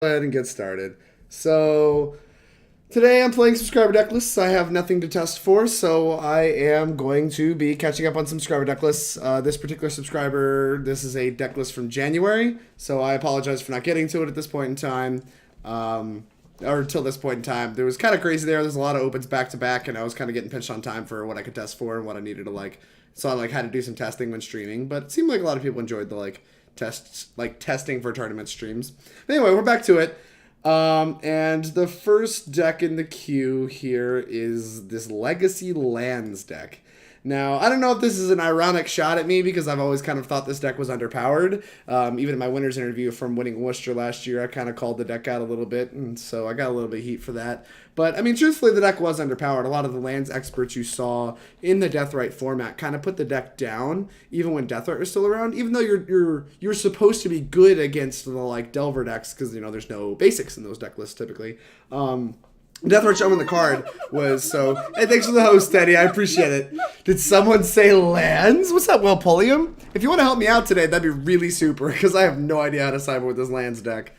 Go ahead and get started. So today I'm playing subscriber deck lists. I have nothing to test for, so I am going to be catching up on some subscriber deck lists. This particular subscriber, this is a deck list from January, so I apologize for not getting to it at this point in time. Or until this point in time. There was kind of crazy there. There's a lot of opens back to back, and I was kind of getting pinched on time for what I could test for and what I needed to like. So I had to do some testing when streaming, but it seemed like a lot of people enjoyed the testing for tournament streams. But anyway, we're back to it. And the first deck in the queue here is this Legacy Lands deck. Now, I don't know if this is an ironic shot at me because I've always kind of thought this deck was underpowered. Even in my winner's interview from winning Worcester last year, I kind of called the deck out a little bit, and so I got a little bit of heat for that. But, I mean, truthfully, the deck was underpowered. A lot of the lands experts you saw in the Deathrite format kind of put the deck down, even when Deathrite was still around, even though you're supposed to be good against the, Delver decks, because, there's no basics in those deck lists, typically. Deathrite Shaman on the card was so. Hey, thanks for the host, Teddy. I appreciate it. Did someone say lands? What's up, Will Pulliam? If you want to help me out today, that'd be really super because I have no idea how to cyber with this lands deck.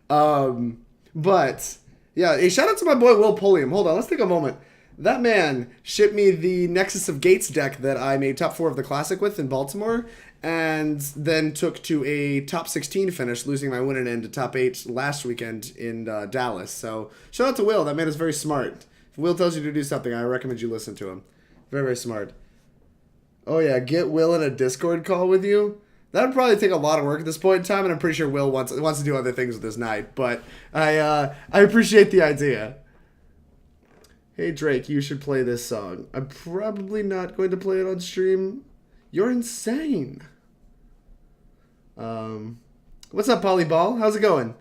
But yeah, hey, shout out to my boy Will Pulliam. Hold on, let's take a moment. That man shipped me the Nexus of Gates deck that I made top 4 of the Classic with in Baltimore, and then took to a top 16 finish, losing my win in to top 8 last weekend in Dallas. So shout out to Will. That man is very smart. If Will tells you to do something, I recommend you listen to him. Very, very smart. Oh yeah, get Will in a Discord call with you. That would probably take a lot of work at this point in time, and I'm pretty sure Will wants to do other things with his night. But I appreciate the idea. Hey Drake, you should play this song. I'm probably not going to play it on stream. You're insane. What's up, Polyball? How's it going?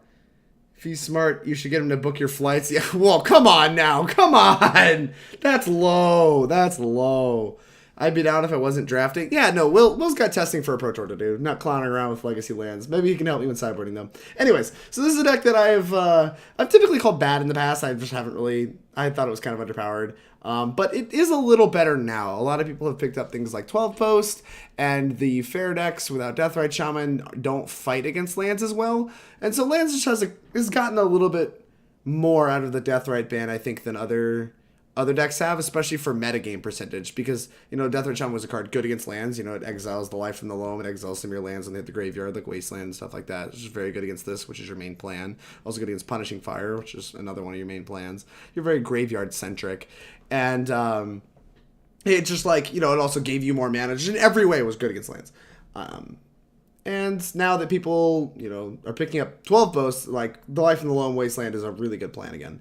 If he's smart, you should get him to book your flights. Yeah, whoa, come on now. Come on. That's low. That's low. I'd be down if I wasn't drafting. Yeah, no, Will's got testing for a Pro Tour to do, not clowning around with Legacy Lands. Maybe he can help me with sideboarding them. Anyways, so this is a deck that I've typically called bad in the past. I just haven't really. I thought it was kind of underpowered. But it is a little better now. A lot of people have picked up things like 12 Post, and the fair decks without Deathrite Shaman don't fight against lands as well. And so lands just has gotten a little bit more out of the Deathrite ban, I think, than other decks have, especially for metagame percentage, because, Deathrite Shaman was a card good against lands. It exiles the life from the Loam, it exiles some of your lands when they hit the graveyard, like Wasteland and stuff like that. It's just very good against this, which is your main plan. Also good against Punishing Fire, which is another one of your main plans. You're very graveyard-centric. And it just, it also gave you more mana. Just in every way, it was good against lands. And now that people, are picking up 12 Posts, the life from the Loam Wasteland is a really good plan again.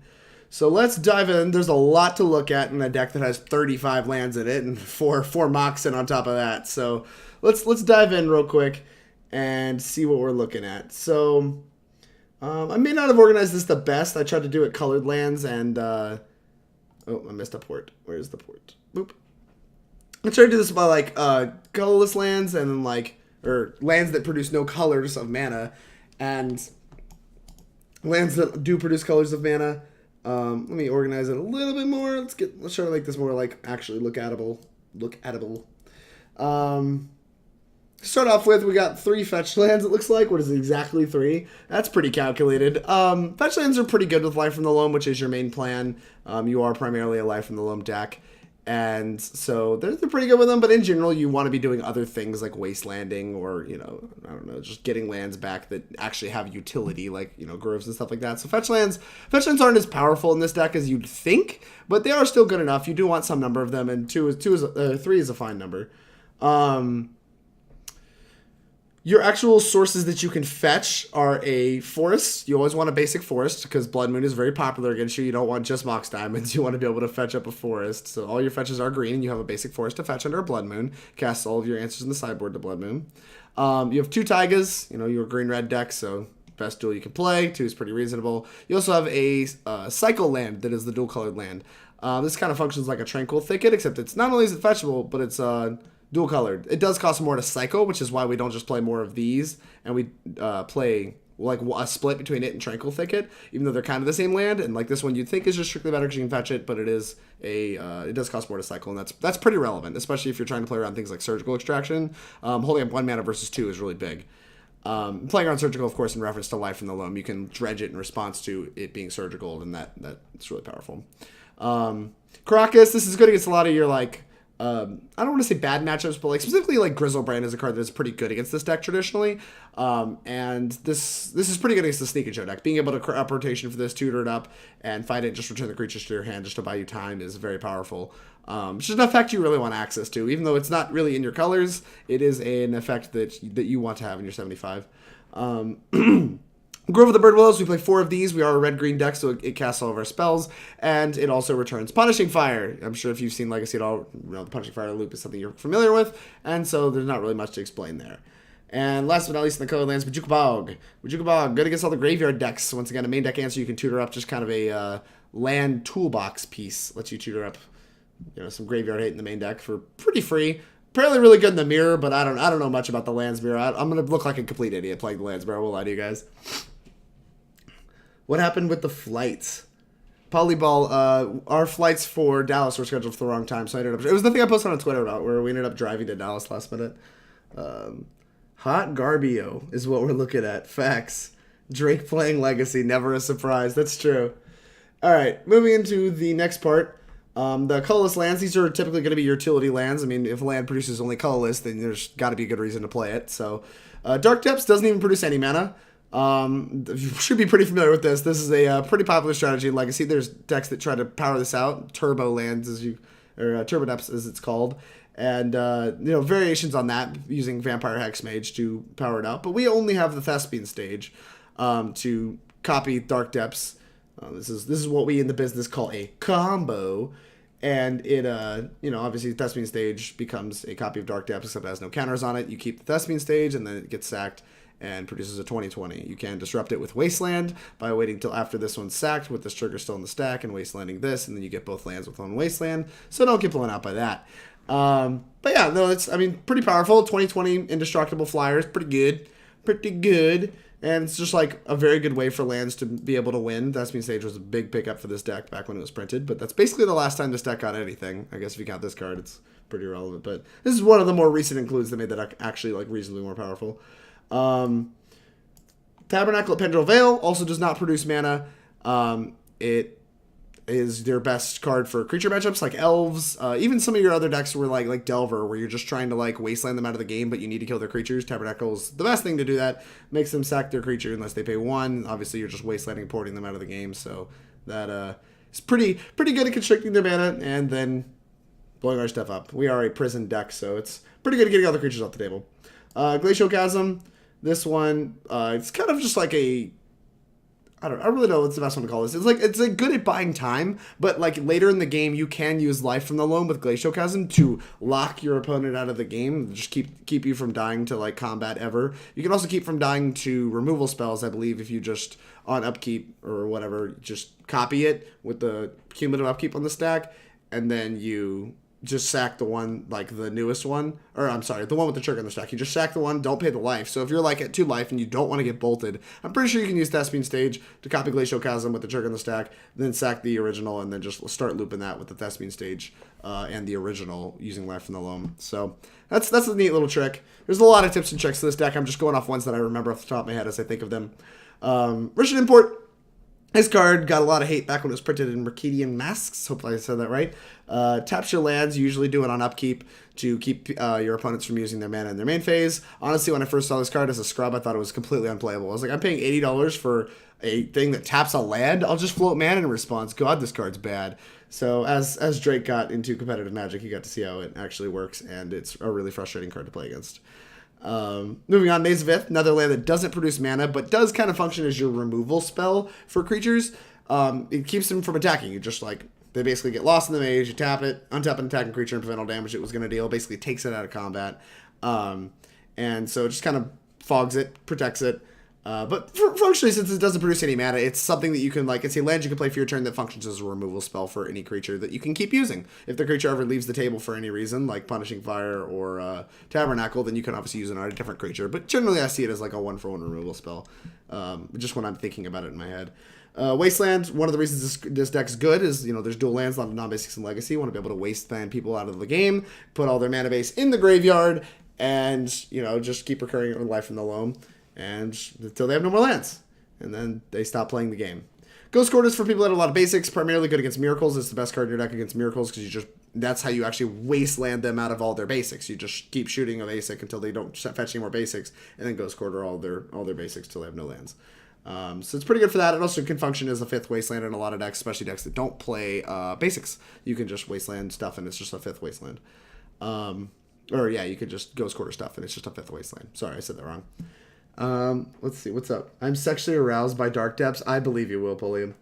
So let's dive in. There's a lot to look at in a deck that has 35 lands in it and four Mox in on top of that. So let's dive in real quick and see what we're looking at. So I may not have organized this the best. I tried to do it colored lands and oh, I missed a port. Where's the port? Boop. I tried to do this by colorless lands and or lands that produce no colors of mana and lands that do produce colors of mana. Let me organize it a little bit more. Let's try to make this more actually lookatable. To start off with, we got 3 fetch lands, it looks like. What is it, exactly 3? That's pretty calculated. Fetch lands are pretty good with Life from the Loam, which is your main plan. You are primarily a Life from the Loam deck. And so they're pretty good with them, but in general, you want to be doing other things like wastelanding or, I don't know, just getting lands back that actually have utility, like, groves and stuff like that. So fetch lands aren't as powerful in this deck as you'd think, but they are still good enough. You do want some number of them, and 3 is a fine number. Your actual sources that you can fetch are a forest. You always want a basic forest because Blood Moon is very popular against you. You don't want just Mox Diamonds. You want to be able to fetch up a forest. So all your fetches are green, and you have a basic forest to fetch under a Blood Moon. Cast all of your answers in the sideboard to Blood Moon. You have 2 Taigas. You're a green-red deck, so best dual you can play. 2 is pretty reasonable. You also have a cycle land that is the dual-colored land. This kind of functions like a Tranquil Thicket, except it's not only is it fetchable, but it's dual colored. It does cost more to cycle, which is why we don't just play more of these, and we play a split between it and Tranquil Thicket, even though they're kind of the same land. And this one you'd think is just strictly better because you can fetch it, but it does cost more to cycle, and that's pretty relevant, especially if you're trying to play around things like Surgical Extraction. Holding up 1 mana versus 2 is really big. Playing around Surgical, of course, in reference to Life from the Loam. You can dredge it in response to it being Surgical, and that's really powerful. Karakas, this is good against a lot of your, like, I don't want to say bad matchups, but like specifically like Grizzlebrand is a card that's pretty good against this deck traditionally. And this is pretty good against the Sneak and Show deck. Being able to up rotation for this, tutor it up, and fight it, just return the creatures to your hand just to buy you time is very powerful. It's just an effect you really want access to. Even though it's not really in your colors, it is an effect that you want to have in your 75. Grove of the Burnwillows, we play 4 of these. We are a red-green deck, so it casts all of our spells, and it also returns Punishing Fire. I'm sure if you've seen Legacy at all, the Punishing Fire loop is something you're familiar with, and so there's not really much to explain there. And last but not least in the colored lands, Bojuka Bog. Bojuka Bog, good against all the graveyard decks. Once again, a main deck answer, you can tutor up just kind of a land toolbox piece. Lets you tutor up some graveyard hate in the main deck for pretty free. Apparently really good in the mirror, but I don't know much about the lands mirror. I'm going to look like a complete idiot playing the lands mirror. I won't lie to you guys. What happened with the flights? Polyball, our flights for Dallas were scheduled for the wrong time, so it was the thing I posted on Twitter about, where we ended up driving to Dallas last minute. Hot Garbio is what we're looking at. Facts. Drake playing Legacy, never a surprise. That's true. All right, moving into the next part. The colorless lands, these are typically going to be utility lands. I mean, if a land produces only colorless, then there's got to be a good reason to play it. So, Dark Depths doesn't even produce any mana. You should be pretty familiar with this. This is a pretty popular strategy in Legacy. There's decks that try to power this out, turbo lands turbo depths as it's called, and variations on that using Vampire Hexmage to power it out. But we only have the Thespian stage to copy Dark Depths. This is what we in the business call a combo, and it obviously Thespian stage becomes a copy of Dark Depths except it has no counters on it. You keep the Thespian stage and then it gets sacked and produces a 20/20. You can disrupt it with Wasteland by waiting till after this one's sacked with this trigger still in the stack and Wastelanding this, and then you get both lands with one Wasteland, so don't get blown out by that. But yeah, no, it's pretty powerful. 20/20 indestructible flyers, pretty good, and it's just like a very good way for lands to be able to win. Thespian Stage was a big pickup for this deck back when it was printed, but that's basically the last time this deck got anything. I guess if you count this card, it's pretty irrelevant, but this is one of the more recent includes that made that actually like reasonably more powerful. Tabernacle at Pendrell Vale also does not produce mana. It is their best card for creature matchups like Elves. Even some of your other decks were like Delver, where you're just trying to like wasteland them out of the game, but you need to kill their creatures. Tabernacle is the best thing to do that. Makes them sack their creature unless they pay 1. Obviously, you're just wastelanding and porting them out of the game, so that is pretty good at constricting their mana and then blowing our stuff up. We are a prison deck, so it's pretty good at getting all the creatures off the table. Glacial Chasm. This one, it's kind of just like I don't really know what's the best one to call this. It's like good at buying time, but like later in the game, you can use Life from the Loam with Glacial Chasm to lock your opponent out of the game, just keep you from dying to like combat ever. You can also keep from dying to removal spells, I believe, if you just on upkeep or whatever, just copy it with the cumulative upkeep on the stack, and then you just sack the one, like the newest one, or I'm sorry, the one with the trigger in the stack. You just sack the one, don't pay the life. So if you're like at 2 life and you don't want to get bolted, I'm pretty sure you can use Thespian Stage to copy Glacial Chasm with the trigger in the stack, then sack the original, and then just start looping that with the Thespian Stage and the original using Life from the Loam. So that's a neat little trick. There's a lot of tips and tricks to this deck. I'm just going off ones that I remember off the top of my head as I think of them. Rishadan Port. This card got a lot of hate back when it was printed in Mercadian Masks. Hopefully I said that right. Taps your lands, you usually do it on upkeep to keep your opponents from using their mana in their main phase. Honestly, when I first saw this card as a scrub, I thought it was completely unplayable. I was like, I'm paying $80 for a thing that taps a land? I'll just float mana in response. God, this card's bad. So as Drake got into competitive Magic, he got to see how it actually works, and it's a really frustrating card to play against. Moving on, Maze of Ith, another land that doesn't produce mana, but does kind of function as your removal spell for creatures. It keeps them from attacking. You just like, they basically get lost in the maze, you tap it, untap an attacking creature and prevent all damage it was going to deal. Basically takes it out of combat. And so it just kind of fogs it, protects it. But functionally, since it doesn't produce any mana, it's something that you can, like, it's a land you can play for your turn that functions as a removal spell for any creature that you can keep using. If the creature ever leaves the table for any reason, like Punishing Fire or Tabernacle, then you can obviously use it on a different creature. But generally, I see it as like a 1-for-1 removal spell, just when I'm thinking about it in my head. Wasteland, one of the reasons this deck's good is, there's dual lands, a lot of non-basics and legacy. You want to be able to wasteland people out of the game, put all their mana base in the graveyard, and, just keep recurring Life from the Loam. and until they have no more lands. And then they stop playing the game. Ghost Quarters for people that have a lot of basics, primarily good against Miracles. It's the best card in your deck against Miracles because that's how you actually wasteland them out of all their basics. You just keep shooting a basic until they don't fetch any more basics, and then Ghost Quarter all their basics till they have no lands. So it's pretty good for that. It also can function as a 5th wasteland in a lot of decks, especially decks that don't play basics. You can just wasteland stuff and it's just a 5th wasteland. You could just Ghost Quarter stuff and it's just a 5th wasteland. Sorry, I said that wrong. Let's see, what's up? I'm sexually aroused by Dark Depths. I believe you will, Pulliam.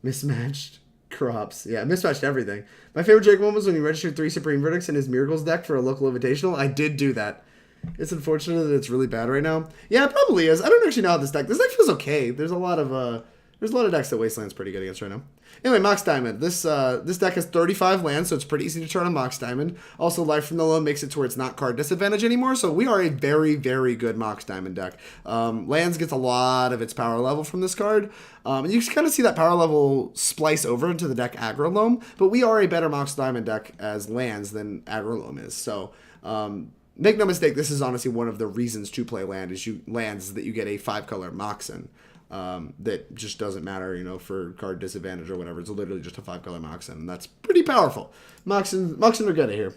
Mismatched crops. Yeah, mismatched everything. My favorite Jake one was when he registered 3 Supreme Verdicts in his Miracles deck for a local invitational. I did do that. It's unfortunate that it's really bad right now. Yeah, it probably is. I don't actually know how this deck feels okay. There's a lot of decks that Wasteland's pretty good against right now. Anyway, Mox Diamond. This deck has 35 lands, so it's pretty easy to turn on Mox Diamond. Also, Life from the Loam makes it to where it's not card disadvantage anymore, so we are a very, very good Mox Diamond deck. Lands gets a lot of its power level from this card. And you can kind of see that power level splice over into the deck Aggro Loam, but we are a better Mox Diamond deck as lands than Aggro Loam is. So, make no mistake, this is honestly one of the reasons to play lands that you get a 5-color Moxen. That just doesn't matter, for card disadvantage or whatever. It's literally just a 5-color Moxen, and that's pretty powerful. Moxen are good at here.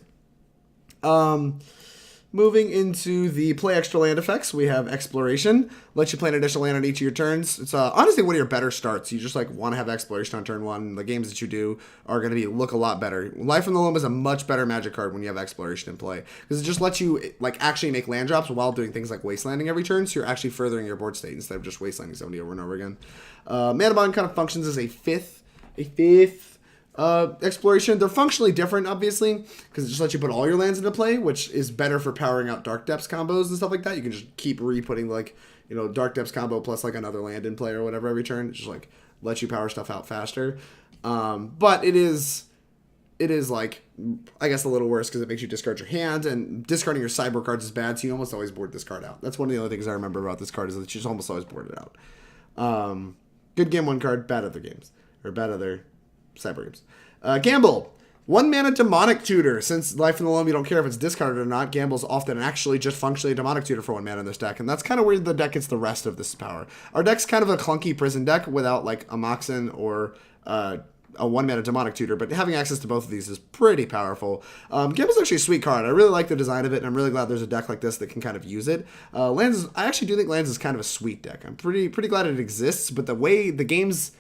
Moving into the play extra land effects, we have Exploration. Lets you play an additional land on each of your turns. It's honestly one of your better starts. You just want to have Exploration on turn 1. The games that you do are going to look a lot better. Life from the Loam is a much better Magic card when you have Exploration in play, because it just lets you actually make land drops while doing things like Wastelanding every turn, so you're actually furthering your board state instead of just Wastelanding somebody over and over again. Manabond kind of functions as a fifth Exploration. They're functionally different, obviously, because it just lets you put all your lands into play, which is better for powering out Dark Depths combos and stuff like that. You can just keep re-putting Dark Depths combo plus another land in play or whatever every turn. It just lets you power stuff out faster. But it is I guess a little worse because it makes you discard your hand, and discarding your sideboard cards is bad, so you almost always board this card out. That's one of the other things I remember about this card, is that you just almost always board it out. Good game 1 card, bad other games, or bad other sideboard games. Gamble. 1 mana Demonic Tutor. Since Life in the Loam, you don't care if it's discarded or not, Gamble's often actually just functionally a Demonic Tutor for 1 mana in this deck, and that's kind of where the deck gets the rest of this power. Our deck's kind of a clunky prison deck without a Moxen or a 1 mana Demonic Tutor, but having access to both of these is pretty powerful. Gamble's actually a sweet card. I really like the design of it, and I'm really glad there's a deck like this that can kind of use it. I actually do think Lands is kind of a sweet deck. I'm pretty glad it exists, but the way the games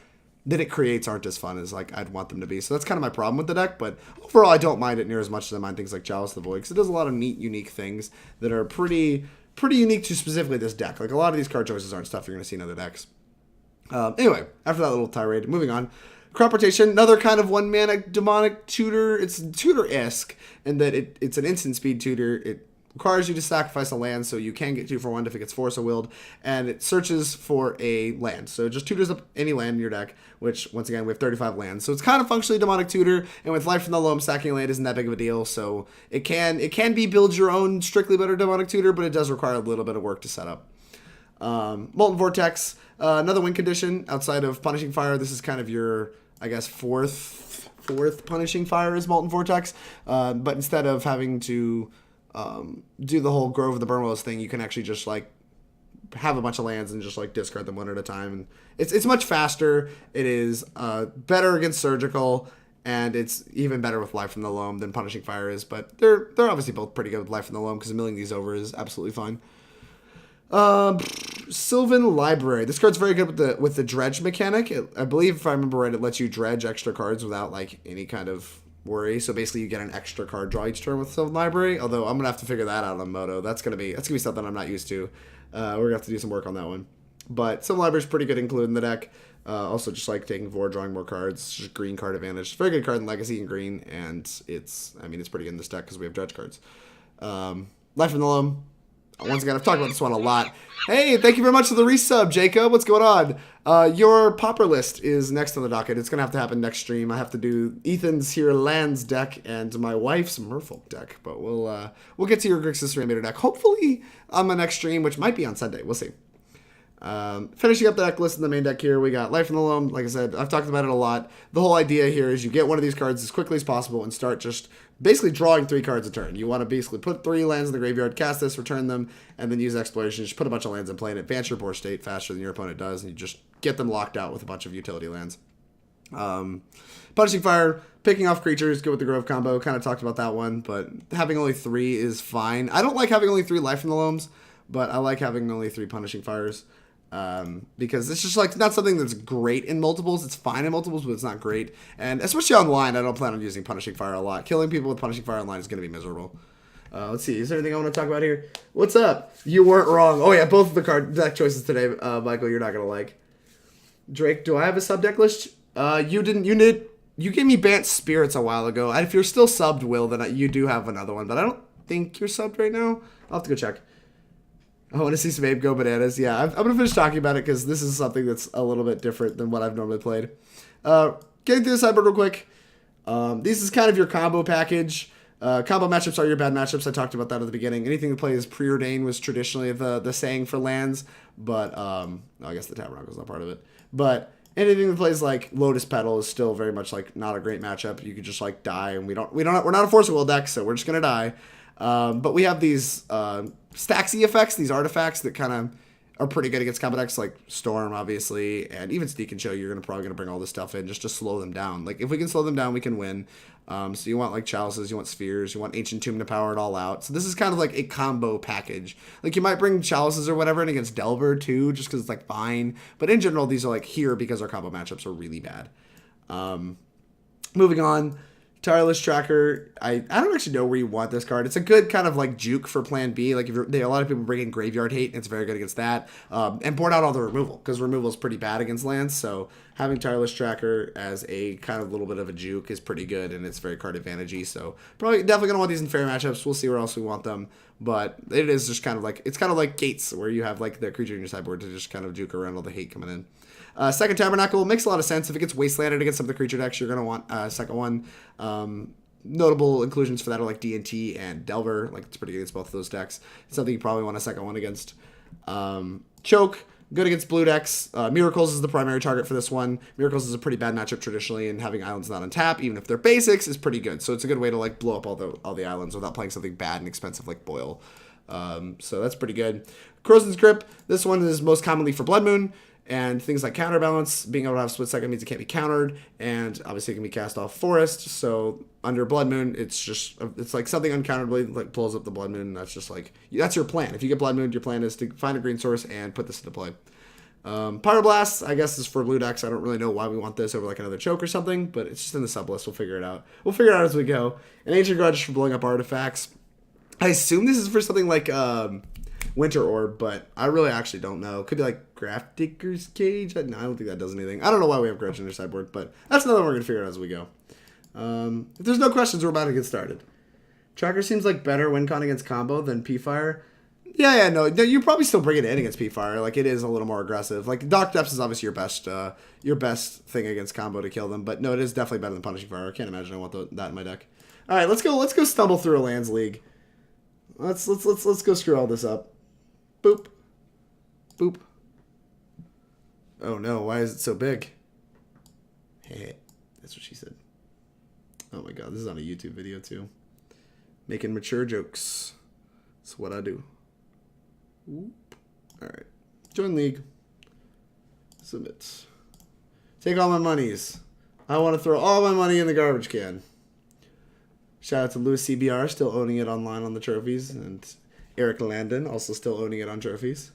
that it creates aren't as fun as I'd want them to be. So that's kind of my problem with the deck, but overall I don't mind it near as much as I mind things like Chalice the Void, because it does a lot of neat, unique things that are pretty unique to specifically this deck. A lot of these card choices aren't stuff you're going to see in other decks. Anyway, after that little tirade, moving on. Crop Rotation, another kind of 1 mana Demonic Tutor. It's Tutor-esque in that it's an instant speed tutor. It requires you to sacrifice a land, so you can get 2 for 1 if it gets Force of Willed, and it searches for a land. So it just tutors up any land in your deck, which, once again, we have 35 lands. So it's kind of functionally Demonic Tutor, and with Life from the Loam, stacking a land isn't that big of a deal, so it can be build your own strictly better Demonic Tutor, but it does require a little bit of work to set up. Molten Vortex, another win condition outside of Punishing Fire. This is kind of your, I guess, fourth Punishing Fire is Molten Vortex, but instead of having to do the whole Grove of the Burnwillows thing, you can actually just have a bunch of lands and just discard them one at a time. And it's much faster. It is better against Surgical, and it's even better with Life from the Loam than Punishing Fire is. But they're obviously both pretty good with Life from the Loam, because milling these over is absolutely fine. Sylvan Library. This card's very good with the dredge mechanic. I believe, if I remember right, it lets you dredge extra cards without any kind of worry. So basically you get an extra card draw each turn with Sylvan Library, although I'm gonna have to figure that out on Moto. That's gonna be something I'm not used to. We're gonna have to do some work on that one, but Sylvan Library is pretty good included in the deck. Also just taking 4, drawing more cards, just green card advantage. It's a very good card in Legacy and green, and it's pretty good in this deck because we have dredge cards. Life from the Loam. Once again, I've talked about this one a lot. Hey, thank you very much for the resub, Jacob. What's going on? Your Pauper list is next on the docket. It's going to have to happen next stream. I have to do Ethan's Here Lands deck and my wife's Merfolk deck. But we'll get to your Grixis Reanimator deck, hopefully on my next stream, which might be on Sunday. We'll see. Finishing up the deck list in the main deck here, we got Life in the Loam. Like I said, I've talked about it a lot. The whole idea here is you get one of these cards as quickly as possible and start just basically drawing 3 cards a turn. You want to basically put 3 lands in the graveyard, cast this, return them, and then use Exploration. Just put a bunch of lands in play and advance your board state faster than your opponent does, and you just get them locked out with a bunch of utility lands. Punishing Fire, picking off creatures, go with the Grove combo. Kind of talked about that one, but having only 3 is fine. I don't like having only 3 Life in the Loams, but I like having only 3 Punishing Fires. Because it's just like not something that's great in multiples. It's fine in multiples, but it's not great. And especially online, I don't plan on using Punishing Fire a lot. Killing people with Punishing Fire online is going to be miserable. Let's see. Is there anything I want to talk about here? What's up? You weren't wrong. Oh yeah, both of the deck choices today, Michael. You're not going to like. Drake, do I have a sub deck list? You didn't. You gave me Bant Spirits a while ago. And if you're still subbed, Will, then you do have another one. But I don't think you're subbed right now. I'll have to go check. I want to see some Abe go bananas. Yeah, I'm going to finish talking about it because this is something that's a little bit different than what I've normally played. Getting through the sideboard real quick. This is kind of your combo package. Combo matchups are your bad matchups. I talked about that at the beginning. Anything that plays Preordain was traditionally the saying for lands, but I guess the Tabernacle is not part of it. But anything that plays like Lotus Petal is still very much like not a great matchup. You could just like die, and we're not a Force of Will deck, so we're just gonna die. But we have these Staxy effects, these artifacts that kind of are pretty good against combo decks, like Storm, obviously, and even Sneak and Show. You're probably going to bring all this stuff in just to slow them down. Like, if we can slow them down, we can win. So you want, like, Chalices, you want Spheres, you want Ancient Tomb to power it all out. So this is kind of like a combo package. Like, you might bring Chalices or whatever in against Delver, too, just because it's, like, fine. But in general, these are, like, here because our combo matchups are really bad. Moving on. Tireless Tracker, I don't actually know where you want this card. It's a good kind of like juke for Plan B. Like a lot of people bring in Graveyard Hate, and it's very good against that. And board out all the removal, because removal is pretty bad against lands. So having Tireless Tracker as a kind of little bit of a juke is pretty good, and it's very card advantage-y. So probably definitely gonna want these in fair matchups. We'll see where else we want them. But it is just kind of like, it's kind of like Gates, where you have like the creature in your sideboard to just kind of juke around all the hate coming in. Second Tabernacle makes a lot of sense. If it gets Wastelanded against some of the creature decks, you're going to want a second one. Notable inclusions for that are like D&T and Delver. Like, it's pretty good against both of those decks. It's something you probably want a second one against. Choke, good against blue decks. Miracles is the primary target for this one. Miracles is a pretty bad matchup traditionally, and having islands not on tap, even if they're basics, is pretty good. So it's a good way to like blow up all the islands without playing something bad and expensive like Boil. So that's pretty good. Krosan Grip, this one is most commonly for Blood Moon. And things like Counterbalance, being able to have Split Second means it can't be countered, and obviously it can be cast off Forest. So under Blood Moon, it's like something uncounterably like pulls up the Blood Moon. And that's just like, that's your plan. If you get Blood Moon, your plan is to find a green source and put this into play. Pyroblast, I guess, is for blue decks. I don't really know why we want this over like another Choke or something, but it's just in the sublist. We'll figure it out. We'll figure it out as we go. And Ancient Grudge for blowing up artifacts. I assume this is for something like Winter Orb, but I really actually don't know. Could be like Graph Digger's Cage. No, I don't think that does anything. I don't know why we have Grudge in their sideboard, but that's another one we're going to figure out as we go. If there's no questions, we're about to get started. Tracker seems like better win con against combo than P-Fire. Yeah, no, you probably still bring it in against P-Fire. Like, it is a little more aggressive. Like, Dock Depths is obviously your best thing against combo to kill them, but no, it is definitely better than Punishing Fire. I can't imagine I want that in my deck. All right, let's go stumble through a lands league. Let's go screw all this up. Boop. Boop. Oh no, why is it so big? Hey, that's what she said. Oh my god, this is on a YouTube video too. Making mature jokes. That's what I do. Alright. Join league. Submit. Take all my monies. I want to throw all my money in the garbage can. Shout out to Louis CBR, still owning it online on the trophies, and Eric Landon, also still owning it on trophies.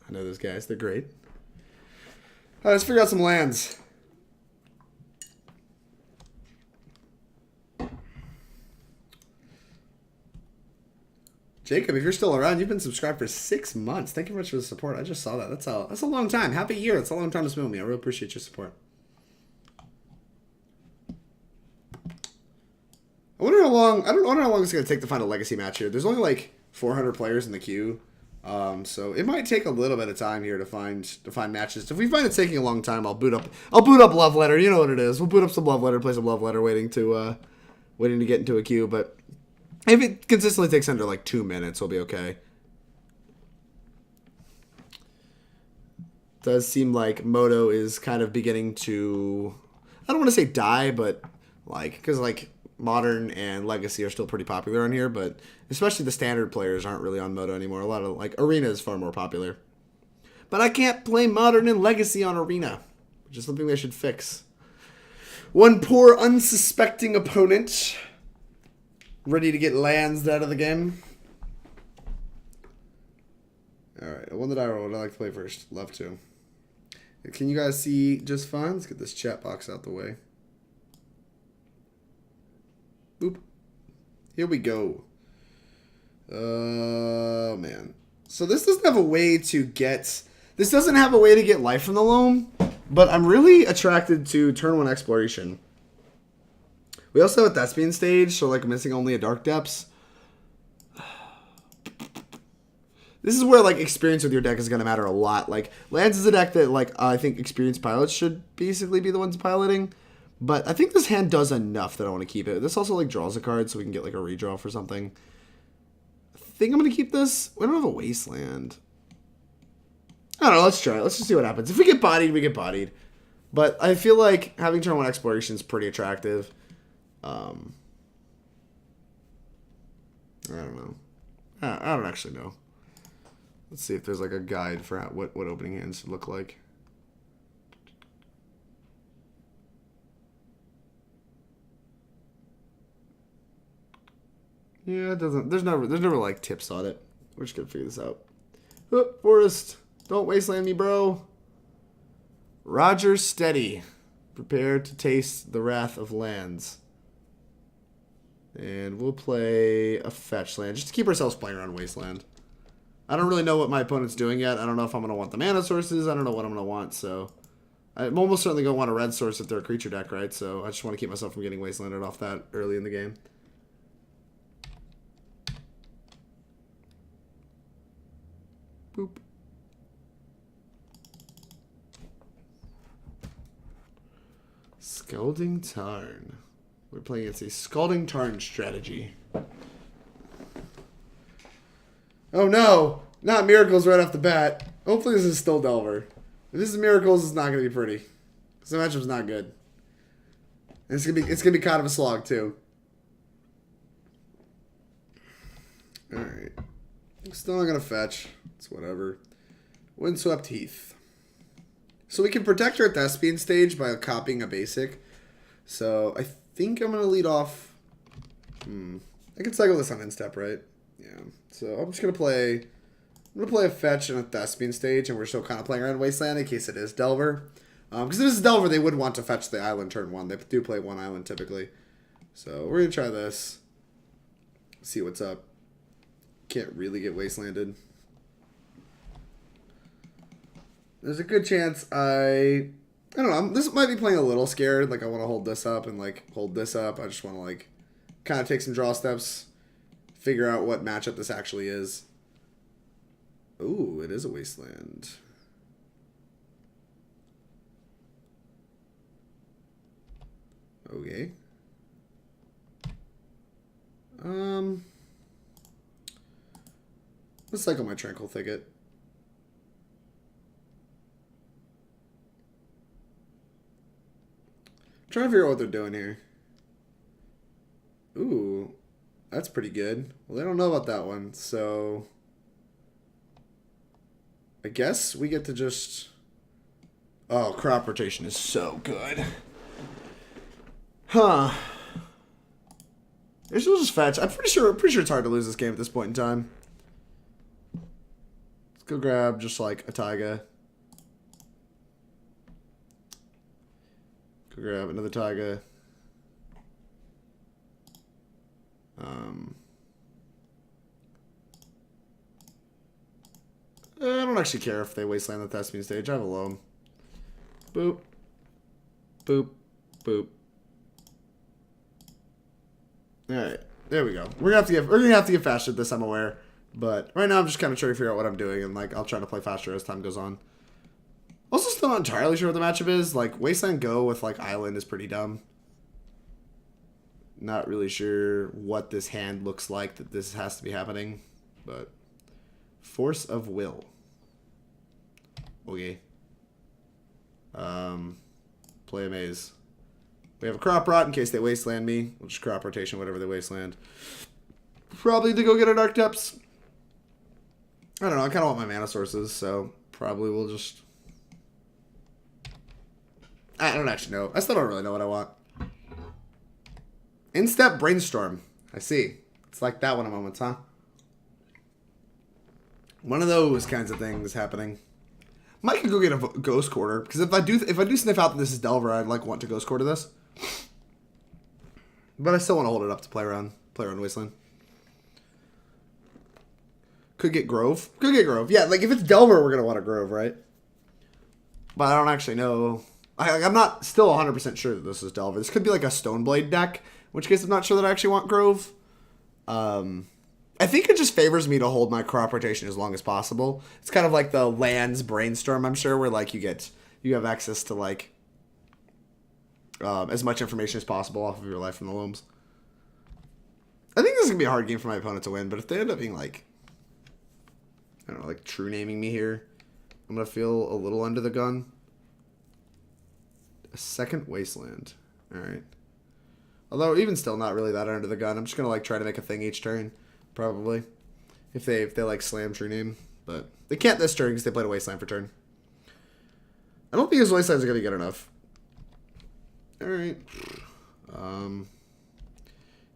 I know those guys. They're great. All right, let's figure out some lands. Jacob, if you're still around, you've been subscribed for 6 months. Thank you very much for the support. I just saw that. That's a long time. Happy year. That's a long time to spend with me. I really appreciate your support. I wonder how long it's going to take to find a legacy match here. There's only like 400 players in the queue. So it might take a little bit of time here to find matches. If we find it's taking a long time, I'll boot up Love Letter. You know what it is. We'll boot up some Love Letter, play some Love Letter, waiting to get into a queue. But if it consistently takes under like 2 minutes, we'll be okay. does seem like Moto is kind of beginning to, I don't want to say die, but like, because like Modern and Legacy are still pretty popular on here, but especially the standard players aren't really on Moto anymore. A lot of like Arena is far more popular. But I can't play Modern and Legacy on Arena, which is something they should fix. One poor unsuspecting opponent ready to get lands out of the game. Alright, one that I roll. Would I like to play first? Love to. Can you guys see just fine? Let's get this chat box out the way. Boop. Here we go. Oh, man. So this doesn't have a way to get... This doesn't have a way to get life from the Loam, but I'm really attracted to turn 1 exploration. We also have a Thespian stage, so like missing only a Dark Depths. This is where like experience with your deck is going to matter a lot. Like lands is a deck that like I think experienced pilots should basically be the ones piloting. But I think this hand does enough that I want to keep it. This also like draws a card so we can get like a redraw for something. I think I'm going to keep this. We don't have a Wasteland. I don't know. Let's try it. Let's just see what happens. If we get bodied, we get bodied. But I feel like having turn 1 exploration is pretty attractive. I don't know. I don't actually know. Let's see if there's like a guide for what opening hands look like. Yeah, it doesn't. There's never like tips on it. We're just gonna figure this out. Oh, Forest, don't wasteland me, bro. Roger Steady, prepare to taste the wrath of lands. And we'll play a fetch land just to keep ourselves playing around Wasteland. I don't really know what my opponent's doing yet. I don't know if I'm gonna want the mana sources. I don't know what I'm gonna want. So I'm almost certainly gonna want a red source if they're a creature deck, right? So I just want to keep myself from getting wastelanded off that early in the game. Boop. Scalding Tarn. We're playing against a Scalding Tarn strategy. Oh no! Not Miracles right off the bat. Hopefully this is still Delver. If this is Miracles, it's not going to be pretty. Because the matchup's not good. And it's gonna be kind of a slog too. Alright. Still not going to fetch. It's whatever. Windswept Heath. So we can protect our Thespian stage by copying a basic. So I think I'm going to lead off. I can cycle this on instep, right? Yeah. So I'm just going to play. I'm going to play a fetch and a Thespian stage, and we're still kind of playing around Wasteland in case it is Delver. Because if this is Delver, they would want to fetch the island turn 1. They do play 1 island typically. So we're going to try this. See what's up. Can't really get Wastelanded. There's a good chance I don't know. This might be playing a little scared. Like I want to hold this up and like hold this up. I just want to like kind of take some draw steps, figure out what matchup this actually is. Ooh, it is a Wasteland. Okay. Let's cycle my Tranquil Thicket. I'm trying to figure out what they're doing here. Ooh, that's pretty good. Well, they don't know about that one, so I guess we get to just... Oh, crop rotation is so good. Huh. Maybe we'll just fetch. I'm pretty sure it's hard to lose this game at this point in time. Let's go grab just like a Taiga. Go grab another Taiga. I don't actually care if they wasteland the Thespian stage. I have a Loam. Boop. Boop. Boop. Alright. There we go. We're gonna have to get faster at this, I'm aware. But right now I'm just kind of trying to figure out what I'm doing, and like I'll try to play faster as time goes on. Also still not entirely sure what the matchup is. Like Wasteland Go with like Island is pretty dumb. Not really sure what this hand looks like that this has to be happening. But Force of Will. Okay. Play a maze. We have a crop rot in case they wasteland me. We'll just crop rotation, whatever they wasteland. Probably to go get our Dark Depths. I don't know. I kind of want my mana sources, so probably we'll just... I don't actually know. I still don't really know what I want. Instep Brainstorm. I see. It's like that one at moments, huh? One of those kinds of things happening. Might could go get a Ghost Quarter, because if I do sniff out that this is Delver, I'd like want to Ghost Quarter this. But I still want to hold it up to play around Wasteland. Could get Grove. Could get Grove. Yeah, like if it's Delver, we're gonna want a Grove, right? But I don't actually know. I'm not still 100% sure that this is Delver. This could be like a Stoneblade deck, in which case I'm not sure that I actually want Grove. I think it just favors me to hold my crop rotation as long as possible. It's kind of like the lands brainstorm, I'm sure, where like you have access to like as much information as possible off of your life from the Loams. I think this is gonna be a hard game for my opponent to win, but if they end up being like, I don't know, like true naming me here, I'm gonna feel a little under the gun. A second Wasteland. Alright. Although, even still, not really that under the gun. I'm just going to, like, try to make a thing each turn. Probably. If they like, slam true name. But they can't this turn because they played a Wasteland for turn. I don't think his Wastelands are going to get enough. Alright.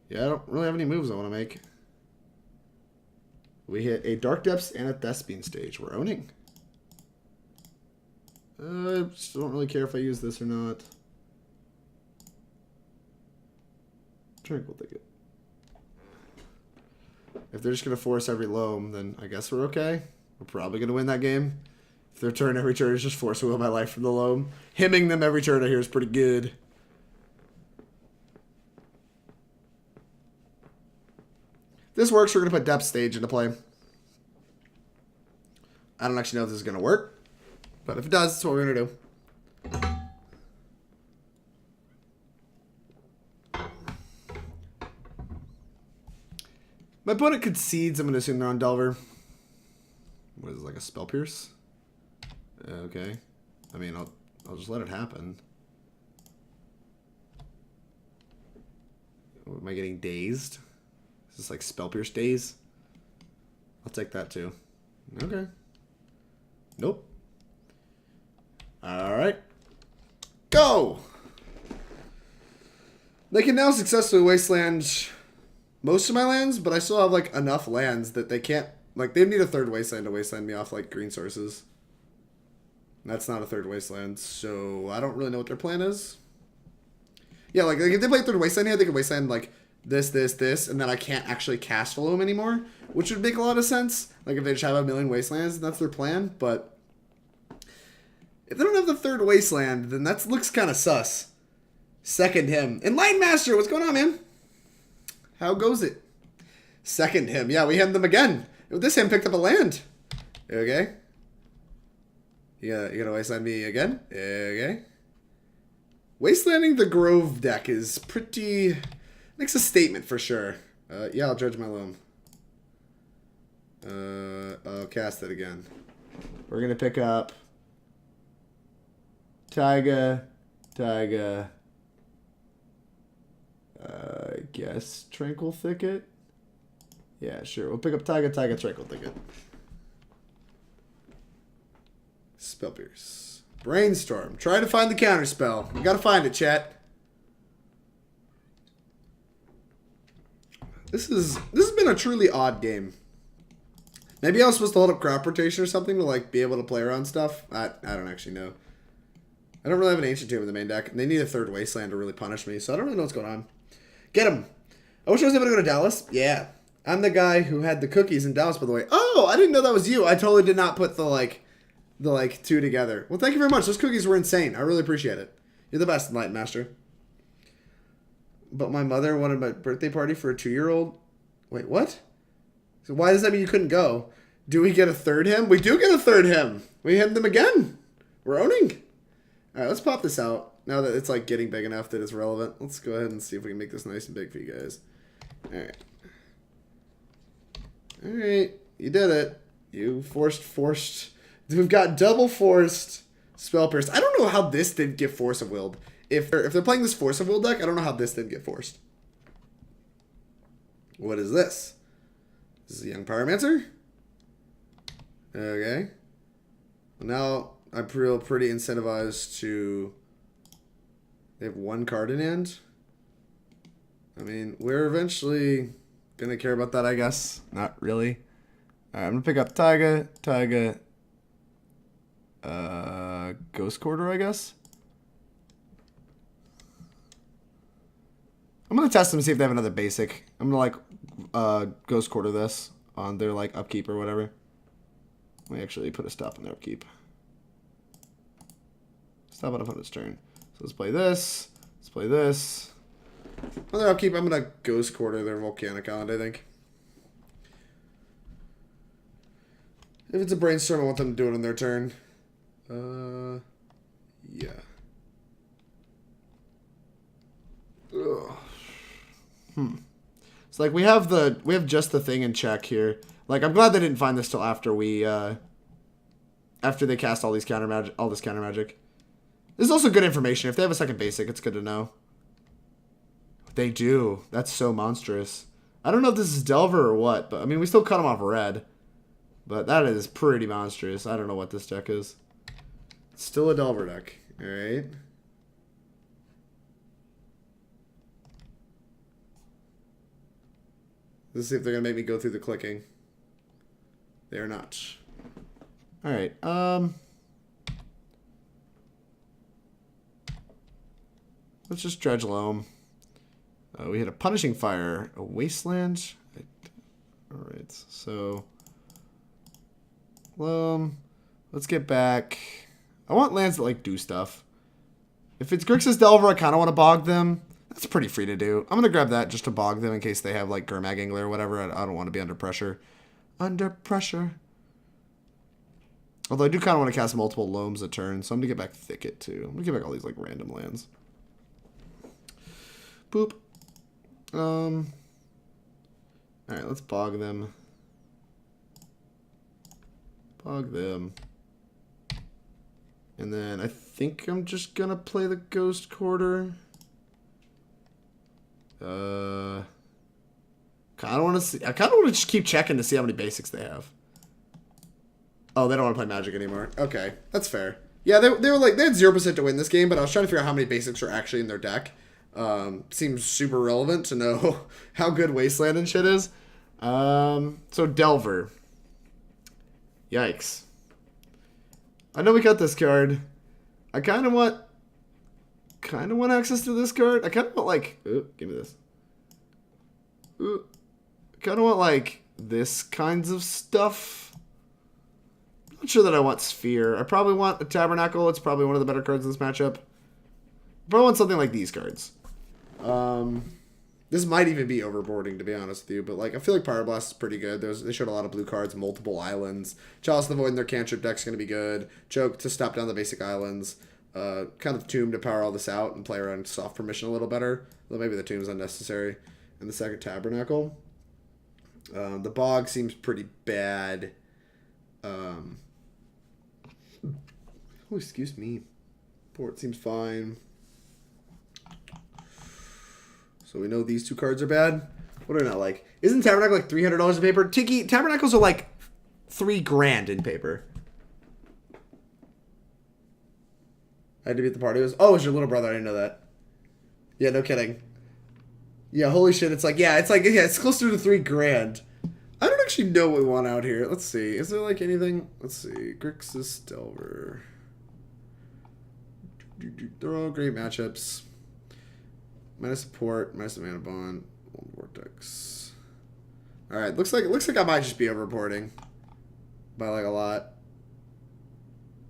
Yeah, I don't really have any moves I want to make. We hit a Dark Depths and a Thespian stage. We're owning. I just don't really care if I use this or not. Tranquil Thicket. If they're just going to force every Loam, then I guess we're okay. We're probably going to win that game. If their turn every turn is just force wheel my life from the Loam. Hemming them every turn I hear is pretty good. If this works, we're going to put Depth Stage into play. I don't actually know if this is going to work. But if it does, that's what we're going to do. My opponent concedes. I'm going to assume they're on Delver. What is it, like a Spell Pierce? Okay. I mean, I'll just let it happen. Am I getting dazed? Is this like Spell Pierce daze? I'll take that too. Okay. Nope. Alright. Go! They can now successfully wasteland most of my lands, but I still have like enough lands that they can't, like they need a third wasteland to wasteland me off like green sources. That's not a third wasteland, so I don't really know what their plan is. Yeah, like if they play third wasteland here, they can wasteland like this, and then I can't actually cast Loam anymore, which would make a lot of sense. Like if they just have a million wastelands, and that's their plan, but if they don't have the third wasteland, then that looks kind of sus. Second him. Enlightened Master, what's going on, man? How goes it? Second him. Yeah, we had them again. This him picked up a land. Okay. You gonna wasteland me again? Okay. Wastelanding the Grove deck is pretty... makes a statement for sure. Yeah, I'll dredge my Loam. I'll cast it again. We're gonna pick up Taiga. I guess Tranquil Thicket. Yeah, sure. We'll pick up Taiga, Tranquil Thicket. Spell Pierce. Brainstorm. Try to find the counter spell. We gotta find it, chat. This has been a truly odd game. Maybe I was supposed to hold up crop rotation or something to like be able to play around stuff. I don't actually know. I don't really have an Ancient Tomb in the main deck. And they need a third Wasteland to really punish me, so I don't really know what's going on. Get him! I wish I was able to go to Dallas. Yeah. I'm the guy who had the cookies in Dallas, by the way. Oh, I didn't know that was you. I totally did not put the two together. Well, thank you very much. Those cookies were insane. I really appreciate it. You're the best, Enlightened Master. But my mother wanted my birthday party for a 2-year-old. Wait, what? So why does that mean you couldn't go? Do we get a third him? We do get a third him. We hit them again. We're owning. All right, let's pop this out. Now that it's like getting big enough that it's relevant, let's go ahead and see if we can make this nice and big for you guys. All right. All right, you did it. You forced. We've got double forced Spell Pierce. I don't know how this didn't get Force of Willed. If they're playing this Force of Will deck, I don't know how this didn't get forced. What is this? This is a Young Pyromancer? Okay. Well, now I feel pretty incentivized to... They have one card in hand. I mean, we're eventually going to care about that, I guess. Not really. Alright, I'm going to pick up Taiga, Ghost Quarter, I guess. I'm going to test them and see if they have another basic. I'm going to, like, Ghost Quarter this on their, like, upkeep or whatever. Let me actually put a stop on their upkeep. Stop on opponent's turn. So let's play this. Let's play this. On their upkeep, I'm going to Ghost Quarter their Volcanic Island, I think. If it's a Brainstorm, I want them to do it on their turn. Yeah. Ugh. It's like we have just the thing in check here. Like, I'm glad they didn't find this till after after they cast all this counter magic. This is also good information. If they have a second basic, it's good to know. They do. That's so monstrous. I don't know if this is Delver or what, but I mean, we still cut them off red. But that is pretty monstrous. I don't know what this deck is. It's still a Delver deck. Alright. Let's see if they're going to make me go through the clicking. They are not. Alright. Let's just dredge Loam. We hit a Punishing Fire. A Wasteland. Alright, so... Let's get back. I want lands that, like, do stuff. If it's Grixis Delver, I kind of want to bog them. That's pretty free to do. I'm going to grab that just to bog them in case they have, like, Gurmag Angler or whatever. I don't want to be under pressure. Under pressure. Although I do kind of want to cast multiple Loams a turn, so I'm going to get back Thicket, too. I'm going to get back all these, like, random lands. Boop. Alright, let's bog them. Bog them. And then I think I'm just going to play the Ghost Quarter. I kind of want to just keep checking to see how many basics they have. Oh, they don't want to play Magic anymore. Okay, that's fair. Yeah, they were like, they had 0% to win this game, but I was trying to figure out how many basics are actually in their deck. Seems super relevant to know how good Wasteland and shit is. So Delver. Yikes. I know we got this card. I kind of want access to this card. I kind of want, like... Ooh, give me this. Ooh. I kind of want, like, this kinds of stuff. I'm not sure that I want Sphere. I probably want a Tabernacle. It's probably one of the better cards in this matchup. I probably want something like these cards. This might even be overboarding, to be honest with you. But, like, I feel like Pyroblast is pretty good. They showed a lot of blue cards, multiple islands. Chalice the Void in their cantrip deck's going to be good. Choke to stop down the basic islands. Kind of Tomb to power all this out and play around soft permission a little better. Although maybe the Tomb is unnecessary. And the second Tabernacle. The Bog seems pretty bad. Oh, excuse me. Port seems fine. So we know these two cards are bad. What are they not like? Isn't Tabernacle like $300 in paper? Tiki, Tabernacles are like $3,000 in paper. I had to be at the party. Oh, it was your little brother. I didn't know that. Yeah, no kidding. Yeah, holy shit. It's like, yeah, it's closer to $3,000. I don't actually know what we want out here. Let's see. Is there like anything? Let's see. Grixis, Delver. They're all great matchups. Minus support, minus the Manabond, Molten Vortex. Alright, looks like I might just be overboarding. By like a lot.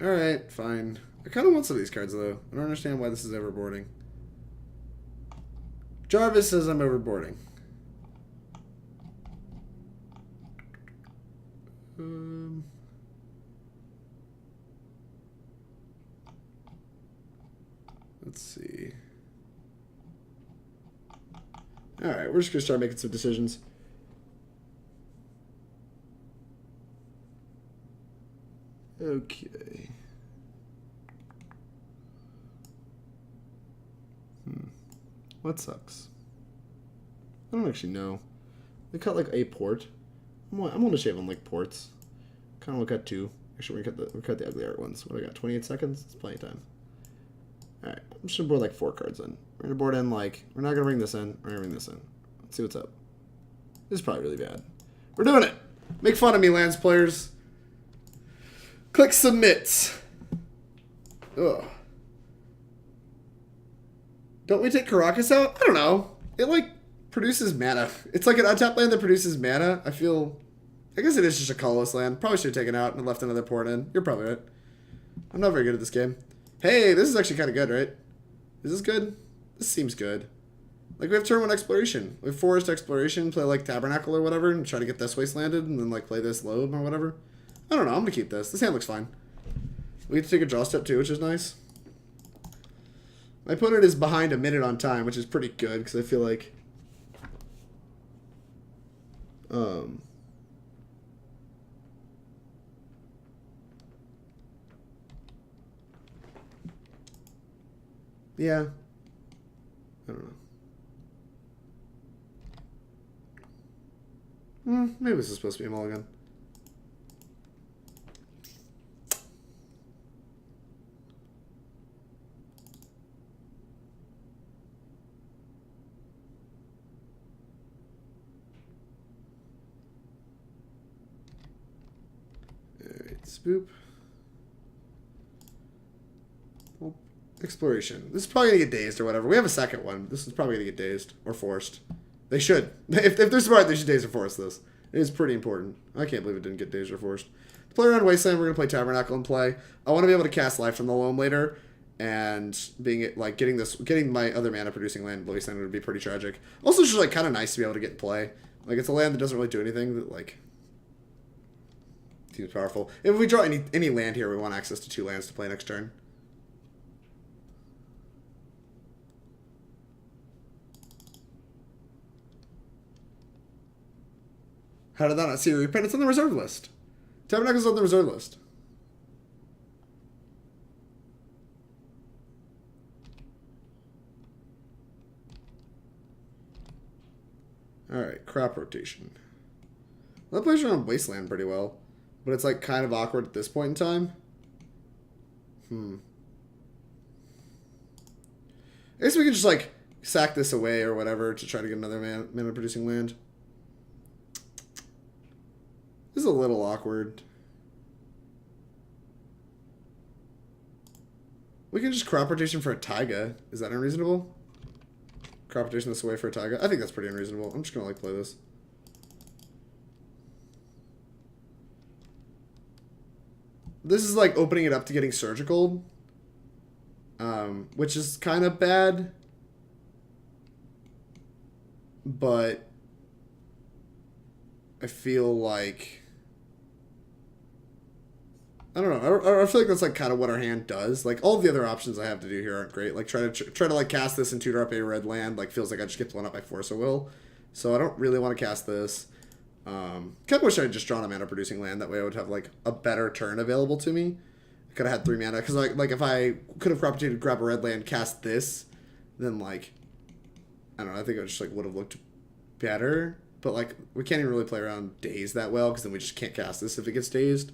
Alright, fine. I kind of want some of these cards though. I don't understand why this is overboarding. Jarvis says I'm overboarding. Let's see. Alright, we're just going to start making some decisions. Okay. What sucks? I don't actually know. They cut like a port. I'm going to shave on like ports. Kind of want to cut 2. Actually, we cut the ugly art ones. What do I got? 28 seconds? It's plenty of time. Alright, I'm just going to board like 4 cards in. We're going to board in like, we're not going to bring this in. We're going to bring this in. Let's see what's up. This is probably really bad. We're doing it! Make fun of me, Lands players. Click submit. Ugh. Don't we take Karakas out? I don't know. It like produces mana. It's like an untapped land that produces mana. I guess it is just a colorless land. Probably should have taken out and left another port in. You're probably right. I'm not very good at this game. Hey, this is actually kind of good, right? Is this good? This seems good. Like, we have turn 1 exploration. We have forest exploration, play like Tabernacle or whatever, and try to get this wastelanded, and then like play this Loam or whatever. I don't know. I'm going to keep this. This hand looks fine. We get to take a draw step too, which is nice. My opponent is behind a minute on time, which is pretty good, because I feel like... yeah. I don't know. Maybe this is supposed to be a mulligan. Boop. Well, exploration. This is probably going to get dazed or whatever. We have a second one. This is probably going to get dazed or forced. They should. If they're smart, they should daze or force this. It is pretty important. I can't believe it didn't get dazed or forced. To play around Wasteland, we're going to play Tabernacle and play. I want to be able to cast Life from the Loam later. And getting my other mana producing land in Wasteland would be pretty tragic. Also, it's just like kind of nice to be able to get in play. Like, it's a land that doesn't really do anything that like... seems powerful. If we draw any land here, we want access to 2 lands to play next turn. How did that not see a reprint? It's on the reserve list. Tabernacle's on the reserve list. Alright, crop rotation. Well, that plays around Wasteland pretty well. But it's like kind of awkward at this point in time. I guess we could just like sack this away or whatever to try to get another mana producing land. This is a little awkward. We can just crop rotation for a Taiga. Is that unreasonable? Crop rotation this away for a Taiga? I think that's pretty unreasonable. I'm just gonna like play this. This is like opening it up to getting surgical, which is kind of bad, but I feel like, I don't know. I feel like that's like kind of what our hand does. Like all the other options I have to do here aren't great. Like try to like cast this and tutor up a red land. Like feels like I just get blown up by Force of Will, so I don't really want to cast this. Kind of wish I had just drawn a mana producing land. That way I would have like a better turn available to me. I could have had 3 mana because like if I could have crop rotated, grab a red land, cast this, then like I don't know. I think it just like would have looked better. But like we can't even really play around dazed that well because then we just can't cast this if it gets dazed.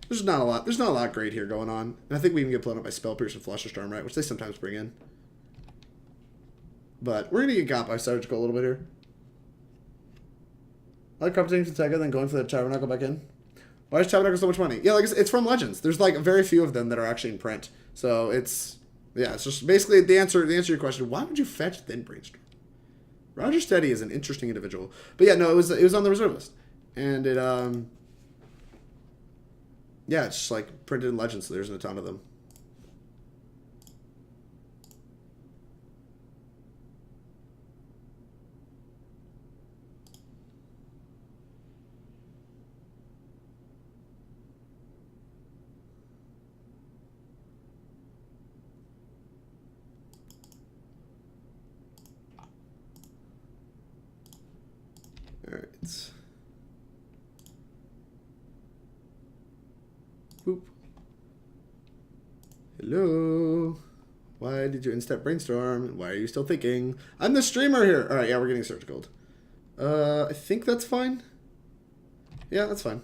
There's not a lot great here going on. And I think we even get blown up by Spell Pierce and Fluster Storm, right? Which they sometimes bring in. But we're gonna get got by Surgical a little bit here. I like crop rotating for Taiga, then going for the Tabernacle back in. Why is Tabernacle so much money? Yeah, like it's from Legends. There's like very few of them that are actually in print. So it's just basically the answer to your question. Why would you fetch Thin Brainstorm? Roger Steady is an interesting individual. But yeah, no, it was on the reserve list. And it it's just like printed in Legends, so there's a ton of them. Alright. Boop. Hello. Why did you instep brainstorm? Why are you still thinking? I'm the streamer here. All right, yeah, we're getting Surge Gold. I think that's fine. Yeah, that's fine.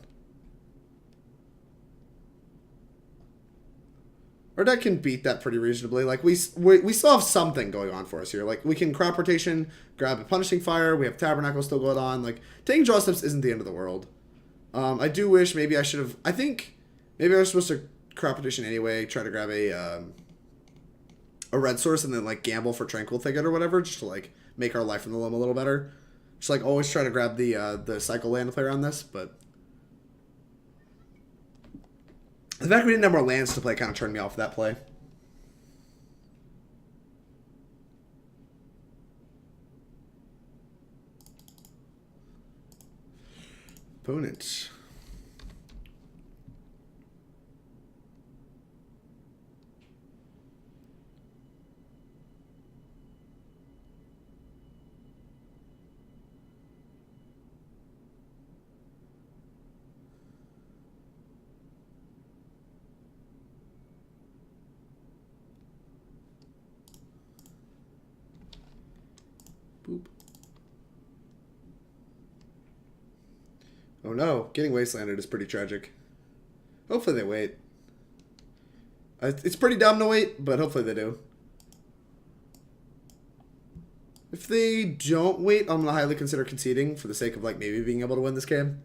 Our deck can beat that pretty reasonably. Like, we still have something going on for us here. Like, we can crop rotation, grab a Punishing Fire. We have Tabernacle still going on. Like, taking draw steps isn't the end of the world. I do wish maybe I should have... I think maybe I was supposed to crop rotation anyway. Try to grab a red source and then, like, gamble for Tranquil Thicket or whatever. Just to, like, make our life in the Loam a little better. Just, like, always try to grab the cycle land to play around this, but... The fact we didn't have more lands to play kind of turned me off of that play. Opponent. Boop. Oh no, getting wastelanded is pretty tragic. Hopefully they wait. It's pretty dumb to wait, but hopefully they do. If they don't wait, I'm going to highly consider conceding for the sake of like maybe being able to win this game.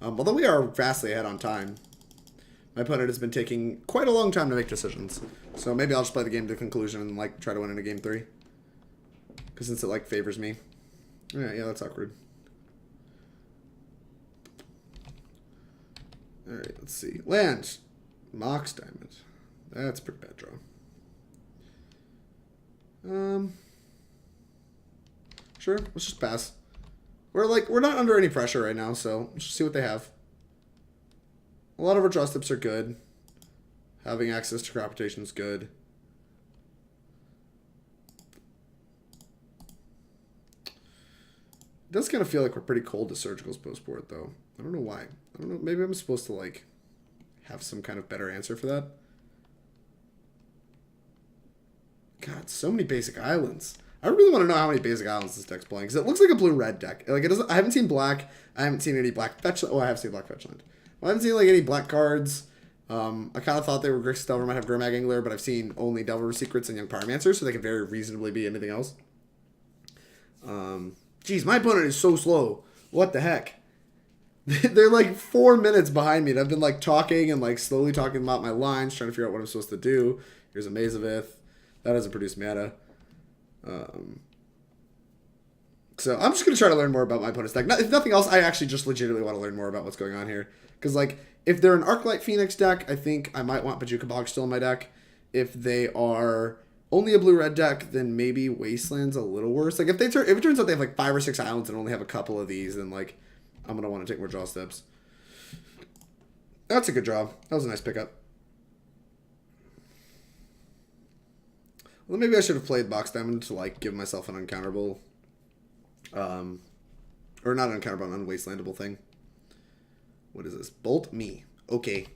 Although we are vastly ahead on time. My opponent has been taking quite a long time to make decisions. So maybe I'll just play the game to conclusion and like try to win in a game 3. Because since it like favors me. Yeah, that's awkward. Alright, let's see. Land. Mox Diamond. That's a pretty bad draw. Sure, let's just pass. We're not under any pressure right now, so let's just see what they have. A lot of our draw steps are good. Having access to crop rotation is good. It does kind of feel like we're pretty cold to Surgicals post-board, though. I don't know why. I don't know. Maybe I'm supposed to, like, have some kind of better answer for that. God, so many basic islands. I really want to know how many basic islands this deck's playing, because it looks like a blue-red deck. Like, it doesn't. I haven't seen black. I haven't seen any black fetch. Oh, I have seen black fetch land. Well, I haven't seen, like, any black cards. I kind of thought they were Grixis Delver might have Grimag Angler, but I've seen only Delver Secrets and Young Pyromancer, so they can very reasonably be anything else. Jeez, my opponent is so slow. What the heck? They're like 4 minutes behind me, and I've been like talking and like slowly talking about my lines, trying to figure out what I'm supposed to do. Here's a Maze of Ith. That doesn't produce mana. So I'm just going to try to learn more about my opponent's deck. If nothing else, I actually just legitimately want to learn more about what's going on here. Because like, if they're an Arclight Phoenix deck, I think I might want Bojuka Bog still in my deck. If they are only a blue-red deck, then maybe Wasteland's a little worse. Like, if it turns out they have, like, 5 or 6 islands and only have a couple of these, then, like, I'm going to want to take more draw steps. That's a good draw. That was a nice pickup. Well, maybe I should have played Mox Diamond to, like, give myself an uncounterable... or not an uncounterable, an unwastelandable thing. What is this? Bolt me. Okay.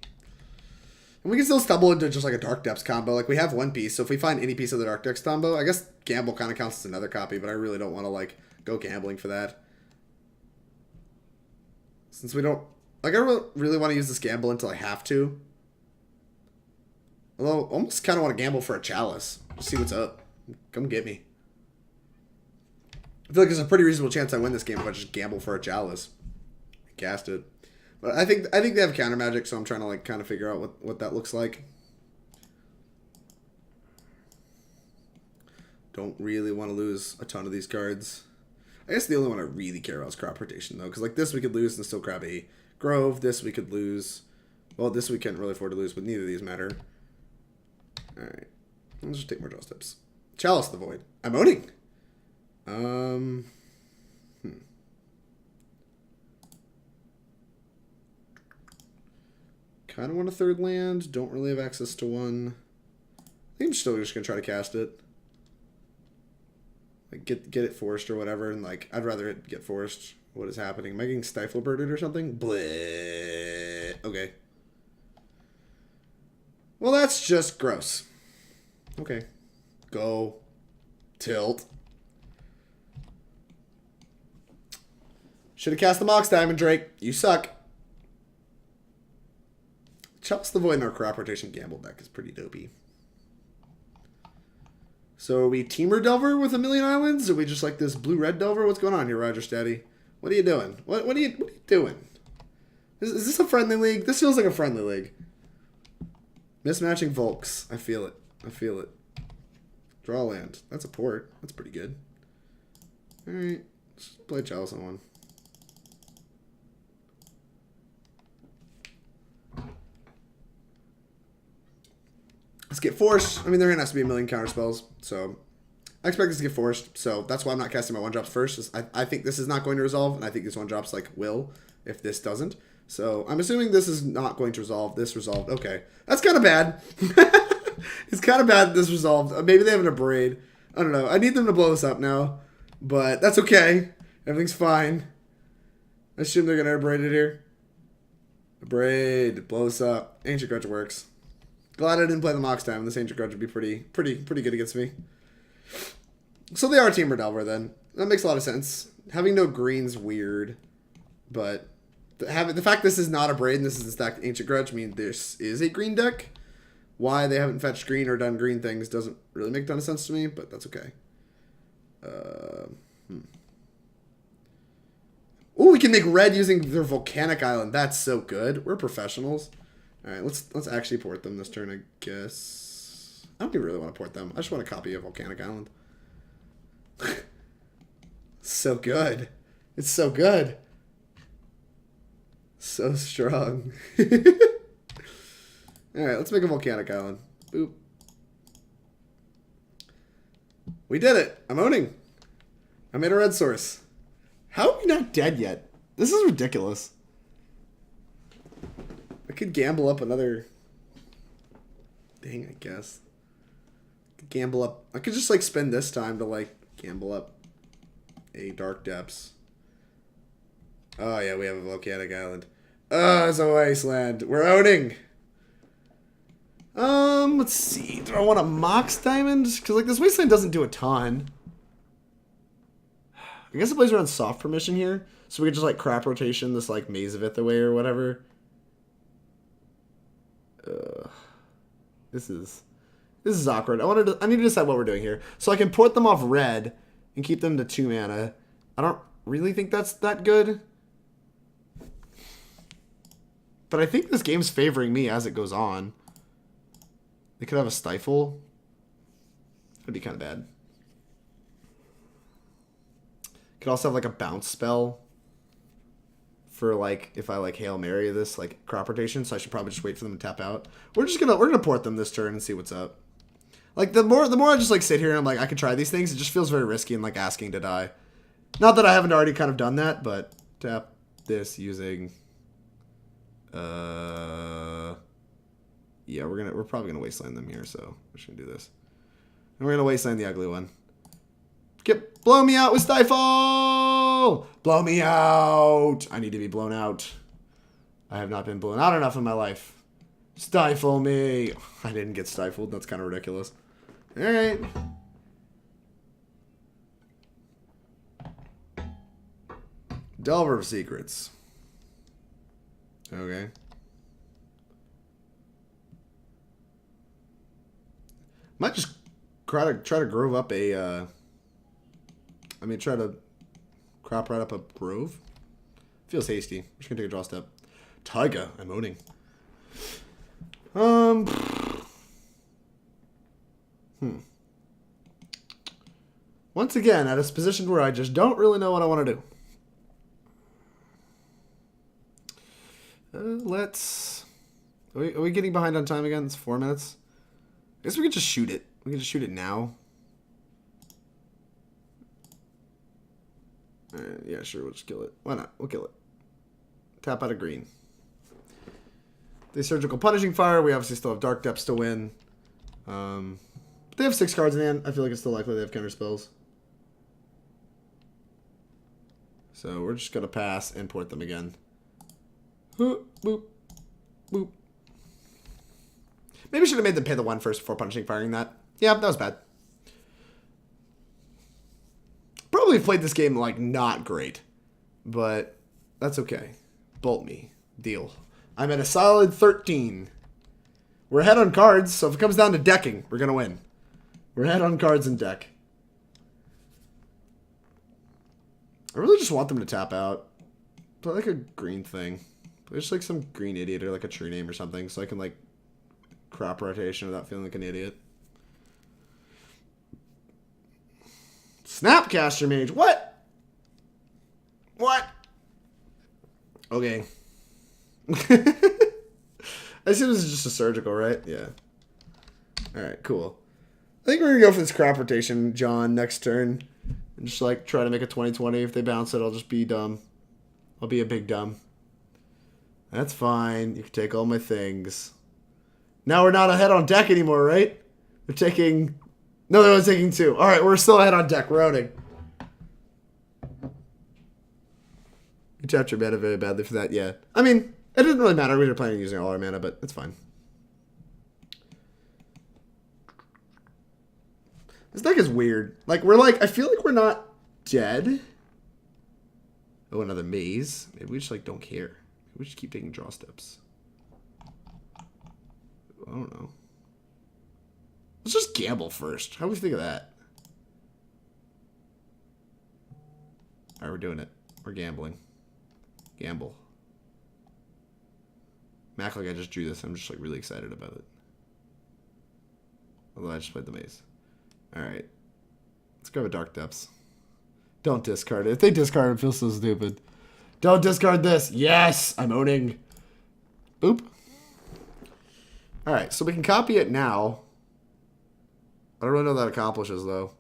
And we can still stumble into just like a Dark Depths combo. Like, we have one piece, so if we find any piece of the Dark Depths combo, I guess Gamble kind of counts as another copy, but I really don't want to, like, go gambling for that. Since we don't... Like, I don't really want to use this Gamble until I have to. Although, I almost kind of want to gamble for a Chalice. Just see what's up. Come get me. I feel like there's a pretty reasonable chance I win this game if I just gamble for a Chalice. Cast it. But I think they have counter magic, so I'm trying to like kind of figure out what that looks like. Don't really want to lose a ton of these cards. I guess the only one I really care about is crop rotation though, because like this we could lose and still grab a Grove. This we could lose. Well, this we can't really afford to lose, but neither of these matter. All right, let's just take more draw steps. Chalice the Void. I'm owning. Kind of want a third land. Don't really have access to one. I think I'm still just gonna try to cast it. Like get it forced or whatever, and like I'd rather it get forced. What is happening? Am I getting stifle birded or something? Bleh. Okay. Well, that's just gross. Okay. Go. Tilt. Should have cast the Mox Diamond, Drake. You suck. Chalice the Void in our crop rotation gamble deck is pretty dopey. So are we Teamer Delver with a million islands? Or are we just like this blue-red Delver? What's going on here, Roger Steady? What are you doing? What are you doing? Is this a friendly league? This feels like a friendly league. Mismatching Volks. I feel it. I feel it. Draw land. That's a port. That's pretty good. Alright. Let's play Chalice on one. Let's get forced. I mean, there has to be a million counter spells, so I expect this to get forced. So that's why I'm not casting my one drops first. I think this is not going to resolve, and I think these one drops like will if this doesn't. So I'm assuming this is not going to resolve. This resolved. Okay, that's kind of bad. It's kind of bad that this resolved. Maybe they have an abrade. I don't know. I need them to blow this up now, but that's okay. Everything's fine. I assume they're gonna abrade it here. Abrade, blow this up. Ancient Grudge works. Glad I didn't play the Mox Diamond. This Ancient Grudge would be pretty good against me. So they are Teamer Delver then. That makes a lot of sense. Having no green's weird, but the fact this is not a braid and this is a stacked Ancient Grudge means this is a green deck. Why they haven't fetched green or done green things doesn't really make a ton of sense to me, but that's okay. Ooh, we can make red using their Volcanic Island. That's so good. We're professionals. All right, let's actually port them this turn, I guess. I don't even really want to port them. I just want a copy of Volcanic Island. So good. It's so good. So strong. All right, let's make a Volcanic Island. Boop. We did it. I'm owning. I made a red source. How are we not dead yet? This is ridiculous. I could gamble up another thing, I guess. I could gamble up. I could just like spend this time to like gamble up a Dark Depths. Oh yeah, we have a Volcanic Island. Oh, it's a Wasteland. We're owning. Let's see. Do I want a Mox Diamond? Because like this Wasteland doesn't do a ton. I guess it plays around soft permission here, so we could just like crap rotation this like Maze of Ith away or whatever. This is awkward. I need to decide what we're doing here. So I can port them off red and keep them to 2 mana. I don't really think that's that good. But I think this game's favoring me as it goes on. They could have a Stifle. That'd be kind of bad. Could also have like a bounce spell for like if I like Hail Mary this like crop rotation, so I should probably just wait for them to tap out. We're gonna port them this turn and see what's up. Like the more I just like sit here and I'm like I could try these things, it just feels very risky and like asking to die. Not that I haven't already kind of done that, but tap this using yeah, we're probably gonna wasteland them here, so we're just gonna do this. And we're gonna wasteland the ugly one. Blow me out with Stifle! Blow me out! I need to be blown out. I have not been blown out enough in my life. Stifle me! I didn't get stifled. That's kind of ridiculous. Alright. Delver of Secrets. Okay. Might just try to grove up a... try to crop right up a grove. Feels hasty. I'm just gonna take a draw step. Taiga, I'm owning. Once again, at a position where I just don't really know what I want to do. Let's... Are we getting behind on time again? It's 4 minutes. I guess we could just shoot it. We can just shoot it now. Yeah, sure, we'll just kill it. Why not? We'll kill it. Tap out a green. They Surgical Punishing Fire. We obviously still have Dark Depths to win. But they have 6 cards in hand. I feel like it's still likely they have counter spells. So we're just going to pass and port them again. Boop, boop, boop. Maybe I should have made them pay the 1 first before Punishing Firing that. Yeah, that was bad. Definitely played this game, like, not great. But that's okay. Bolt me. Deal. I'm at a solid 13. We're ahead on cards, so if it comes down to decking, we're going to win. We're ahead on cards and deck. I really just want them to tap out. Play like a green thing. Play just like some green idiot or like a tree name or something so I can like crop rotation without feeling like an idiot. Snapcaster Mage. What? What? Okay. I assume this is just a surgical, right? Yeah. Alright, cool. I think we're going to go for this crop rotation, John, next turn. And just like try to make a 20-20. If they bounce it, I'll just be dumb. I'll be a big dumb. That's fine. You can take all my things. Now we're not ahead on deck anymore, right? They're taking... No, they're only taking 2. Alright, we're still ahead on deck. We're outing. You tapped your mana very badly for that, yeah. I mean, it didn't really matter. We were planning on using all our mana, but it's fine. This deck is weird. Like, we're like, I feel like we're not dead. Oh, another maze. Maybe we just, like, don't care. Maybe we just keep taking draw steps. I don't know. Let's just gamble first. How do we think of that? Alright, we're doing it. We're gambling. Gamble. Act like I just drew this. I'm just, like, really excited about it. Although I just played the maze. Alright. Let's grab a Dark Depths. Don't discard it. If they discard it, it feels so stupid. Don't discard this. Yes! I'm owning. Boop. Alright, so we can copy it now. I don't really know what that accomplishes, though.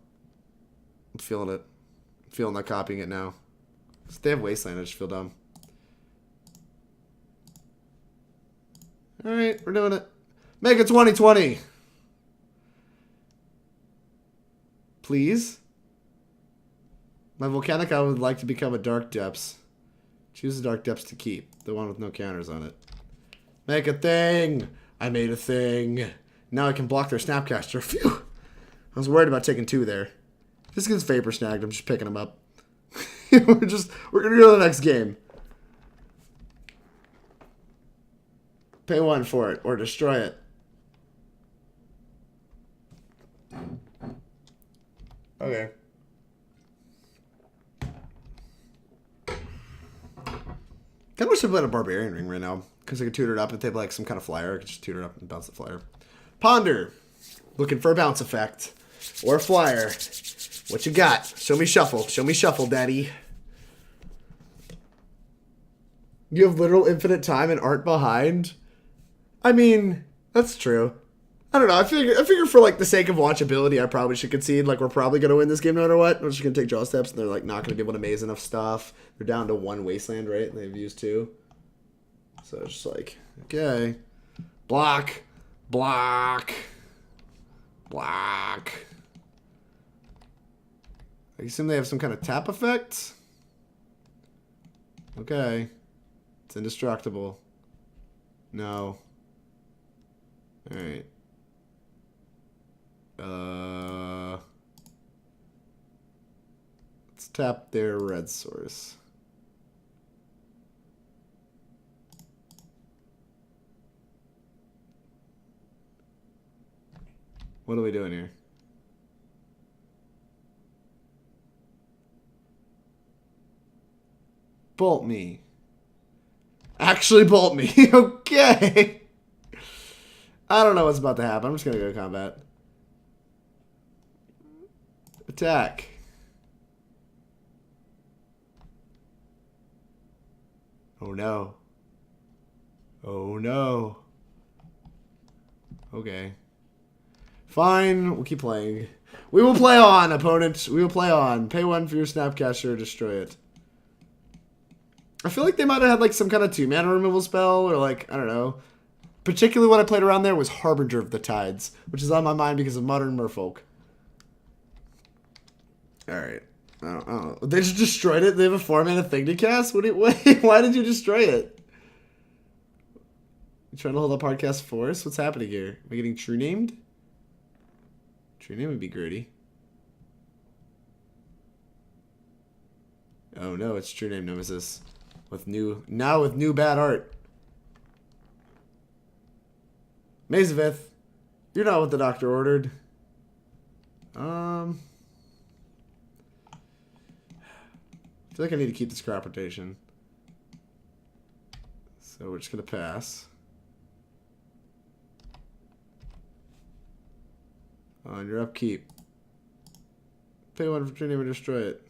I'm feeling it. I'm feeling like copying it now. If they have Wasteland, I just feel dumb. Alright, we're doing it. Make it 20-20. Please. My Volcanic, I would like to become a Dark Depths. Choose the Dark Depths to keep. The one with no counters on it. Make a thing! I made a thing. Now I can block their Snapcaster. Phew! I was worried about taking 2 there. If this gets Vapor Snagged, I'm just picking them up. we're gonna go to the next game. Pay 1 for it, or destroy it. Okay. Kind of wish I played a Barbarian Ring right now. Because I could tutor it up. If they have like some kind of flyer, I could just tutor it up and bounce the flyer. Ponder. Looking for a bounce effect. Or a flyer. What you got? Show me shuffle. Show me shuffle, daddy. You have literal infinite time and aren't behind? I mean, that's true. I don't know. I figure for like the sake of watchability, I probably should concede. Like we're probably gonna win this game no matter what. We're just gonna take draw steps, and they're like not gonna be able to maze enough stuff. They're down to 1 Wasteland, right? And they've used 2. So it's just like, okay, block, block, block. I assume they have some kind of tap effect. Okay, it's indestructible. No. All right. Let's tap their red source. What are we doing here? Bolt me. Actually bolt me. Okay. I don't know what's about to happen. I'm just going to go to combat. Attack. Oh no. Oh no. Okay. Fine. We'll keep playing. We will play on, opponent. We will play on. Pay 1 for your Snapcaster. Destroy it. I feel like they might have had like some kind of 2-mana removal spell or like, I don't know. Particularly what I played around there was Harbinger of the Tides, which is on my mind because of Modern Merfolk. Alright. I don't know. They just destroyed it? They have a 4-mana thing to cast? Why did you destroy it? You trying to hold up Hardcast Force? What's happening here? Am I getting true named? True name would be gritty. Oh no, it's True Name Nemesis. With new bad art. Maze of Ith. You're not what the doctor ordered. I feel like I need to keep this crop rotation. So we're just gonna pass. On your upkeep. Pay 1 for True Name and destroy it.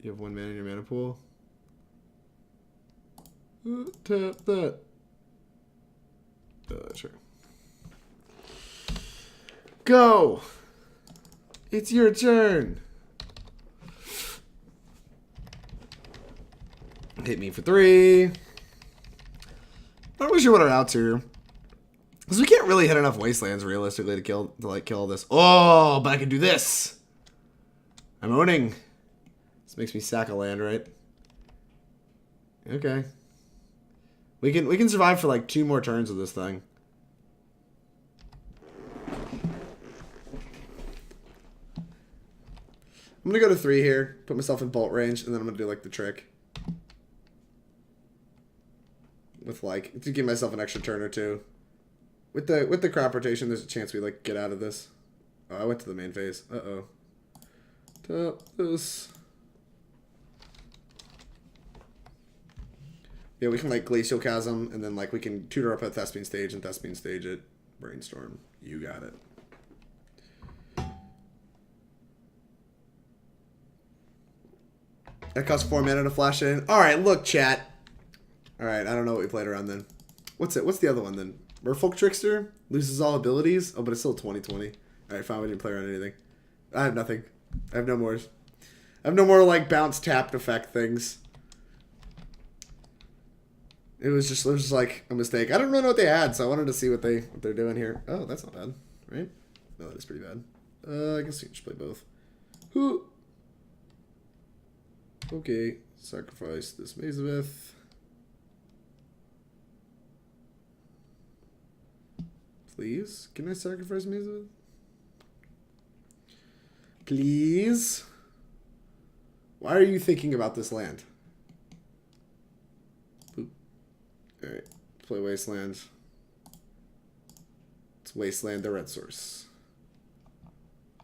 You have 1 mana in your mana pool. Tap that. Sure. Go! It's your turn! Hit me for 3. I'm not really sure what our outs here. Because we can't really hit enough Wastelands realistically to kill all this. Oh, but I can do this! I'm owning. This makes me sack a land, right? Okay. We can survive for like 2 more turns of this thing. I'm gonna go to 3 here, put myself in bolt range, and then I'm gonna do like the trick. With like to give myself an extra turn or 2. With the crop rotation, there's a chance we like get out of this. Oh, I went to the main phase. Uh-oh. Tap this. Yeah, we can like Glacial Chasm, and then like we can tutor up at Thespian stage and Thespian stage it. Brainstorm. You got it. That costs 4 mana to flash in. Alright, look, chat. Alright, I don't know what we played around then. What's it? What's the other one then? Merfolk Trickster? Loses all abilities? Oh, but it's still 2020. Alright, fine, we didn't play around anything. I have nothing. I have no more. I have no more like bounce tapped effect things. It was just like a mistake. I don't really know what they had, so I wanted to see what they're doing here. Oh, that's not bad, right? No, that is pretty bad. I guess you can just play both. Who? Okay, sacrifice this Maze of Ith. Please, can I sacrifice Maze of Ith? Please. Why are you thinking about this land? Alright, play Wasteland. It's Wasteland, the red source.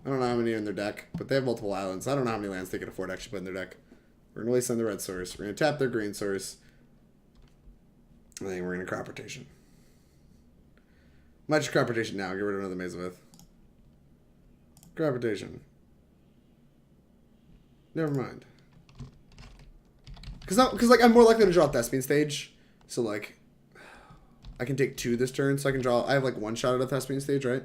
I don't know how many are in their deck, but they have multiple islands. I don't know how many lands they can afford to actually put in their deck. We're going to Wasteland the red source. We're going to tap their green source. And then we're going to crop rotation. Might just crop rotation now. Get rid of another Maze of Ith. Crop rotation. Never mind. Because like I'm more likely to draw Thespian stage. So, like, I can take 2 this turn, so I can draw... I have, like, 1 shot at a Thespian stage, right?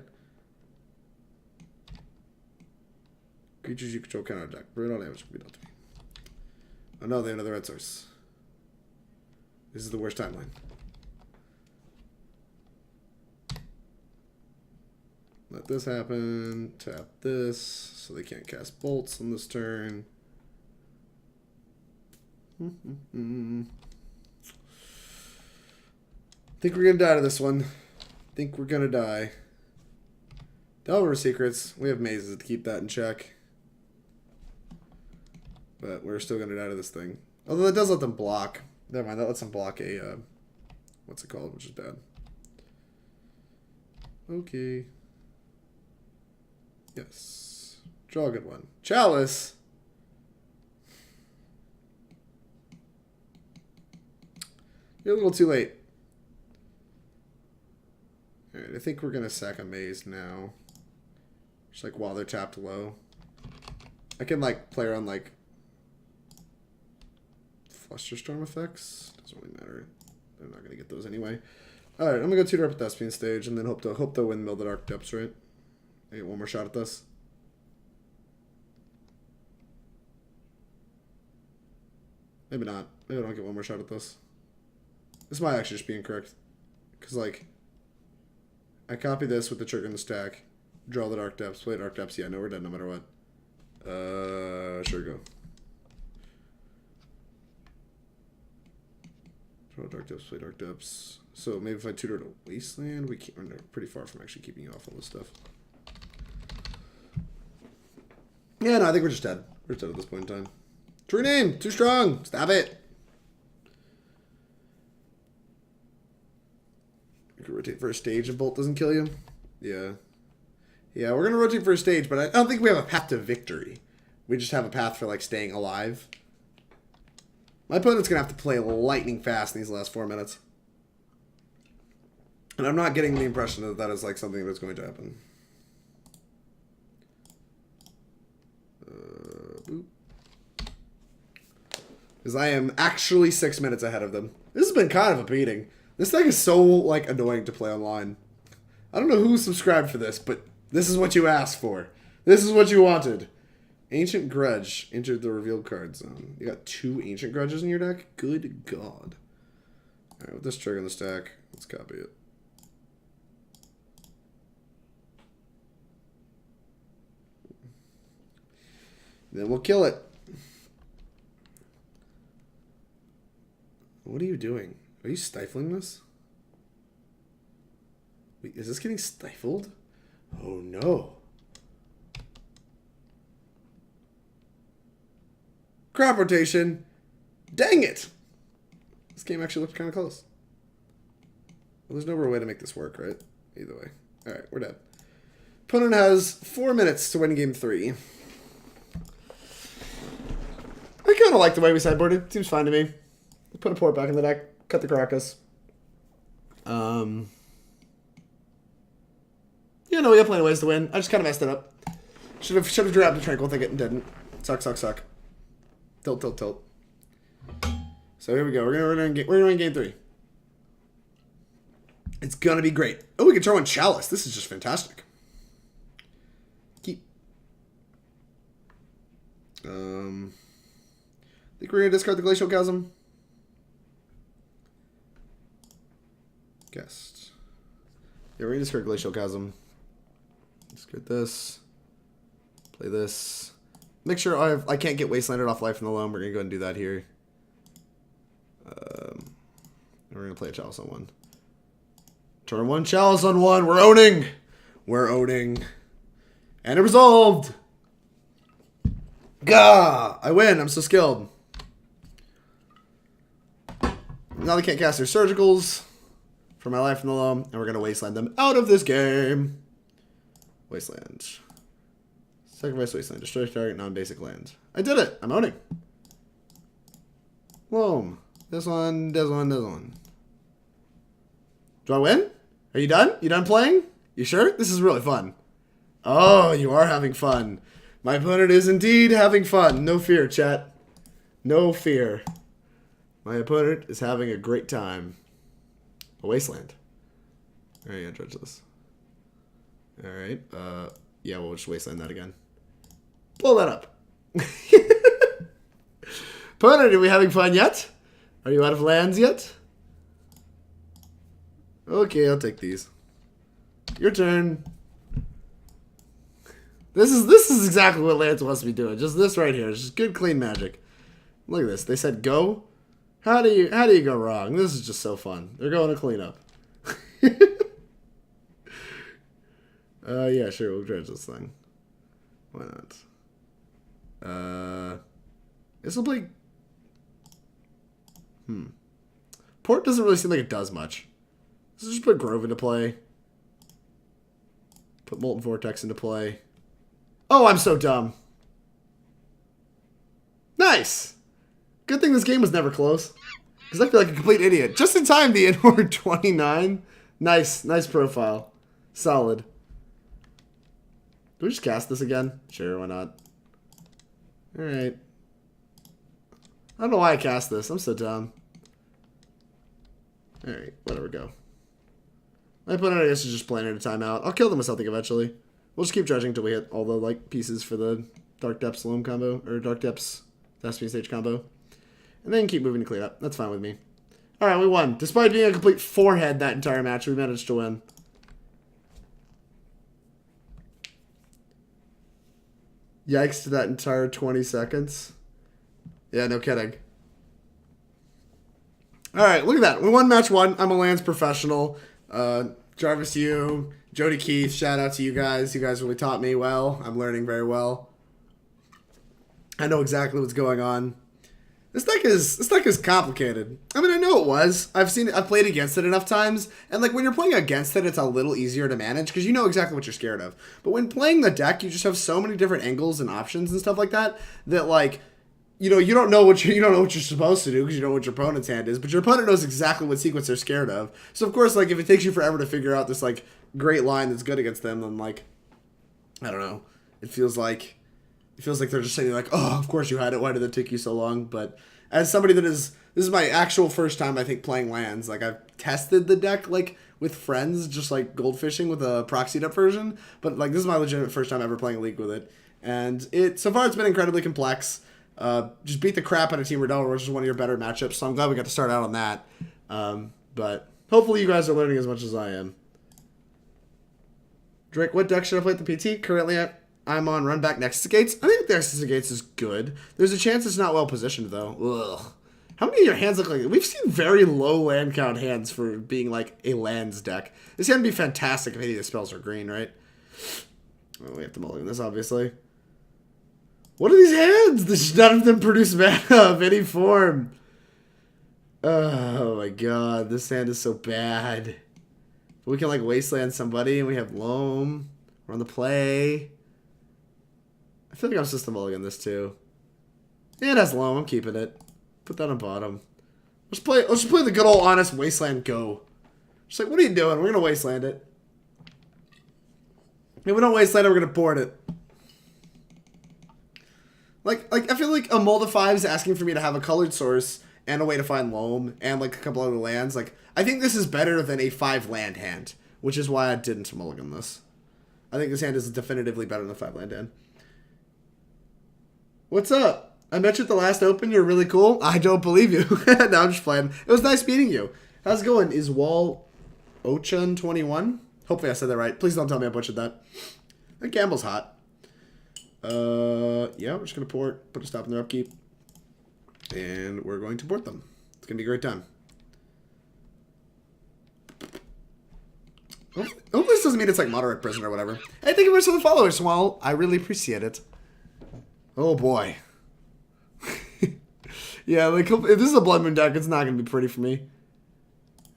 Creatures you control cannot attack. Brutal damage can be dealt to me. Oh, no, they have another red source. This is the worst timeline. Let this happen. Tap this, so they can't cast bolts on this turn. Think we're gonna die to this one. Think we're gonna die. Delver Secrets. We have mazes to keep that in check. But we're still gonna die to this thing. Although that does let them block. Never mind, that lets them block a what's it called, which is bad. Okay. Yes. Draw a good one. Chalice. You're a little too late. Alright, I think we're going to sack a maze now. Just like while they're tapped low. I can like play around like Flusterstorm effects. Doesn't really matter. They're not going to get those anyway. Alright, I'm going to go tutor up at Thespian stage and then hope to windmill the Dark Depths, right? I get 1 more shot at this. Maybe not. Maybe I don't get 1 more shot at this. This might actually just be incorrect. Because, like, I copy this with the trigger in the stack, draw the Dark Depths, play Dark Depths. Yeah, no, we're dead no matter what. Sure go. Draw Dark Depths, play Dark Depths. So maybe if I tutor to Wasteland, we're pretty far from actually keeping you off all this stuff. Yeah, no, I think we're just dead. We're dead at this point in time. True name, too strong. Stop it. You can rotate for a stage if Bolt doesn't kill you. Yeah. Yeah, we're going to rotate for a stage, but I don't think we have a path to victory. We just have a path for, like, staying alive. My opponent's going to have to play lightning fast in these last 4 minutes. And I'm not getting the impression that that is, like, something that's going to happen. Boop. Because I am actually 6 minutes ahead of them. This has been kind of a beating. This deck is so, like, annoying to play online. I don't know who subscribed for this, but this is what you asked for. This is what you wanted. Ancient Grudge entered the revealed card zone. You got 2 Ancient Grudges in your deck? Good God. Alright, with this trigger in the stack, let's copy it. Then we'll kill it. What are you doing? Are you stifling this? Wait, is this getting stifled? Oh no. Crop rotation. Dang it. This game actually looked kind of close. Well, there's no real way to make this work, right? Either way. Alright, we're dead. Opponent has 4 minutes to win game 3. I kind of like the way we sideboarded. Seems fine to me. Put a port back in the deck. Cut the Karakas. Yeah, no, we got plenty of ways to win. I just kind of messed it up. Should have grabbed the Tranquil Thicket and didn't. Suck. Tilt. So here we go. We're gonna win game 3. It's gonna be great. Oh, we can throw in Chalice. This is just fantastic. Keep. Think we're gonna discard the Glacial Chasm. Guessed. Yeah, we're gonna discard Glacial Chasm. Discard this. Play this. Make sure I can't get Wastelanded off life in the Loam. We're gonna go ahead and do that here. We're gonna play a Chalice on 1. Turn 1, Chalice on 1. We're owning. We're owning. And it resolved. Gah! I win. I'm so skilled. Now they can't cast their Surgicals for my life in the Loam, and we're going to Wasteland them out of this game. Wasteland. Sacrifice Wasteland. Destroy target non-basic land. I did it. I'm owning. Loam. This one. Do I win? Are you done? You done playing? You sure? This is really fun. Oh, you are having fun. My opponent is indeed having fun. No fear, chat. No fear. My opponent is having a great time. A Wasteland. Alright, yeah, judge this. Alright, yeah, we'll just Wasteland that again. Blow that up. Opponent, are we having fun yet? Are you out of lands yet? Okay, I'll take these. Your turn. This is exactly what Lance wants to be doing. Just this right here. It's just good, clean magic. Look at this. They said go. How do you go wrong? This is just so fun. They're going to clean up. Yeah, sure. We'll dredge this thing. Why not? This will play. Port doesn't really seem like it does much. So just put Grove into play. Put Molten Vortex into play. Oh, I'm so dumb. Nice. Good thing this game was never close. Because I feel like a complete idiot. Just in time, the inward 29. Nice profile. Solid. Do we just cast this again? Sure, why not? Alright. I don't know why I cast this. I'm so dumb. Alright, whatever, go. My opponent, I guess, is just playing at a timeout. I'll kill them with something eventually. We'll just keep dredging until we hit all the like pieces for the Dark Depths Loam combo, or Dark Depths Thespian stage combo. And then keep moving to clean up. That's fine with me. Alright, we won. Despite being a complete forehead that entire match, we managed to win. Yikes to that entire 20 seconds. Yeah, no kidding. Alright, look at that. We won match 1. I'm a lands professional. Jarvis, you, Jody Keith, shout out to you guys. You guys really taught me well. I'm learning very well. I know exactly what's going on. This deck is complicated. I mean, I know it was. I've played against it enough times, and like when you're playing against it, it's a little easier to manage because you know exactly what you're scared of. But when playing the deck, you just have so many different angles and options and stuff like that that like, you know, you don't know what you're supposed to do because you don't know what your opponent's hand is, but your opponent knows exactly what sequence they're scared of. So of course, like if it takes you forever to figure out this like great line that's good against them, then like, I don't know, it feels like they're just saying like, oh, of course you had it. Why did it take you so long? But as somebody this is my actual first time, I think, playing lands. Like I've tested the deck like with friends, just like goldfishing with a proxied up version. But like this is my legitimate first time ever playing a league with it, and so far it's been incredibly complex. Just beat the crap out of Team Redel, which is one of your better matchups. So I'm glad we got to start out on that. But hopefully you guys are learning as much as I am. Drake, what deck should I play at the PT? Currently I'm on run back Nexus Gates. I think the Nexus Gates is good. There's a chance it's not well positioned though. Ugh. How many of your hands look like? We've seen very low land count hands for being like a lands deck. This hand would be fantastic if any of the spells are green, right? Well, we have to mulligan this, obviously. What are these hands? None of them produce mana of any form. Oh my god, this hand is so bad. We can like Wasteland somebody and we have Loam. We're on the play. I feel like I'm supposed to mulligan this too. Yeah, it has Loam. I'm keeping it. Put that on bottom. Let's just play the good old honest Wasteland go. Just like, what are you doing? We're gonna Wasteland it. If we don't Wasteland it, we're gonna board it. Like I feel like a Mold of 5 is asking for me to have a colored source and a way to find Loam and like a couple other lands. Like I think this is better than a 5 land hand, which is why I didn't mulligan this. I think this hand is definitively better than a 5 land hand. What's up? I met you at the last open. You're really cool. I don't believe you. No, I'm just playing. It was nice meeting you. How's it going? Is Wall Ochan 21? Hopefully I said that right. Please don't tell me I butchered that. I think Gamble's hot. Yeah, we're just going to put a stop in their upkeep. And we're going to board them. It's going to be a great time. Hopefully this doesn't mean it's like moderate prison or whatever. Hey, thank you very much for the followers, Swall. I really appreciate it. Oh boy. Yeah, like if this is a Blood Moon deck, it's not going to be pretty for me.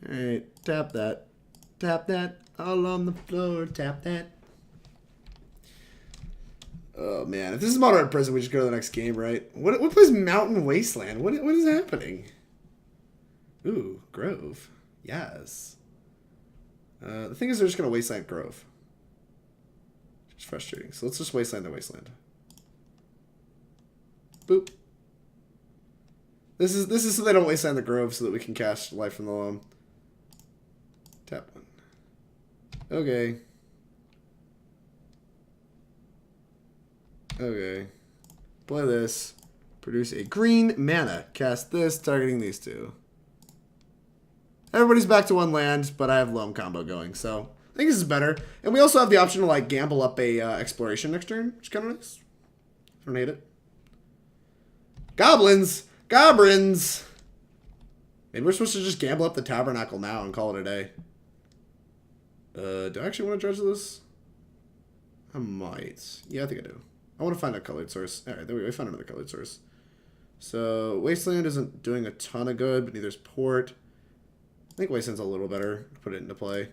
Alright, tap that. Tap that. All on the floor, tap that. Oh man, if this is Moderate Prison, we just go to the next game, right? What plays Mountain Wasteland? What is happening? Ooh, Grove. Yes. The thing is, they're just going to Wasteland Grove. It's frustrating. So let's just Wasteland the Wasteland. Boop. This is so they don't Wasteland the Grove so that we can cast Life from the Loam. Tap one. Okay. Okay. Play this. Produce a green mana. Cast this, targeting these two. Everybody's back to one land, but I have Loam combo going, so I think this is better. And we also have the option to like gamble up a exploration next turn, which is kind of nice. I don't hate it. Goblins! Goblins! Maybe we're supposed to just gamble up the Tabernacle now and call it a day. Do I actually want to judge this? I might. Yeah, I think I do. I want to find a colored source. Alright, there we go. We found another colored source. So, Wasteland isn't doing a ton of good, but neither is Port. I think Wasteland's a little better. Put it into play.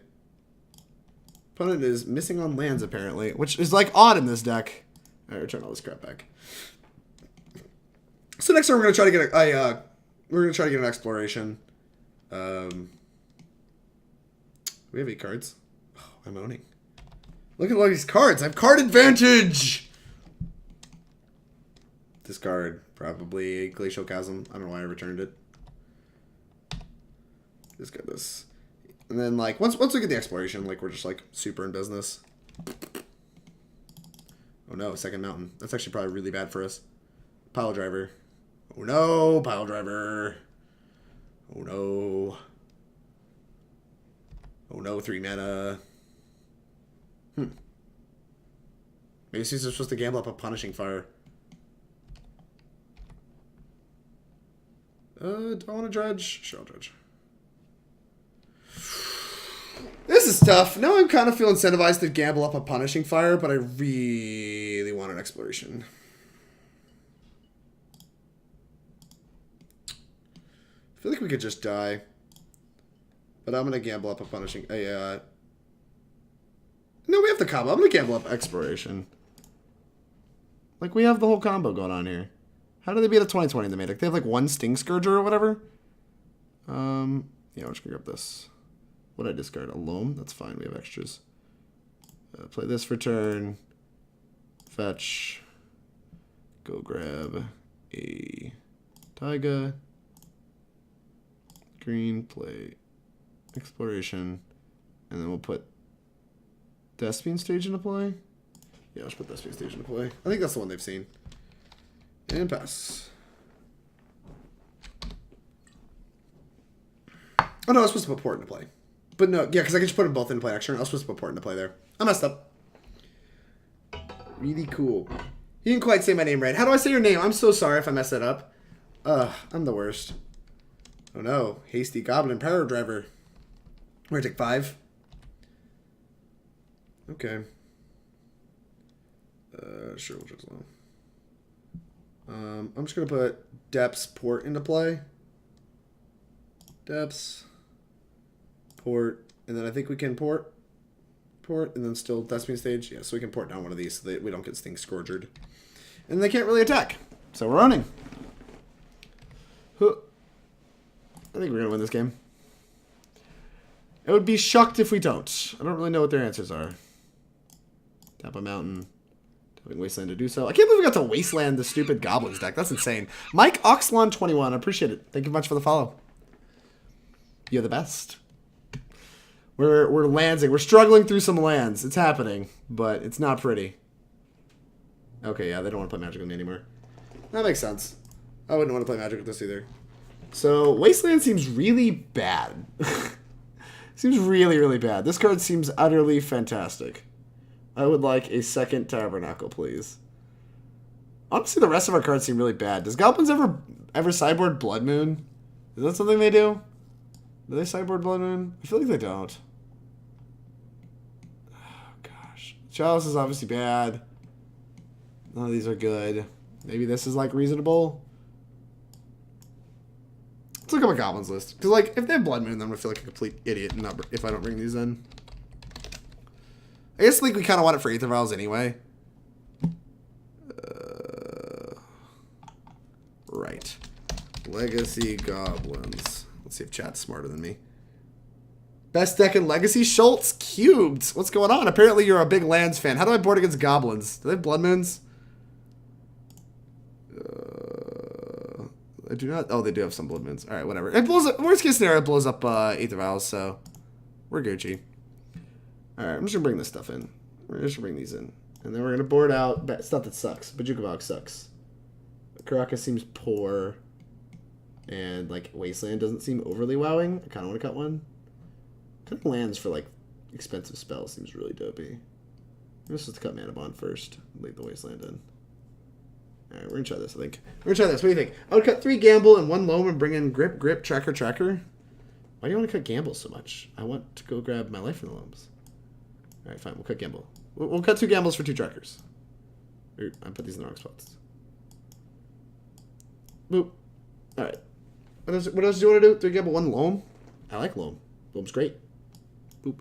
Opponent is missing on lands, apparently, which is, like, odd in this deck. Alright, return all this crap back. So next time we're gonna try to get an exploration. We have 8 cards. Oh, I'm owning. Look at all these cards. I have card advantage. Discard probably Glacial Chasm. I don't know why I returned it. Discard this, and then like once we get the exploration, like we're just like super in business. Oh no, second mountain. That's actually probably really bad for us. Pile driver. Oh no, pile driver. Oh no. Oh no, 3 mana. Maybe Caesar's supposed to gamble up a Punishing Fire. Do I want to dredge? Sure, I'll dredge. This is tough. Now I'm kind of feel incentivized to gamble up a Punishing Fire, but I really want an exploration. feel like we could just die. But I'm going to gamble up a punishing... no, we have the combo. I'm going to gamble up exploration. Like, we have the whole combo going on here. How do they beat a 2020 in the Manic? They have, like, one Sting Scourger or whatever? Yeah, I'm just going to grab this. What did I discard? A Loam? That's fine. We have extras. Play this for turn. Fetch. Go grab a Taiga. Green. Play exploration. And then we'll put Thespian Stage into play. Yeah, let's put Thespian Stage into play. I think that's the one they've seen. And pass. Oh no, I was supposed to put Port into play. But no, yeah, because I can just put them both into play next turn. I was supposed to put Port into play there. I messed up. Really cool. You didn't quite say my name right. How do I say your name? I'm so sorry if I messed that up. I'm the worst. Oh no. Hasty Goblin Power Driver. We're going to take 5. Okay. Sure, we'll just low. I'm just going to put Depths Port into play. Depths. Port. And then I think we can Port, and then still Thespian Stage. Yeah, so we can Port down one of these so that we don't get Sting Scourgered. And they can't really attack. So we're owning. I think we're going to win this game. I would be shocked if we don't. I don't really know what their answers are. Tap a mountain. Tapping Wasteland to do so. I can't believe we got to Wasteland the stupid Goblins deck. That's insane. Mike Oxlon21. I appreciate it. Thank you much for the follow. You're the best. We're landsing. We're struggling through some lands. It's happening, but it's not pretty. Okay, yeah, they don't want to play Magic with me anymore. That makes sense. I wouldn't want to play Magic with this either. So, Wasteland seems really bad. Seems really, really bad. This card seems utterly fantastic. I would like a second Tabernacle, please. Honestly, the rest of our cards seem really bad. Does Goblins ever sideboard Blood Moon? Is that something they do? Do they sideboard Blood Moon? I feel like they don't. Oh, gosh. Chalice is obviously bad. None of these are good. Maybe this is, like, reasonable. Let's look at my Goblins list. Because, like, if they have Blood Moon, then I'm going to feel like a complete idiot if I don't bring these in. I guess, like, we kind of want it for Aether Vials anyway. Right. Legacy Goblins. Let's see if chat's smarter than me. Best deck in Legacy? Schultz Cubed. What's going on? Apparently you're a big Lands fan. How do I board against Goblins? Do they have Blood Moons? I do not. Oh, they do have some Blood Moons. Alright, whatever. It blows up. Worst case scenario, it blows up Aether Vials, so we're Gucci. Alright, I'm just going to bring this stuff in. We're just going to bring these in. And then we're going to board out stuff that sucks. Bojuka Bog sucks. Karakas seems poor. And, like, Wasteland doesn't seem overly wowing. I kind of want to cut one. Cutting lands for, like, expensive spells seems really dopey. I'm supposed to cut Manabond first. Leave the Wasteland in. Alright, we're going to try this, I think. We're going to try this. What do you think? I would cut 3 Gamble and 1 Loam and bring in Grip, Grip, Tracker, Tracker. Why do you want to cut Gamble so much? I want to go grab my life from the Loams. Alright, fine. We'll cut Gamble. We'll cut 2 Gambles for 2 Trackers. I put these in the wrong spots. Boop. Alright. What else do you want to do? 3 Gamble, 1 Loam? I like Loam. Loam's great. Boop.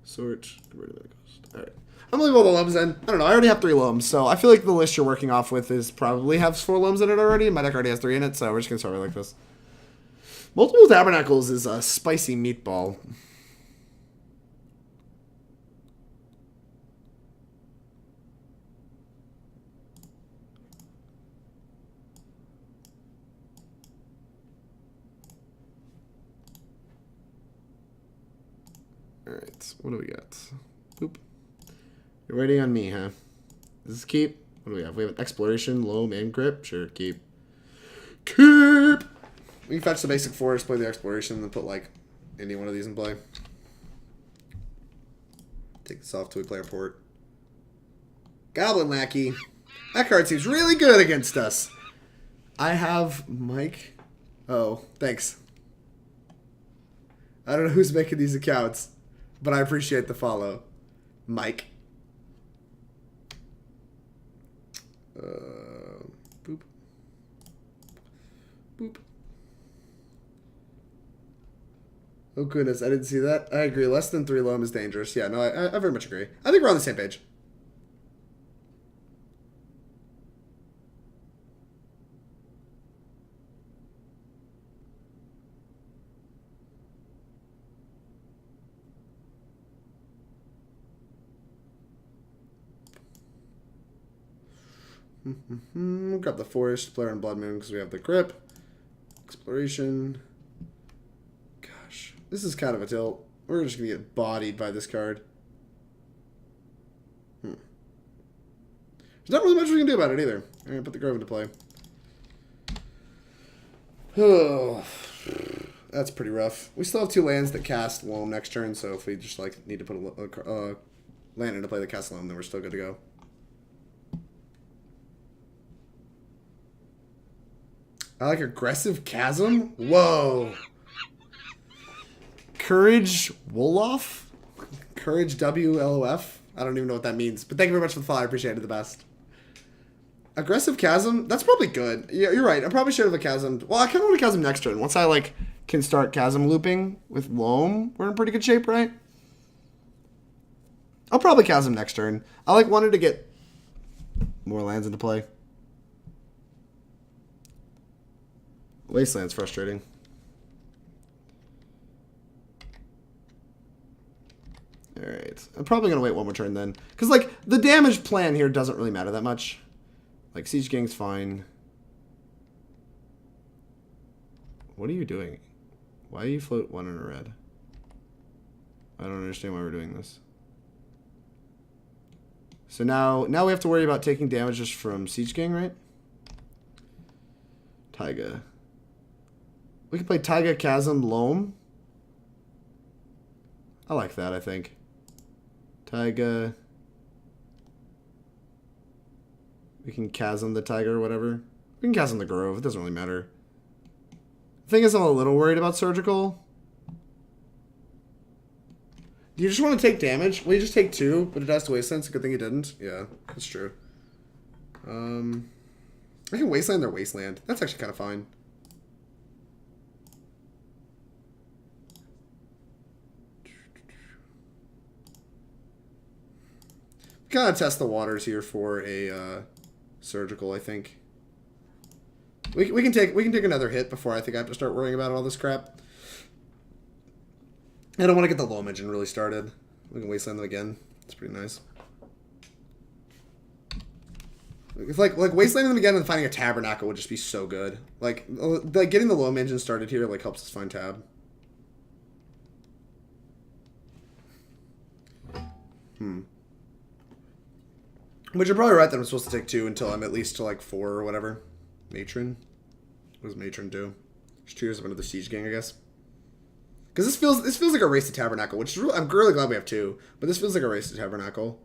Sort. Get rid of that ghost. Alright. I'm leaving all the Loams in. I don't know. I already have 3 Loams, so I feel like the list you're working off with is probably has 4 Loams in it already. My deck already has 3 in it, so we're just going to start like this. Multiple Tabernacles is a spicy meatball. Alright, what do we got? Boop. You're waiting on me, huh? Is this keep? What do we have? We have an Exploration, Loam, and Grip. Sure, keep. Keep! We can fetch the basic forest, play the Exploration, and then put, like, any one of these in play. Take this off till we play our port. Goblin Lackey. That card seems really good against us. I have Mike. Oh, thanks. I don't know who's making these accounts, but I appreciate the follow. Mike. Boop. Boop. Oh goodness, I didn't see that. I agree. Less than 3 Loam is dangerous. Yeah, no, I very much agree. I think we're on the same page. Grab the Forest, Flare, and Blood Moon because we have the Grip. Exploration. Gosh, this is kind of a tilt. We're just going to get bodied by this card. There's not really much we can do about it either. I'm going to put the Grove into play. Oh, that's pretty rough. We still have 2 lands that cast Loam next turn, so if we just like need to put a land into play that casts Loam, then we're still good to go. I like Aggressive Chasm. Whoa. Courage Wolof? Courage WLOF? I don't even know what that means. But thank you very much for the follow. I appreciate it the best. Aggressive Chasm? That's probably good. Yeah, you're right. I probably should have a Chasm. Well, I kind of want a Chasm next turn. Once I like can start Chasm looping with Loam, we're in pretty good shape, right? I'll probably Chasm next turn. I like wanted to get more lands into play. Wasteland's frustrating. Alright. I'm probably going to wait one more turn then. Because, like, the damage plan here doesn't really matter that much. Like, Siege Gang's fine. What are you doing? Why do you float 1 in a red? I don't understand why we're doing this. So now we have to worry about taking damage just from Siege Gang, right? Taiga. We can play Taiga, Chasm, Loam. I like that, I think. Taiga. We can Chasm the Taiga or whatever. We can Chasm the Grove. It doesn't really matter. The thing is, I'm a little worried about Surgical. Do you just want to take damage? Well, you just take 2, but it has to Wasteland. It's a good thing you didn't. Yeah, that's true. I can Wasteland their Wasteland. That's actually kind of fine. Gotta test the waters here for a Surgical, I think. We can take another hit before I think I have to start worrying about all this crap. I don't want to get the Loam engine really started. We can Wasteland them again. It's pretty nice. It's like Wastelanding them again and finding a Tabernacle would just be so good. Like getting the Loam engine started here like helps us find Tab. But you're probably right that I'm supposed to take 2 until I'm at least to like 4 or whatever. Matron. What does Matron do? Just triggers up another Siege Gang, I guess. Because this feels like a race to Tabernacle, which is really, I'm really glad we have 2. But this feels like a race to Tabernacle.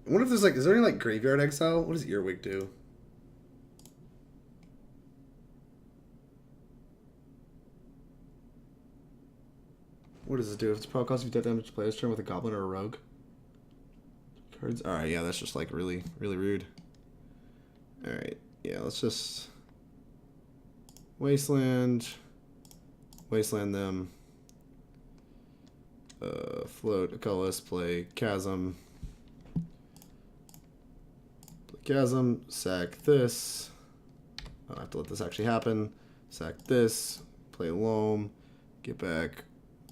I wonder if there's like, is there any like Graveyard Exile? What does Earwig do? What does it do? If it's probably cost you death damage to play this turn with a Goblin or a Rogue. Cards. Alright, yeah, that's just like really, really rude. Alright, yeah, let's just Wasteland them. Float a colorless, play Chasm. Play Chasm, sack this. I have to let this actually happen. Sack this, play Loam, get back.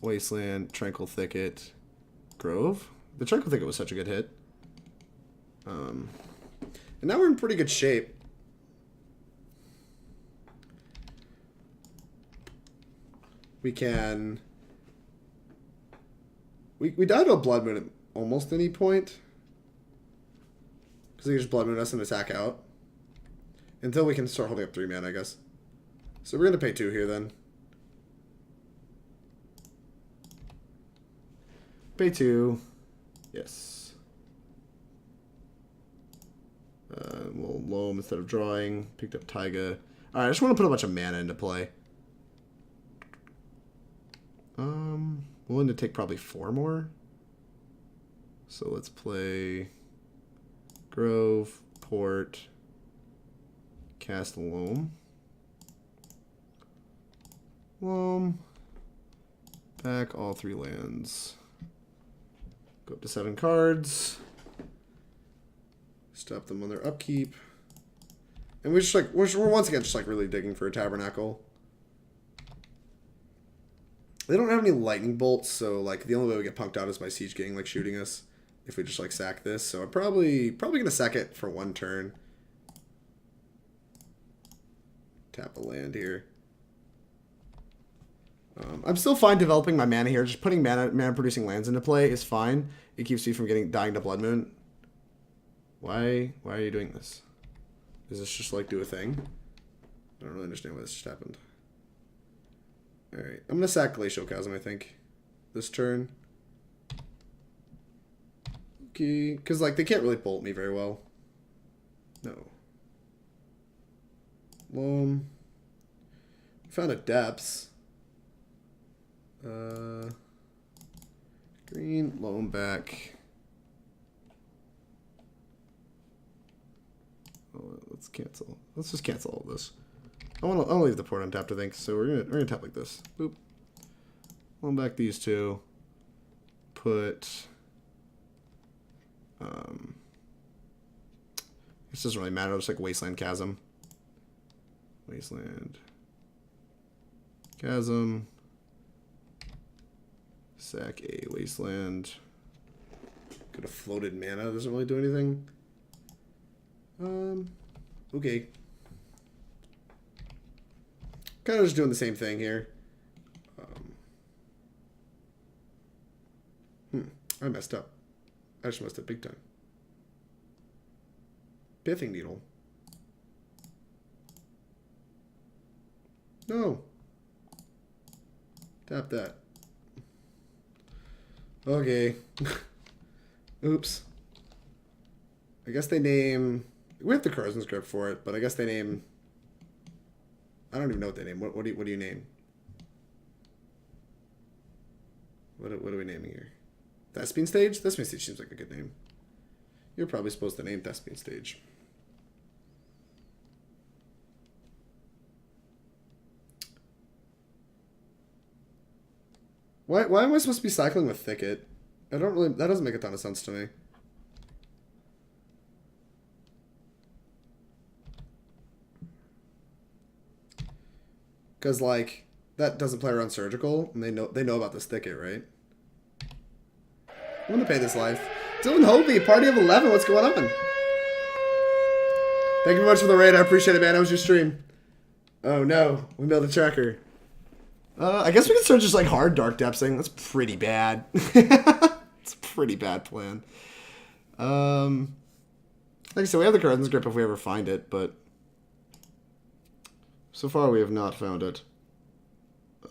Wasteland, Tranquil Thicket, Grove. The Tranquil Thicket was such a good hit. And now we're in pretty good shape. We can... We died to a Blood Moon at almost any point. Because they just Blood Moon us and attack out. Until we can start holding up 3 mana, I guess. So we're going to pay 2 here then. Pay 2. Yes. We'll Loam instead of drawing. Picked up Taiga. Alright, I just want to put a bunch of mana into play. Willing to take probably 4 more. So let's play Grove, Port, Cast Loam. Loam. Back all 3 lands. Go up to 7 cards. Stop them on their upkeep. And we're just like, we're once again just like really digging for a Tabernacle. They don't have any lightning bolts, so like the only way we get punked out is by Siege Gang like shooting us if we just like sack this. So I'm probably gonna sack it for 1 turn. Tap a land here. I'm still fine developing my mana here. Just putting mana producing lands into play is fine. It keeps me from dying to Blood Moon. Why are you doing this? Is this just like do a thing? I don't really understand why this just happened. Alright, I'm gonna sack Glacial Chasm, I think. This turn. Okay, because like they can't really bolt me very well. No. Loam. Found a depths. Green, Loam back. Oh, let's cancel. Let's just cancel all this. I'll leave the port untapped, I think. So we're gonna tap like this. Boop. Loam back these 2. Put. This doesn't really matter. Just like Wasteland Chasm. Wasteland Chasm. Sack a Wasteland. Could have floated mana. Doesn't really do anything. Okay. Kind of just doing the same thing here. I messed up. I just messed up big time. Pithing Needle. No. Tap that. Okay. Oops. I guess they name... We have the Krosan Grip for it, but I guess they name... I don't even know what they name. What do you name? What are we naming here? Thespian Stage? Thespian Stage seems like a good name. You're probably supposed to name Thespian Stage. Why am I supposed to be cycling with Thicket? That doesn't make a ton of sense to me. Because, like, that doesn't play around Surgical, and they know about this Thicket, right? I'm going to pay this life. Dylan Hobie, party of 11, what's going on? Thank you very much for the raid, I appreciate it, man. How was your stream? Oh, no. We nailed the tracker. I guess we can start just, like, hard Dark Depthsing. That's pretty bad. It's a pretty bad plan. Like I said, we have the Krosan Grip if we ever find it, but... So far, we have not found it. I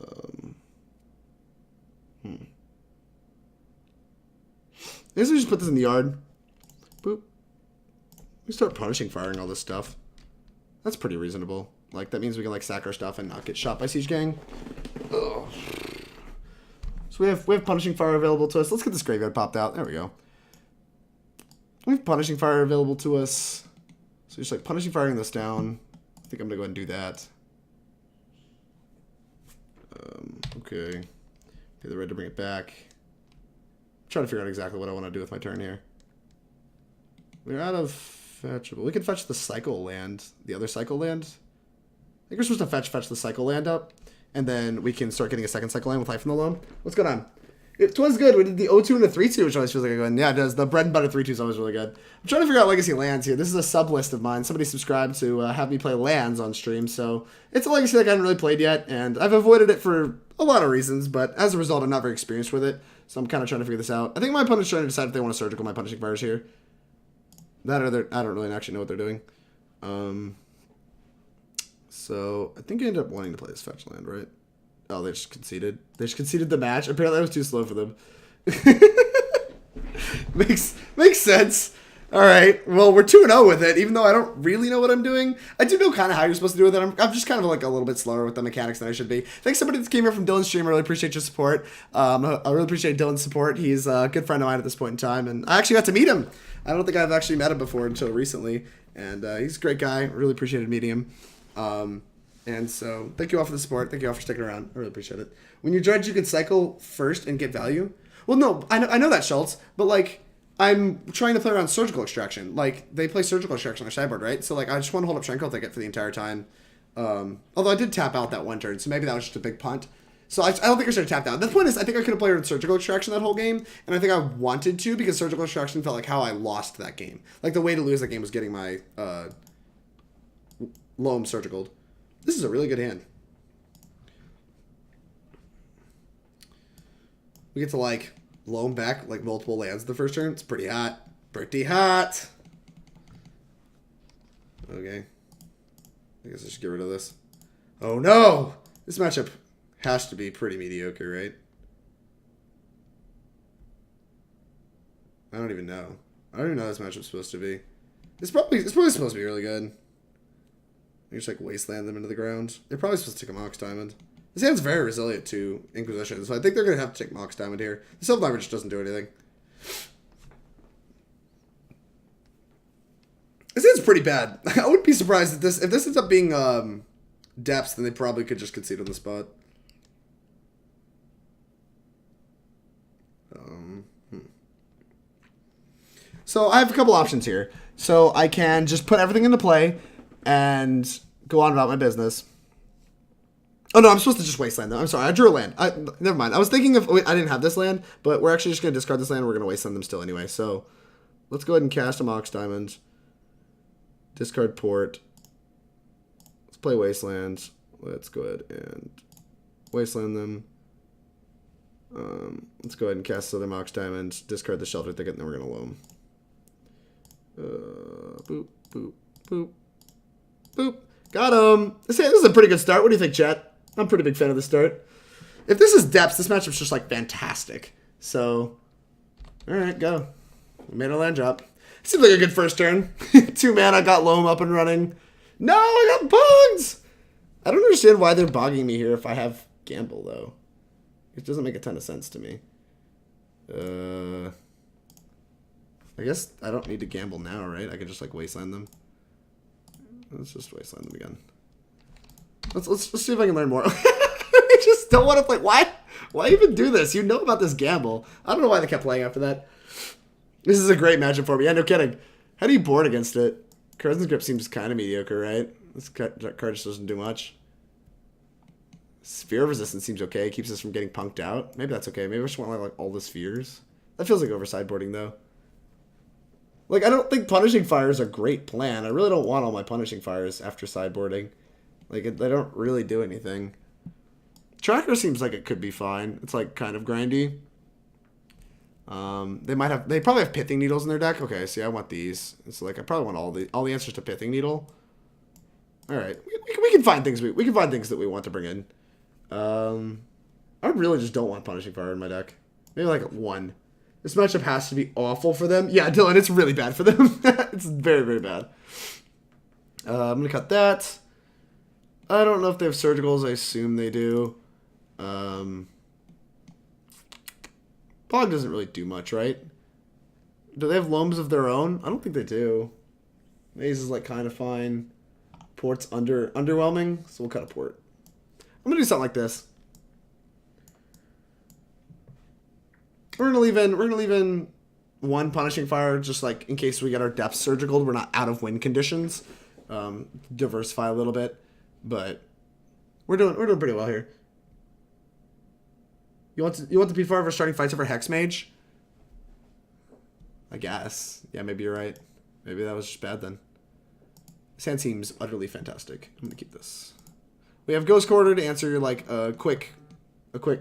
guess we just put this in the yard. Boop. We start punishing firing all this stuff. That's pretty reasonable. Like, that means we can, like, sack our stuff and not get shot by Siege Gang. Ugh. So we have Punishing Fire available to us. Let's get this graveyard popped out. There we go. We have Punishing Fire available to us. So just, like, Punishing Firing this down. I think I'm going to go ahead and do that. Okay. Get the red to bring it back. I'm trying to figure out exactly what I want to do with my turn here. We're out of fetchable. We can fetch the cycle land. The other cycle land. I think we're supposed to fetch the cycle land up. And then we can start getting a second cycle land with Life in the Loam. What's going on? It was good. We did the 0-2 and the 3-2, which always feels like a good one. Yeah, it does. The bread and butter 3-2 is always really good. I'm trying to figure out legacy lands here. This is a sub list of mine. Somebody subscribed to have me play lands on stream, so it's a legacy that I haven't really played yet, and I've avoided it for a lot of reasons, but as a result, I'm not very experienced with it, so I'm kind of trying to figure this out. I think my opponent's trying to decide if they want to surgical my Punishing Fires here. That or I don't really actually know what they're doing. So I think I ended up wanting to play this fetch land, right? Oh, they just conceded. They just conceded the match. Apparently, I was too slow for them. makes sense. All right. Well, we're 2-0 with it, even though I don't really know what I'm doing. I do know kind of how you're supposed to do with it. I'm just kind of like a little bit slower with the mechanics than I should be. Thanks somebody that came here from Dylan's stream. I really appreciate your support. I really appreciate Dylan's support. He's a good friend of mine at this point in time, and I actually got to meet him. I don't think I've actually met him before until recently, and he's a great guy. Really appreciated meeting him. And so thank you all for the support. Thank you all for sticking around. I really appreciate it. When you dredge, you can cycle first and get value. Well, no, I know that, Schultz, but like, I'm trying to play around Surgical Extraction. Like, they play Surgical Extraction on their sideboard, right? So, like, I just want to hold up Tranquil Thicket for the entire time. Although I did tap out that one turn, so maybe that was just a big punt. So I don't think I should have tapped out. The point is, I think I could have played around Surgical Extraction that whole game, and I think I wanted to because Surgical Extraction felt like how I lost that game. Like, the way to lose that game was getting my Loam Surgicaled. This is a really good hand. We get to, like, Loam back, like, multiple lands the first turn. It's pretty hot. Pretty hot. Okay. I guess I should get rid of this. Oh, no! This matchup has to be pretty mediocre, right? I don't even know. I don't even know how this matchup's supposed to be. It's probably supposed to be really good. You just, like, wasteland them into the ground. They're probably supposed to take a Mox Diamond. This hand's very resilient to Inquisition, so I think they're going to have to take Mox Diamond here. The Sylvan Library just doesn't do anything. This hand's pretty bad. I wouldn't be surprised if this ends up being depths, then they probably could just concede on the spot. So I have a couple options here. So I can just put everything into play and go on about my business. Oh, no, I'm supposed to just wasteland them. I'm sorry, I drew a land. Never mind. I was thinking of... Wait, I didn't have this land, but we're actually just going to discard this land and we're going to wasteland them still anyway. So let's go ahead and cast a Mox Diamond. Discard Port. Let's play Wasteland. Let's go ahead and wasteland them. Let's go ahead and cast another Mox Diamond. Discard the Sheltered Thicket, and then we're going to Loam. Boop, boop, boop, boop. Got him. This is a pretty good start. What do you think, chat? I'm a pretty big fan of the start. If this is depths, this matchup's just, like, fantastic. So, alright, go. We made a land drop. Seems like a good first turn. 2 mana, got Loam up and running. No, I got bugs! I don't understand why they're bogging me here if I have Gamble, though. It doesn't make a ton of sense to me. I guess I don't need to gamble now, right? I can just, like, wasteland them. Let's just wasteland them again. Let's see if I can learn more. I just don't want to play. Why even do this? You know about this gamble. I don't know why they kept playing after that. This is a great matchup for me. Yeah, no kidding. How do you board against it? Krosan Grip seems kind of mediocre, right? This card just doesn't do much. Sphere of Resistance seems okay. It keeps us from getting punked out. Maybe that's okay. Maybe I just want like all the spheres. That feels like over sideboarding, though. Like, I don't think Punishing Fire is a great plan. I really don't want all my Punishing Fires after sideboarding. Like, they don't really do anything. Tracker seems like it could be fine. It's, like, kind of grindy. They probably have Pithing Needles in their deck. Okay, see, I want these. It's like, I probably want all the answers to Pithing Needle. Alright, we can find things we can find things that we want to bring in. I really just don't want Punishing Fire in my deck. Maybe, like, 1. This matchup has to be awful for them. Yeah, Dylan, it's really bad for them. It's very, very bad. I'm going to cut that. I don't know if they have surgicals. I assume they do. Bog doesn't really do much, right? Do they have Loams of their own? I don't think they do. Maze is, like, kind of fine. Port's underwhelming, so we'll cut a Port. I'm going to do something like this. We're gonna leave in 1 Punishing Fire, just like in case we get our depth surgical. We're not out of win conditions. Diversify a little bit, but we're doing pretty well here. You want the P4 for starting fights over Hex Mage? I guess. Yeah, maybe you're right. Maybe that was just bad then. This hand seems utterly fantastic. I'm gonna keep this. We have Ghost Quarter to answer like a quick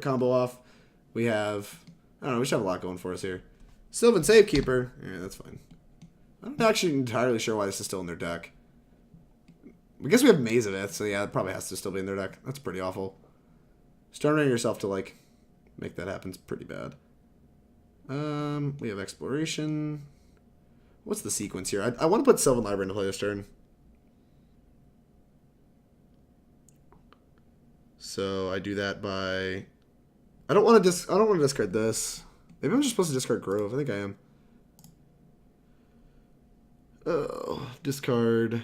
combo off. We have. I don't know, we should have a lot going for us here. Sylvan Safekeeper. Yeah, that's fine. I'm not actually entirely sure why this is still in their deck. I guess we have Maze of Ith, so yeah, it probably has to still be in their deck. That's pretty awful. Starting yourself to, like, make that happen is pretty bad. We have Exploration. What's the sequence here? I want to put Sylvan Library into play this turn. So I do that by... I don't want to discard this. Maybe I'm just supposed to discard Grove. I think I am. Oh, discard.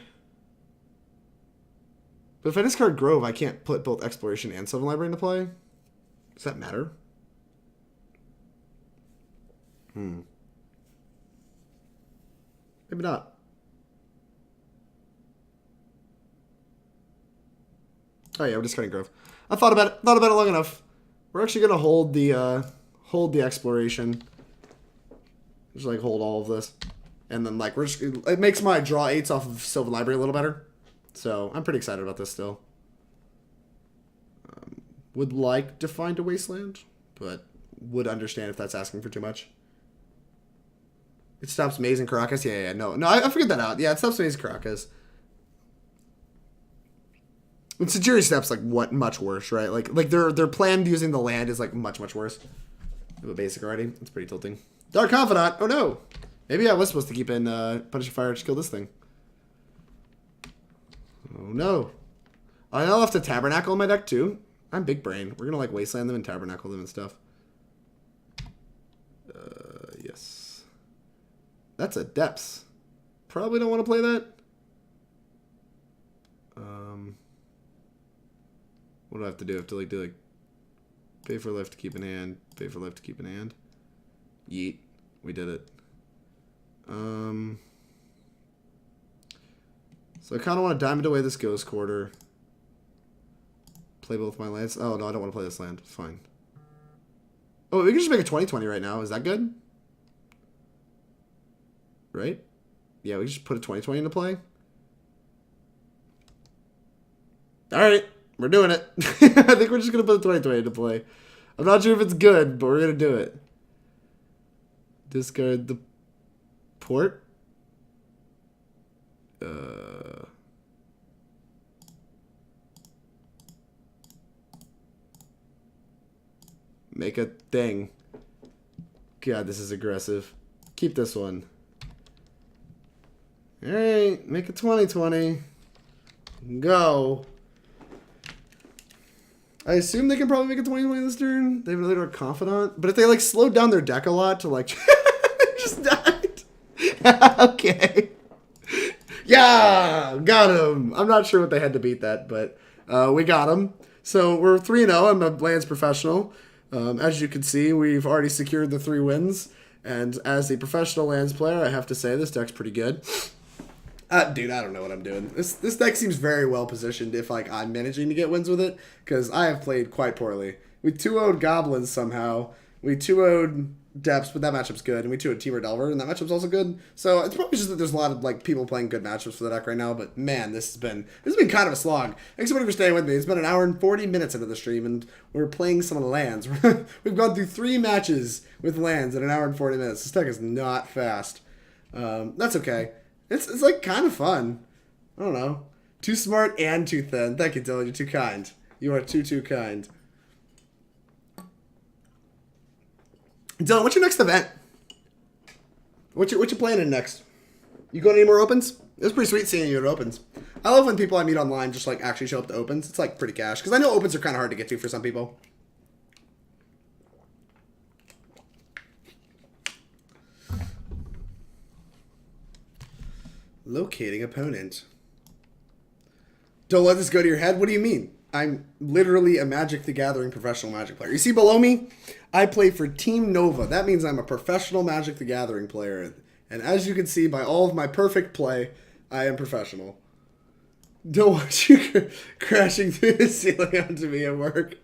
But if I discard Grove, I can't put both Exploration and Sylvan Library into play. Does that matter? Maybe not. Oh yeah, we're discarding Grove. I thought about it long enough. We're actually gonna hold the Exploration. Just like hold all of this. And then like it makes my draw 8s off of Sylvan Library a little better. So I'm pretty excited about this still. Would like to find a Wasteland, but would understand if that's asking for too much. It stops Maze and Karakas. Yeah, no, I figured that out. Yeah, it stops Maze and Karakas. And Sajiri steps like what much worse, right? Like their plan using the land is like much worse. I have a basic already. It's pretty tilting. Dark Confidant. Oh no. Maybe I was supposed to keep in Punishing Fire to kill this thing. Oh no. I now have to Tabernacle in my deck too. I'm big brain. We're gonna like Wasteland them and Tabernacle them and stuff. Yes. That's a Depths. Probably don't want to play that. What do I have to do? I have to like do like pay for life to keep in hand, pay for life to keep in hand. Yeet. We did it. So I kind of want to diamond away this Ghost Quarter. Play both my lands. Oh, no, I don't want to play this land. Fine. Oh, we can just make a 20/20 right now. Is that good? Right? Yeah, we can just put a 20/20 into play. Alright, we're doing it. I think we're just going to put a 20/20 into play. I'm not sure if it's good, but we're going to do it. Discard the port. Make a thing. God, this is aggressive. Keep this one. Alright, make a 20/20. Go. I assume they can probably make a 20/20 this turn. They have another Confidant. But if they like slowed down their deck a lot to like just died. Okay. Yeah, got him. I'm not sure what they had to beat that, but we got him. So we're 3-0. I'm a lands professional. As you can see, we've already secured the 3 wins. And as a professional lands player, I have to say this deck's pretty good. Dude, I don't know what I'm doing. This deck seems very well positioned if like I'm managing to get wins with it, because I have played quite poorly. We 2-0'd Goblins somehow. We 2-0'd Depths, but that matchup's good. And we 2-0'd Temur Delver, and that matchup's also good. So it's probably just that there's a lot of like people playing good matchups for the deck right now. But man, this has been kind of a slog. Thanks so much for staying with me. It's been an hour and 40 minutes into the stream, and we're playing some of the lands. We've gone through 3 matches with lands in an hour and 40 minutes. This deck is not fast. That's okay. It's like kind of fun. I don't know. Too smart and too thin. Thank you, Dylan. You're too kind. You are too kind. Dylan, what's your next event? What you planning next? You going to any more opens? It was pretty sweet seeing you at opens. I love when people I meet online just like actually show up to opens. It's like pretty cash. Because I know opens are kind of hard to get to for some people. Locating opponent. Don't let this go to your head. What do you mean? I'm literally a Magic the Gathering professional Magic player. You see below me? I play for Team Nova. That means I'm a professional Magic the Gathering player. And as you can see by all of my perfect play, I am professional. Don't want you crashing through the ceiling onto me at work.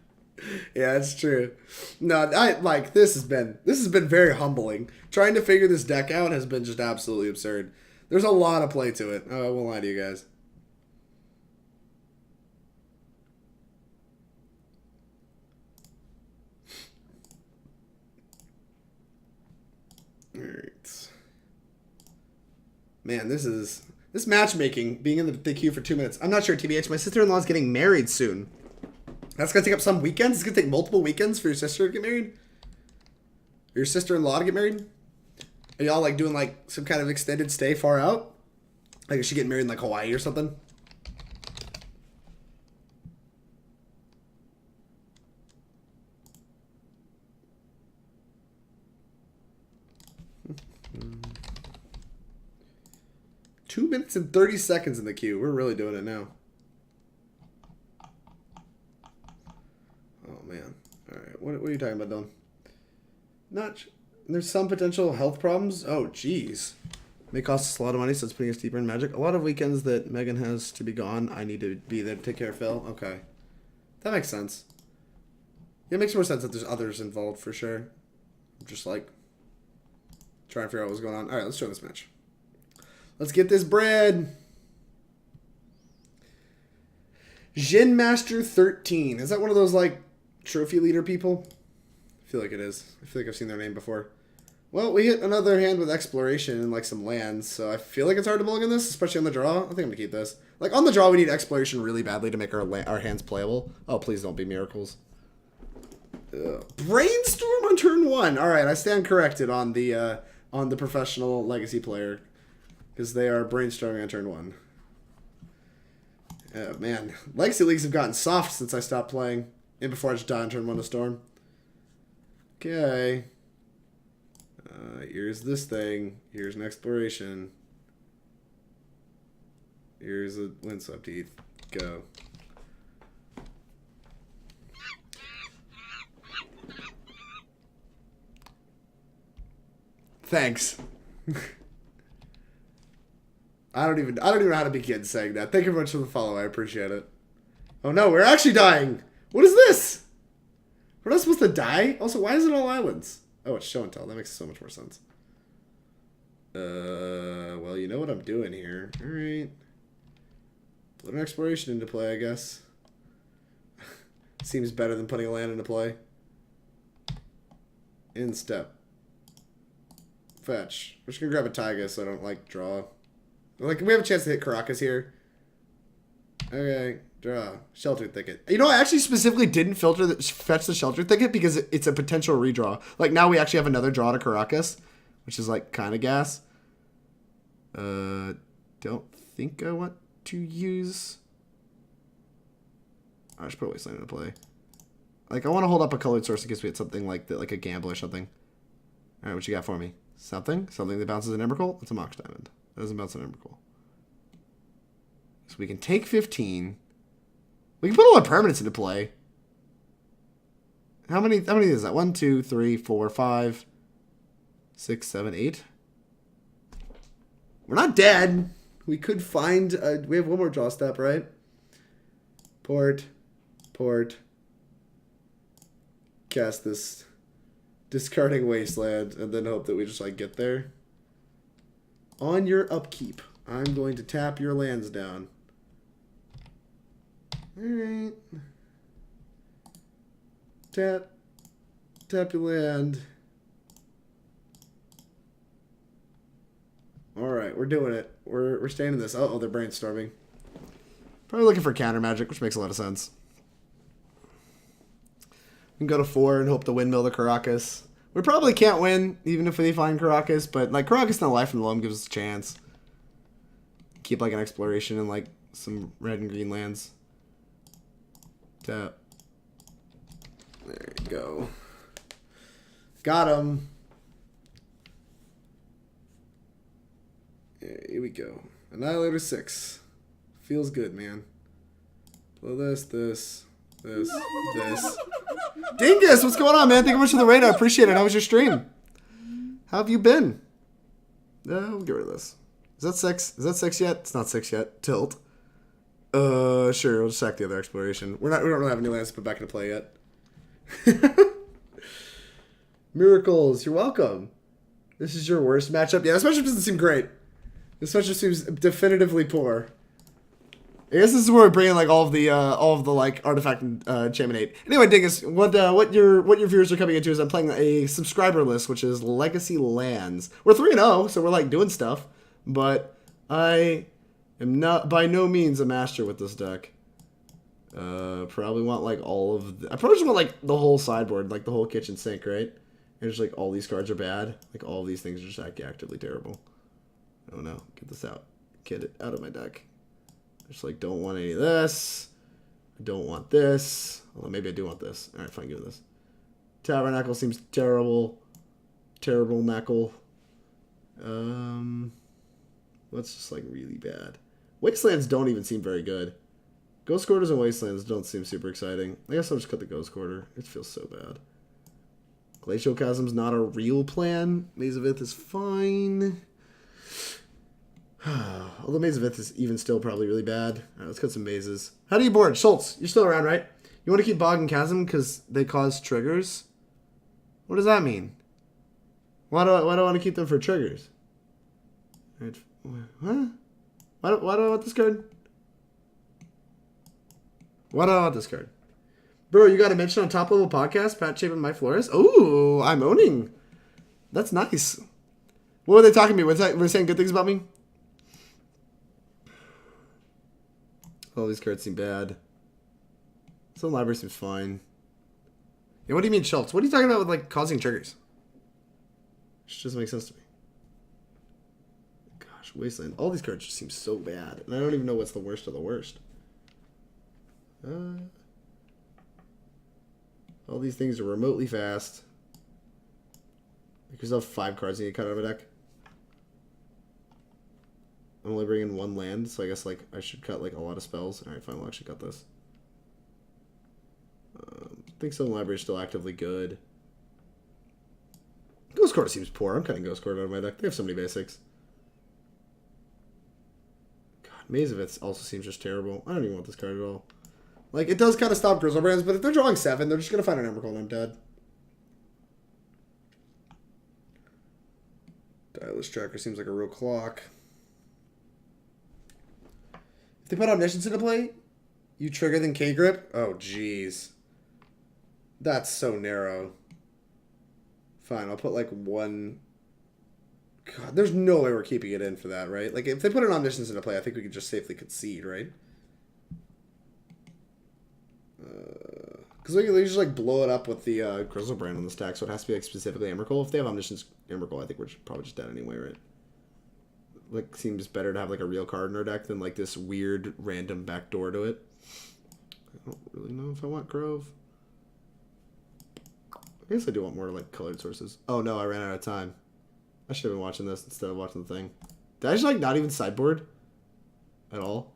Yeah, it's true. No, this has been very humbling. Trying to figure this deck out has been just absolutely absurd. There's a lot of play to it. Oh, I won't lie to you guys. Alright. Man, this matchmaking, being in the queue for 2 minutes. I'm not sure, TBH. My sister-in-law's getting married soon. That's going to take up some weekends? It's going to take multiple weekends for your sister to get married? Or your sister-in-law to get married? Are y'all like doing like some kind of extended stay far out? Like is she getting married in like Hawaii or something? Two minutes and 30 seconds in the queue. We're really doing it now. Oh man. Alright, what are you talking about, Dylan? There's some potential health problems. Oh, jeez. May cost us a lot of money, so it's putting us deeper in Magic. A lot of weekends that Megan has to be gone, I need to be there to take care of Phil. Okay. That makes sense. Yeah, it makes more sense that there's others involved, for sure. I'm just, like, trying to figure out what's going on. Alright, let's join this match. Let's get this bread. Jin Master 13. Is that one of those, like, trophy leader people? I feel like it is. I feel like I've seen their name before. Well, we hit another hand with exploration and like some lands, so I feel like it's hard to mulligan this, especially on the draw. I think I'm gonna keep this. Like on the draw, we need exploration really badly to make our hands playable. Oh, please don't be miracles. Brainstorm on turn 1. All right, I stand corrected on the professional legacy player because they are brainstorming on turn 1. Oh man, legacy leagues have gotten soft since I stopped playing, and before I just die on turn 1 to storm. Okay. Here's this thing. Here's an exploration. Here's a Windswept Heath. Go. Thanks. I don't even know how to begin saying that. Thank you very much for the follow. I appreciate it. Oh no, we're actually dying. What is this? We're not supposed to die? Also, why is it all islands? Oh, it's show and tell. That makes so much more sense. Well, you know what I'm doing here. Alright. Put an exploration into play, I guess. Seems better than putting a land into play. In step. Fetch. We're just gonna grab a Taiga so I don't, like, draw. Like, we have a chance to hit Karakas here. Okay. Draw. Sheltered Thicket. You know, I actually specifically didn't fetch the Sheltered Thicket because it's a potential redraw. Like, now we actually have another draw to Karakas, which is, like, kind of gas. Don't think I want to use... I should put Wasteland into play. Like, I want to hold up a colored source in case we hit something like that, like a gamble or something. Alright, what you got for me? Something? Something that bounces an Emrakul? It's a Mox Diamond. That doesn't bounce an Emrakul. So we can take 15... We can put all our permanents into play. How many is that? 1, 2, 3, 4, 5, 6, 7, 8. We're not dead. We could find... we have one more draw step, right? Port. Cast this. Discarding Wasteland. And then hope that we just, like, get there. On your upkeep, I'm going to tap your lands down. Alright. Tap your land. Alright, we're doing it. We're staying in this. Uh oh, they're brainstorming. Probably looking for counter magic, which makes a lot of sense. We can go to 4 and hope to windmill the Karakas. We probably can't win, even if we find Karakas, but like Karakas and the Life from the Loam gives us a chance. Keep like an exploration and like some red and green lands. Tap. There you go. Got him. Yeah, here we go. Annihilator 6. Feels good, man. Blow this. Dingus, what's going on, man? Thank you much for the raid. I appreciate it. How was your stream? How have you been? We'll get rid of this. Is that 6? Is that 6 yet? It's not 6 yet. Tilt. Sure. We'll just sack the other exploration. We don't really have any lands to put back into play yet. Miracles, you're welcome. This is your worst matchup. Yeah, this matchup doesn't seem great. This matchup seems definitively poor. I guess this is where we bring in like all of the like artifact and enchantment 8. Anyway, Dingus, what your viewers are coming into is I'm playing a subscriber list, which is Legacy Lands. We're 3-0, so we're like doing stuff, but I am not by no means a master with this deck. Probably want like all of I probably just want like the whole sideboard, like the whole kitchen sink, right? And just like all these cards are bad. Like all of these things are just actively terrible. Oh no, get this out. Get it out of my deck. I just like don't want any of this. I don't want this. Although maybe I do want this. Alright, fine, give me this. Tabernacle seems terrible. Terrible Knackle. What's just like really bad? Wastelands don't even seem very good. Ghost Quarters and Wastelands don't seem super exciting. I guess I'll just cut the Ghost Quarter. It feels so bad. Glacial Chasm's not a real plan. Maze of Ith is fine. Although Maze of Ith is even still probably really bad. Alright, let's cut some mazes. How do you board? Schultz, you're still around, right? You want to keep Bog and Chasm because they cause triggers? What does that mean? Why do I want to keep them for triggers? Right. Huh? Why do I want this card? Why do I want this card? Bro, you got a mention on Top Level Podcast, Pat Chapin, Mike Flores? Ooh, I'm owning. That's nice. What were they talking to me? Were they saying good things about me? All these cards seem bad. Sylvan Library seems fine. Yeah, what do you mean, Schultz? What are you talking about with, like, causing triggers? Which doesn't make sense to me. Gosh, Wasteland. All these cards just seem so bad. And I don't even know what's the worst of the worst. All these things are remotely fast. Because I have 5 cards I need to cut out of a deck. I'm only bringing 1 land, so I guess like I should cut like a lot of spells. Alright, fine, we'll actually cut this. I think Sylvan Library is still actively good. Ghost Quarter seems poor. I'm cutting Ghost Quarter out of my deck. They have so many basics. God, Maze of Ith also seems just terrible. I don't even want this card at all. Like, it does kind of stop Grizzle Brands, but if they're drawing 7, they're just going to find an Emrakul and I'm dead. Tireless Tracker seems like a real clock. If they put Omniscience into play, you trigger then K-Grip? Oh, jeez. That's so narrow. Fine, I'll put like 1... God, there's no way we're keeping it in for that, right? Like, if they put an Omniscience into play, I think we could just safely concede, right? Because we can just like blow it up with the Grizzlebrand on the stack, so it has to be like specifically Emrakul. If they have Omniscience Emrakul, I think we're probably just dead anyway, right? Like, seems better to have like a real card in our deck than like this weird random backdoor to it. I don't really know if I want Grove. I guess I do want more like colored sources. Oh no, I ran out of time. I should have been watching this instead of watching the thing. Did I just like not even sideboard at all?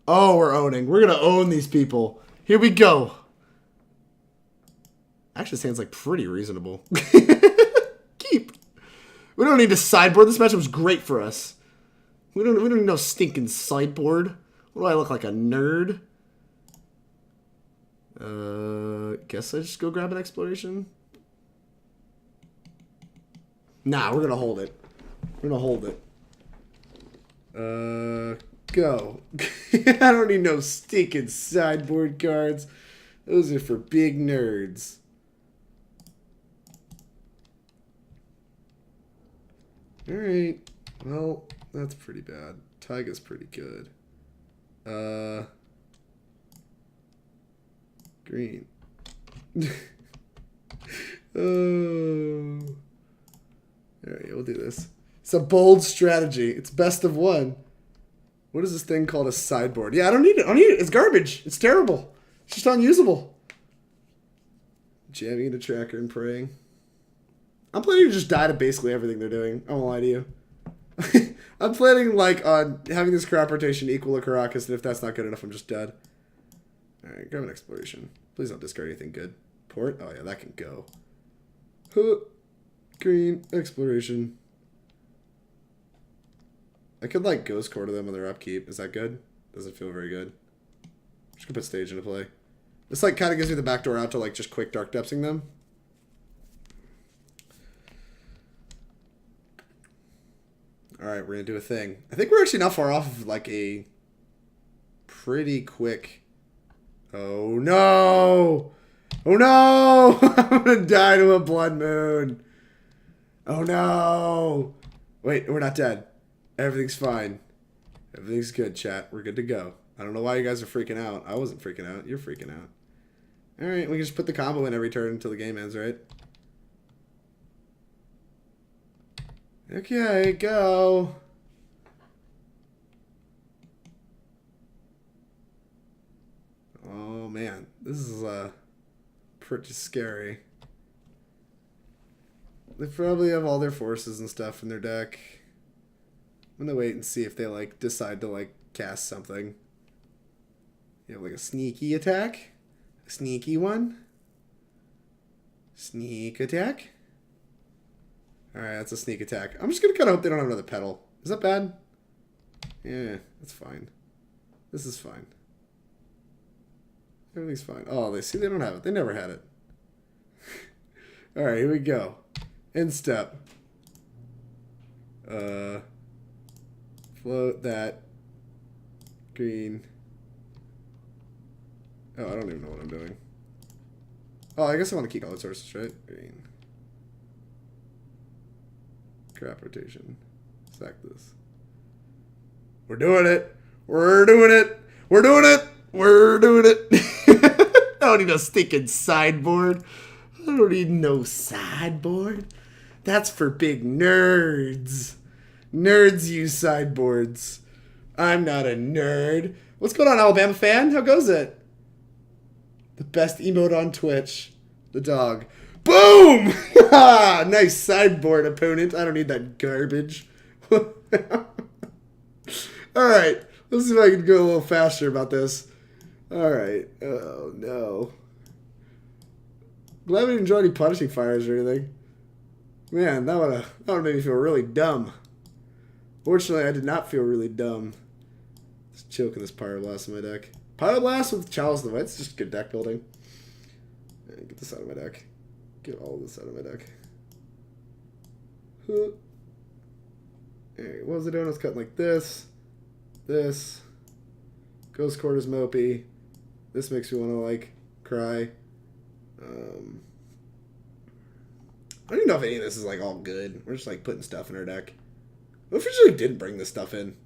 Oh, we're owning. We're gonna own these people. Here we go. Actually, sounds like pretty reasonable. Keep. We don't need to sideboard. This matchup was great for us. We don't need no stinking sideboard. What do I look like, a nerd? Guess I just go grab an exploration. Nah, we're gonna hold it. We're gonna hold it. Go. I don't need no stinking sideboard cards. Those are for big nerds. Alright. Well, that's pretty bad. Taiga's pretty good. Green. Oh. Alright, we'll do this. It's a bold strategy. It's best of 1. What is this thing called a sideboard? Yeah, I don't need it. I don't need it. It's garbage. It's terrible. It's just unusable. Jamming into tracker and praying. I'm planning to just die to basically everything they're doing. I won't lie to you. I'm planning like on having this crop rotation equal to Karakas, and if that's not good enough, I'm just dead. Alright, grab an exploration. Please don't discard anything good. Port? Oh yeah, that can go. Huh. Green. Exploration. I could like Ghost Quarter them on their upkeep. Is that good? Doesn't feel very good. Just gonna put stage into play. This like kind of gives me the backdoor out to like just quick Dark Depthsing them. Alright, we're gonna do a thing. I think we're actually not far off of like a pretty quick... Oh no! Oh no! I'm gonna die to a Blood Moon! Oh no! Wait, we're not dead. Everything's fine. Everything's good, chat. We're good to go. I don't know why you guys are freaking out. I wasn't freaking out. You're freaking out. Alright, we can just put the combo in every turn until the game ends, right? Okay, go. Oh man, this is pretty scary. They probably have all their forces and stuff in their deck. I'm gonna wait and see if they like decide to like cast something. You have like a sneaky attack, a sneaky one, sneak attack. All right, that's a sneak attack. I'm just gonna kind of hope they don't have another pedal. Is that bad? Yeah, that's fine. This is fine. Everything's fine. Oh, they see they don't have it. They never had it. All right, here we go. End step. Float that green. Oh, I don't even know what I'm doing. Oh, I guess I want to keep colored sources, right? Green. Crap rotation. Sack this. We're doing it. We're doing it. We're doing it. We're doing it. I don't need no stinking sideboard. I don't need no sideboard. That's for big nerds. Nerds use sideboards. I'm not a nerd. What's going on, Alabama fan? How goes it? The best emote on Twitch. The dog. Boom! Nice sideboard, opponent. I don't need that garbage. Alright. Let's see if I can go a little faster about this. Alright. Oh, no. Glad we didn't draw any punishing fires or anything. Man, that would make me feel really dumb. Fortunately, I did not feel really dumb. Just choking this Pyroblast in my deck. Pyroblast with Chalice of the It's just good deck building. Get this out of my deck. Get all this out of my deck. Alright, what was I doing? I was cutting like this. This. Ghost Court is mopey. This makes me want to, like, cry. I don't even know if any of this is, like, all good. We're just, like, putting stuff in our deck. What if we just, like, didn't bring this stuff in?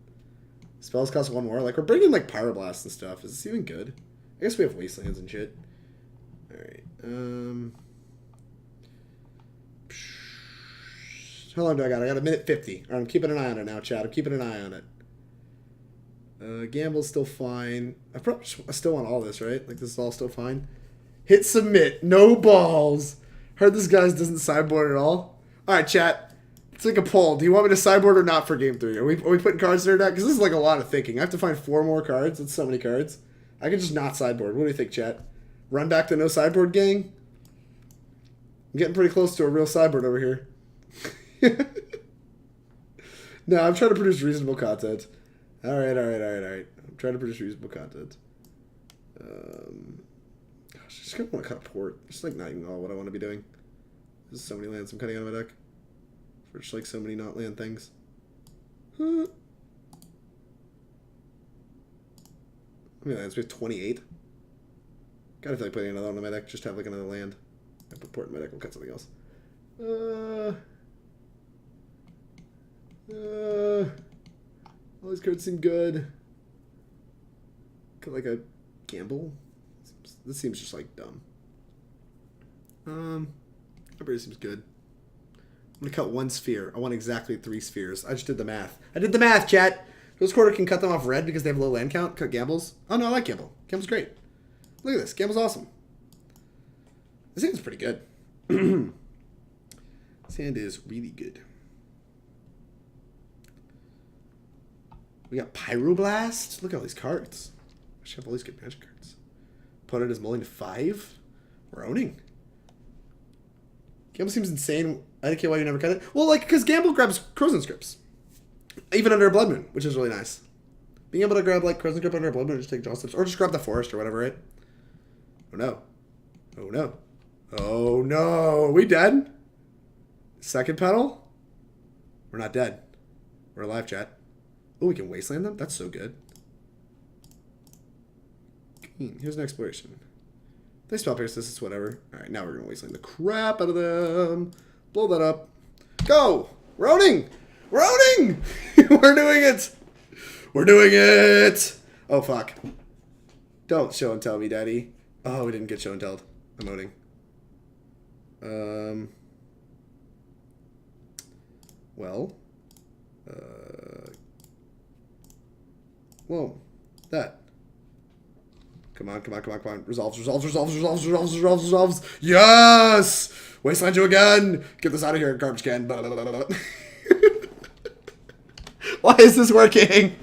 Spells cost one more. Like, we're bringing, like, Pyroblast and stuff. Is this even good? I guess we have Wastelands and shit. Alright. How long do I got? I got a minute 50. Alright, I'm keeping an eye on it now, chat. I'm keeping an eye on it. Gamble's still fine. I still want all this, right? Like, this is all still fine. Hit submit. No balls. Heard this guy doesn't sideboard at all. Alright, chat. Let's take a poll. Do you want me to sideboard or not for game 3? Are we putting cards in our deck? Because this is like a lot of thinking. I have to find 4 more cards. That's so many cards. I could just not sideboard. What do you think, chat? Run back to no sideboard, gang? I'm getting pretty close to a real sideboard over here. No, I'm trying to produce reasonable content. Alright. I'm trying to produce reasonable content. Gosh, I just kind of want to cut a port. Just like not even all what I want to be doing. There's so many lands I'm cutting out of my deck. For just like so many not land things. How many lands? We have 28. Gotta feel like putting another one in my deck. Just have like another land. I put port in my deck. We'll cut something else. All these cards seem good. Got like a gamble. This seems just like dumb. Everybody seems good. I'm gonna cut 1 sphere. I want exactly 3 spheres. I just did the math. I did the math, chat. This quarter can cut them off red because they have low land count. Cut gambles. Oh no, I like gamble. Gamble's great. Look at this. Gamble's awesome. This hand's pretty good. This hand is really good. We got Pyroblast. Look at all these cards. I should have all these good magic cards. Opponent is mulling to 5. We're owning. Gamble seems insane. I don't care why you never cut it. Well, like, because Gamble grabs Krosan Grips. Even under a Blood Moon, which is really nice. Being able to grab, like, Krosan Grip under a Blood Moon and just take draw steps. Or just grab the Forest or whatever, right? Oh, no. Oh, no. Oh, no. Are we dead? Second pedal? We're not dead. We're alive, chat. Oh, we can Wasteland them? That's so good. Here's an exploration. They spell pierce this, it's whatever. Alright, now we're going to Wasteland the crap out of them. Blow that up. Go! We're owning! We're owning! We're doing it! We're doing it! Oh, fuck. Don't show and tell me, daddy. Oh, we didn't get show and telled. I'm owning. Well. Whoa. That. Come on, come on, come on, come on. Resolves. Yes! Wasteland you again! Get this out of here, garbage can. Blah, blah, blah, blah. Why is this working?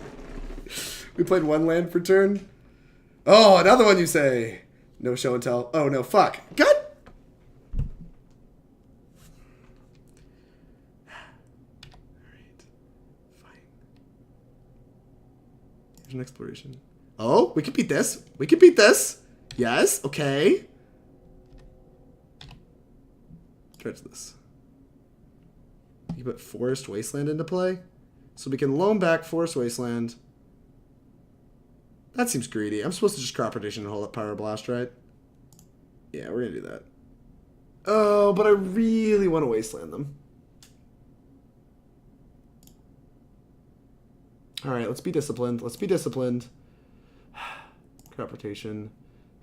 We played one land per turn. Oh, another one you say. No show and tell. Oh, no, fuck. God. Alright. Fine. Here's an exploration. Oh, we can beat this. We can beat this. Yes, okay. Dredge this. You put Forest Wasteland into play? So we can loam back Forest Wasteland. That seems greedy. I'm supposed to just crop rotation and hold up Pyroblast, right? Yeah, we're going to do that. Oh, but I really want to Wasteland them. Alright, let's be disciplined. Let's be disciplined. Crop rotation.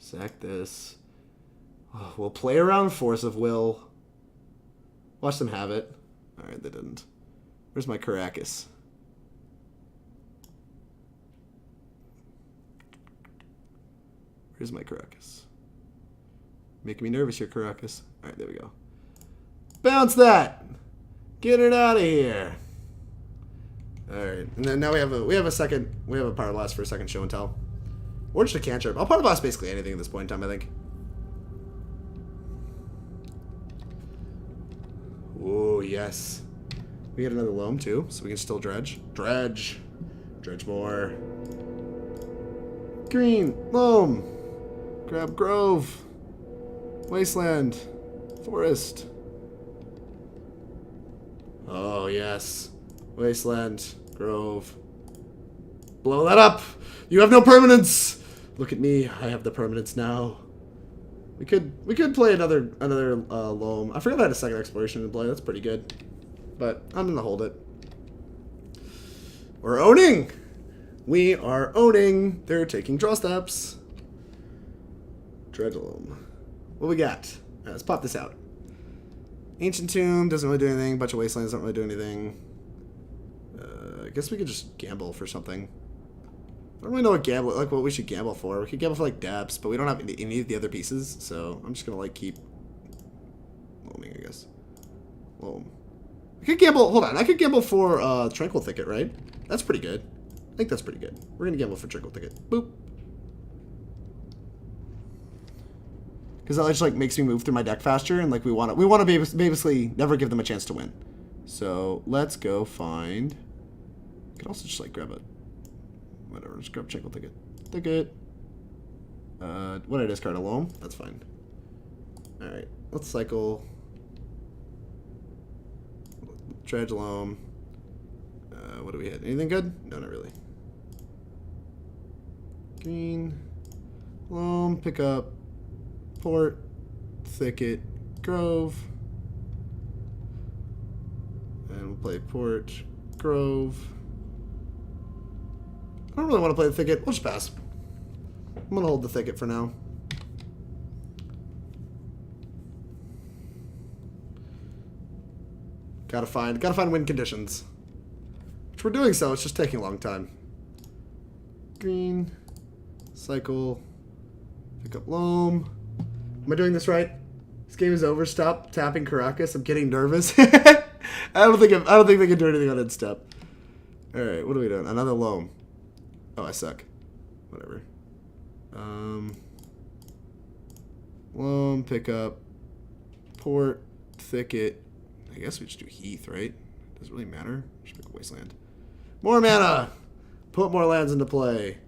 Sack this. Oh, we'll play around Force of Will. Watch them have it. Alright, they didn't. Where's my Karakas? Where's my Karakas? Making me nervous here, Karakas. Alright, there we go. Bounce that! Get it out of here! Alright, and then now we have a Pyroblast for a second show and tell. Or just a cantrip. I'll Pyroblast basically anything at this point in time, I think. Oh, yes. We get another Loam too, so we can still dredge. Dredge. Dredge more. Green. Loam. Grab Grove. Wasteland. Forest. Oh, yes. Wasteland. Grove. Blow that up! You have no permanence! Look at me. I have the permanence now. We could play another Loam. I forgot I had a second exploration in play. That's pretty good. But I'm going to hold it. We're owning! We are owning! They're taking draw steps. Dredge Loam. What we got? Right, let's pop this out. Ancient Tomb doesn't really do anything. Bunch of Wastelands don't really do anything. I guess we could just gamble for something. I don't really know what we should gamble for. We could gamble for like depths, but we don't have any of the other pieces, so I'm just gonna like keep loaming, I guess. Loam. I could gamble. Hold on, I could gamble for Tranquil Thicket, right? That's pretty good. I think that's pretty good. We're gonna gamble for Tranquil Thicket. Boop. Because that just like makes me move through my deck faster, and like we want to basically never give them a chance to win. So let's go find. You could also just like grab a. Whatever, just grab Tranquil Thicket. Thicket. What did I discard? A Loam? That's fine. Alright, let's cycle. Dredge Loam. What do we hit? Anything good? No, not really. Green. Loam, pick up. Port. Thicket. Grove. And we'll play Port. Grove. I don't really want to play the Thicket. We'll just pass. I'm going to hold the Thicket for now. Gotta find win conditions. Which we're doing so, it's just taking a long time. Green. Cycle. Pick up Loam. Am I doing this right? This game is over. Stop tapping Karakas. I'm getting nervous. I don't think they can do anything on Instep. Alright, what are we doing? Another Loam. Oh, I suck. Whatever. Loam, pick up, Port, Thicket. I guess we just do Heath, right? Does it really matter? Just pick a Wasteland. More mana! Put more lands into play.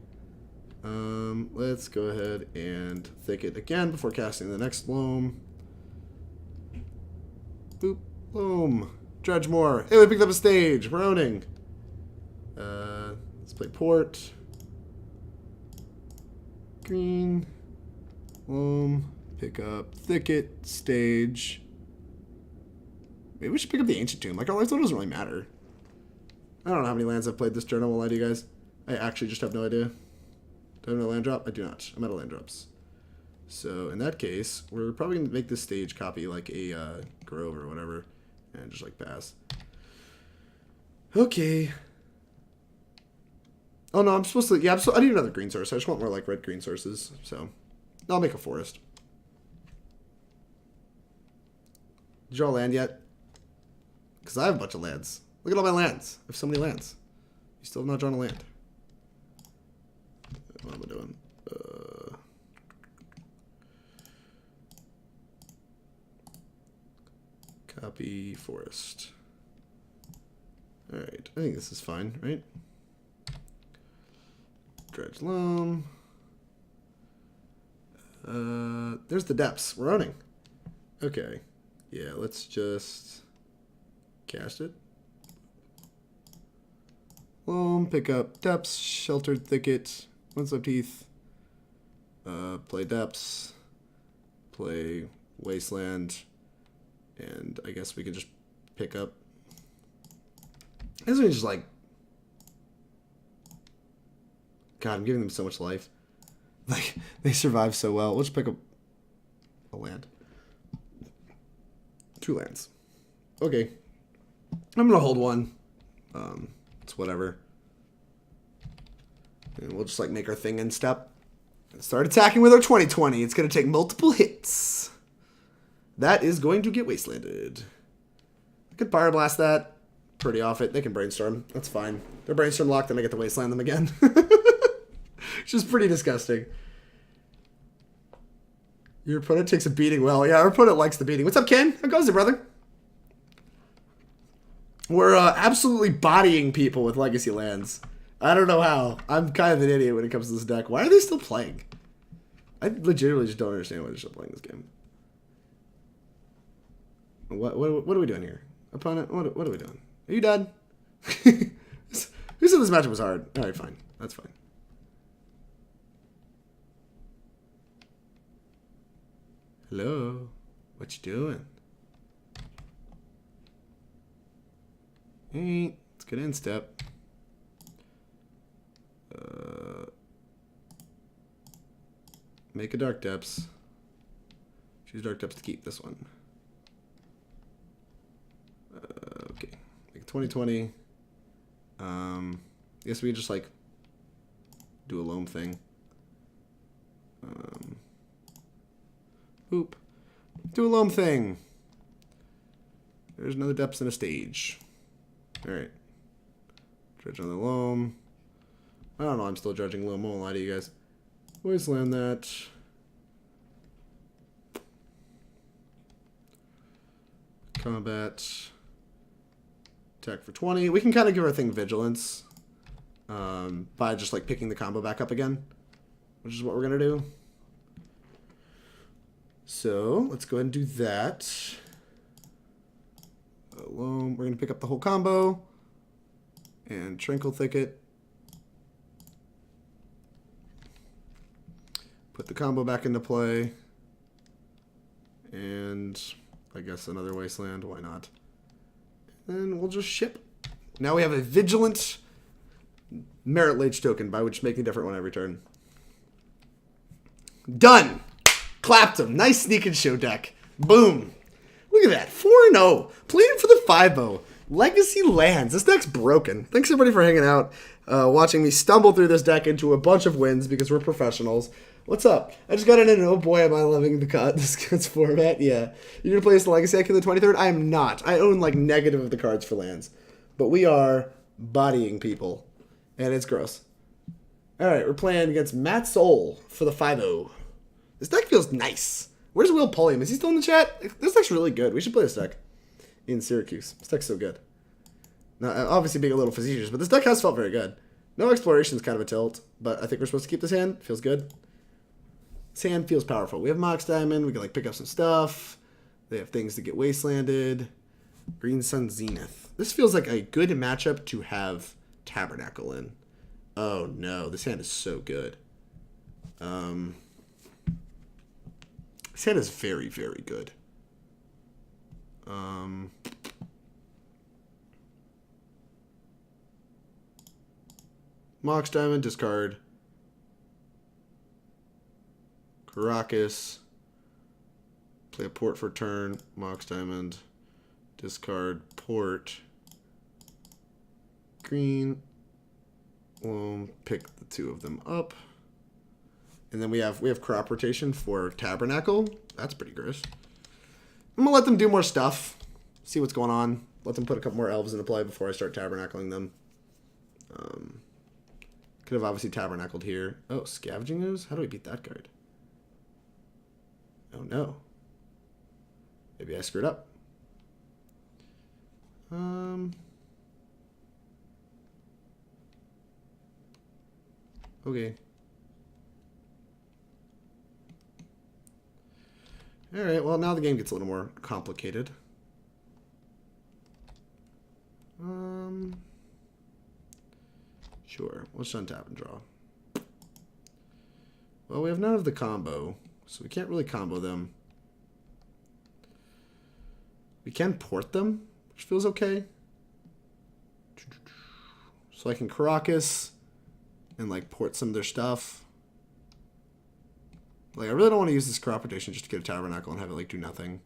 Let's go ahead and Thicket again before casting the next Loam. Boop. Loam. Dredge more. Hey, we picked up a stage. We're owning. Let's play Port. Green. Loam. Pick up Thicket. Stage. Maybe we should pick up the Ancient Tomb. Like, our life total doesn't really matter. I don't know how many lands I've played this turn. I won't lie to you guys. I actually just have no idea. Do I have no land drop? I do not. I'm out of land drops. So, in that case, we're probably going to make this stage copy like a Grove or whatever. And just, like, pass. Okay. Oh no, I'm supposed to. Yeah, I need another green source. I just want more like red green sources. So I'll make a forest. Did you draw land yet? Because I have a bunch of lands. Look at all my lands. I have so many lands. You still have not drawn a land. What am I doing? Copy forest. Alright, I think this is fine, right? Dredge loam. There's the depths. We're owning. Okay. Yeah, let's just cast it. Loam, pick up depths, Sheltered Thicket, Windswept Heath. Play depths. Play Wasteland. And I guess we could just pick up. This is just like, God, I'm giving them so much life. Like, they survive so well. We'll just pick up a land. 2 lands. Okay. I'm going to hold one. It's whatever. And we'll just, like, make our thing in step. And start attacking with our 2020. It's going to take multiple hits. That is going to get wastelanded. I could Pyroblast that. Pretty off it. They can brainstorm. That's fine. They're brainstorm locked, then I get to wasteland them again. Which is pretty disgusting. Your opponent takes a beating well. Yeah, our opponent likes the beating. What's up, Ken? How goes it, brother? We're absolutely bodying people with legacy lands. I don't know how. I'm kind of an idiot when it comes to this deck. Why are they still playing? I legitimately just don't understand why they're still playing this game. What are we doing here? Opponent, what are we doing? Are you done? Who said this matchup was hard? Alright, fine. That's fine. Hello? What you doing? Hey, let's get in step. Make a Dark Depths. Choose Dark Depths to keep this one. Okay. Make 2020. I guess we just like do a loam thing. Boop. Do a loam thing. There's another depths in a stage. Alright. Dredge on the loam. I don't know, I'm still judging loam. I won't lie to you guys. Wasteland that. Combat. Attack for 20. We can kind of give our thing vigilance. By just like picking the combo back up again. Which is what we're going to do. So, let's go ahead and do that. Loam. We're going to pick up the whole combo. And Tranquil Thicket. Put the combo back into play. And I guess another Wasteland. Why not? And we'll just ship. Now we have a Vigilant Merit Lage token by which making a different one every turn. Done! Clapped him. Nice sneak and show deck. Boom. Look at that. 4-0. Playing for the 5-0. Legacy lands. This deck's broken. Thanks everybody for hanging out. Watching me stumble through this deck into a bunch of wins because we're professionals. What's up? I just got in and oh boy am I loving this format. Yeah. You're going to play this Legacy deck in the 23rd? I am not. I own like negative of the cards for lands. But we are bodying people. And it's gross. Alright, we're playing against Matt Soul for the 5-0. This deck feels nice. Where's Will Pulliam? Is he still in the chat? This deck's really good. We should play this deck in Syracuse. This deck's so good. Now, obviously being a little facetious, but this deck has felt very good. No exploration is kind of a tilt, but I think we're supposed to keep this hand. Feels good. This hand feels powerful. We have Mox Diamond. We can like pick up some stuff. They have things to get wastelanded. Green Sun Zenith. This feels like a good matchup to have Tabernacle in. Oh no, this hand is so good. This hand is very, very good. Mox Diamond, discard. Karakas. Play a port for turn. Mox Diamond. Discard port. green. Loam, pick the 2 of them up. And then we have crop rotation for Tabernacle. That's pretty gross. I'm going to let them do more stuff. See what's going on. Let them put a couple more elves into play before I start tabernacling them. Could have obviously tabernacled here. Oh, Scavenging Ooze? How do we beat that card? Oh no. Maybe I screwed up. Okay. Alright, well now the game gets a little more complicated. Sure. Let's untap and draw. Well, we have none of the combo, so we can't really combo them. We can port them, which feels okay. So I can Karakas and like port some of their stuff. Like I really don't want to use this crop rotation just to get a Tabernacle and have it like do nothing.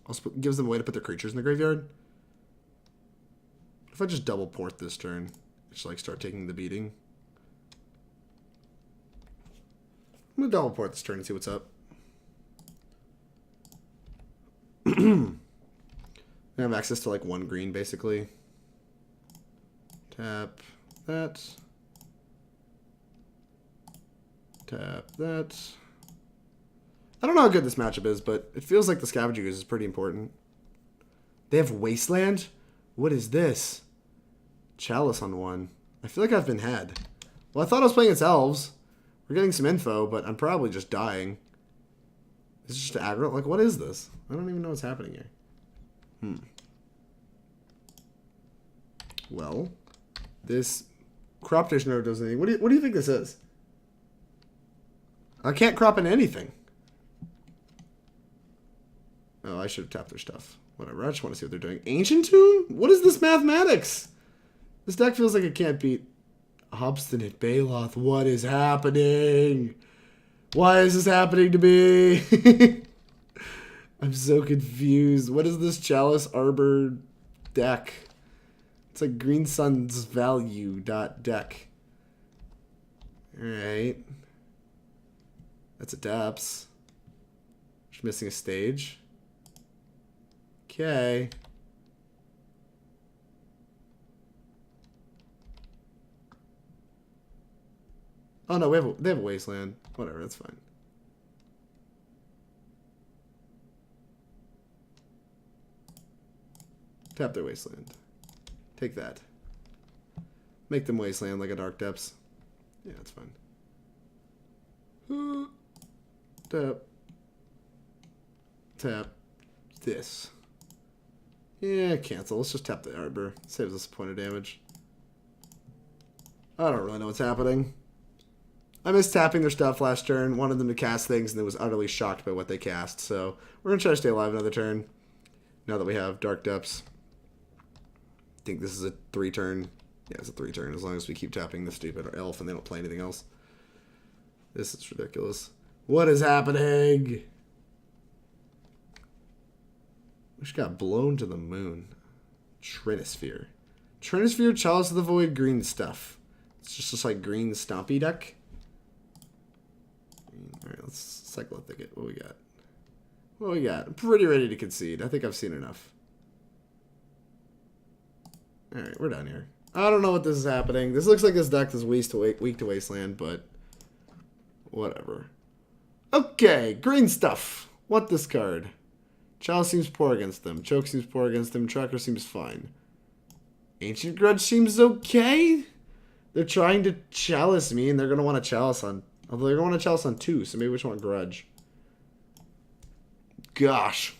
Also gives them a way to put their creatures in the graveyard. If I just double port this turn, just like start taking the beating. I'm gonna double port this turn and see what's up. I have access to like 1 green basically. Tap that. Tap that. I don't know how good this matchup is, but it feels like the Scavenging Ooze is pretty important. They have Wasteland? What is this? Chalice on 1. I feel like I've been had. Well, I thought I was playing against elves. We're getting some info, but I'm probably just dying. Is it just aggro? Like, what is this? I don't even know what's happening here. Well, this crop rotation never does anything. What do you think this is? I can't crop in anything. Oh, I should have tapped their stuff. Whatever, I just want to see what they're doing. Ancient Tomb? What is this mathematics? This deck feels like it can't beat Obstinate Baloth. What is happening? Why is this happening to me? I'm so confused. What is this Chalice Arbor deck? It's like Green Sun's value deck. Alright. That's a depths. Just missing a stage. Okay. Oh no, they have a Wasteland. Whatever, that's fine. Tap their Wasteland. Take that. Make them Wasteland like a Dark Depths. Yeah, that's fine. Tap. Tap. This. Yeah, cancel. Let's just tap the Arbor. Saves us a point of damage. I don't really know what's happening. I missed tapping their stuff last turn. Wanted them to cast things and then was utterly shocked by what they cast. So we're going to try to stay alive another turn. Now that we have Dark Depths. I think this is a 3-turn. Yeah, it's a 3-turn as long as we keep tapping the stupid elf and they don't play anything else. This is ridiculous. What is happening? We just got blown to the moon. Trinisphere. Trinisphere, Chalice of the Void, green stuff. It's just like green stompy deck. Alright, let's cycle a thicket. What we got? What we got? I'm pretty ready to concede. I think I've seen enough. Alright, we're done here. I don't know what this is happening. This looks like this deck is weak to Wasteland, but whatever. Okay, green stuff. Want this card. Chalice seems poor against them. Choke seems poor against them. Tracker seems fine. Ancient Grudge seems okay. They're trying to Chalice me, and they're going to want a Chalice on... Although they're going to want a Chalice on 2, so maybe we just want Grudge. Gosh.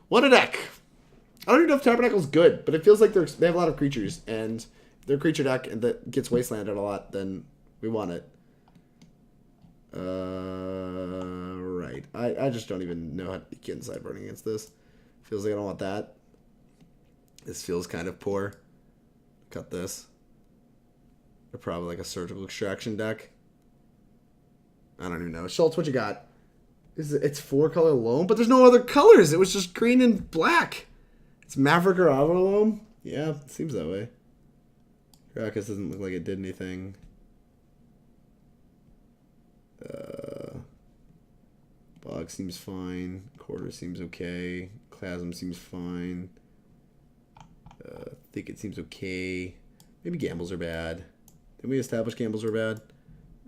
What a deck. I don't even know if Tabernacle's good, but it feels like they have a lot of creatures, and if their creature deck and that gets Wastelanded a lot, then we want it. Right. I just don't even know how to get inside burning against this. Feels like I don't want that. This feels kind of poor. Cut this. They're probably like a surgical extraction deck. I don't even know. Schultz, what you got? It's 4-color Loam, but there's no other colors. It was just green and black. It's Maverick or Avalon? Yeah, it seems that way. Karakas doesn't look like it did anything. Bog seems fine. Quarter seems okay. Chasm seems fine. Thicket seems okay. Maybe gambles are bad. Did we establish gambles are bad?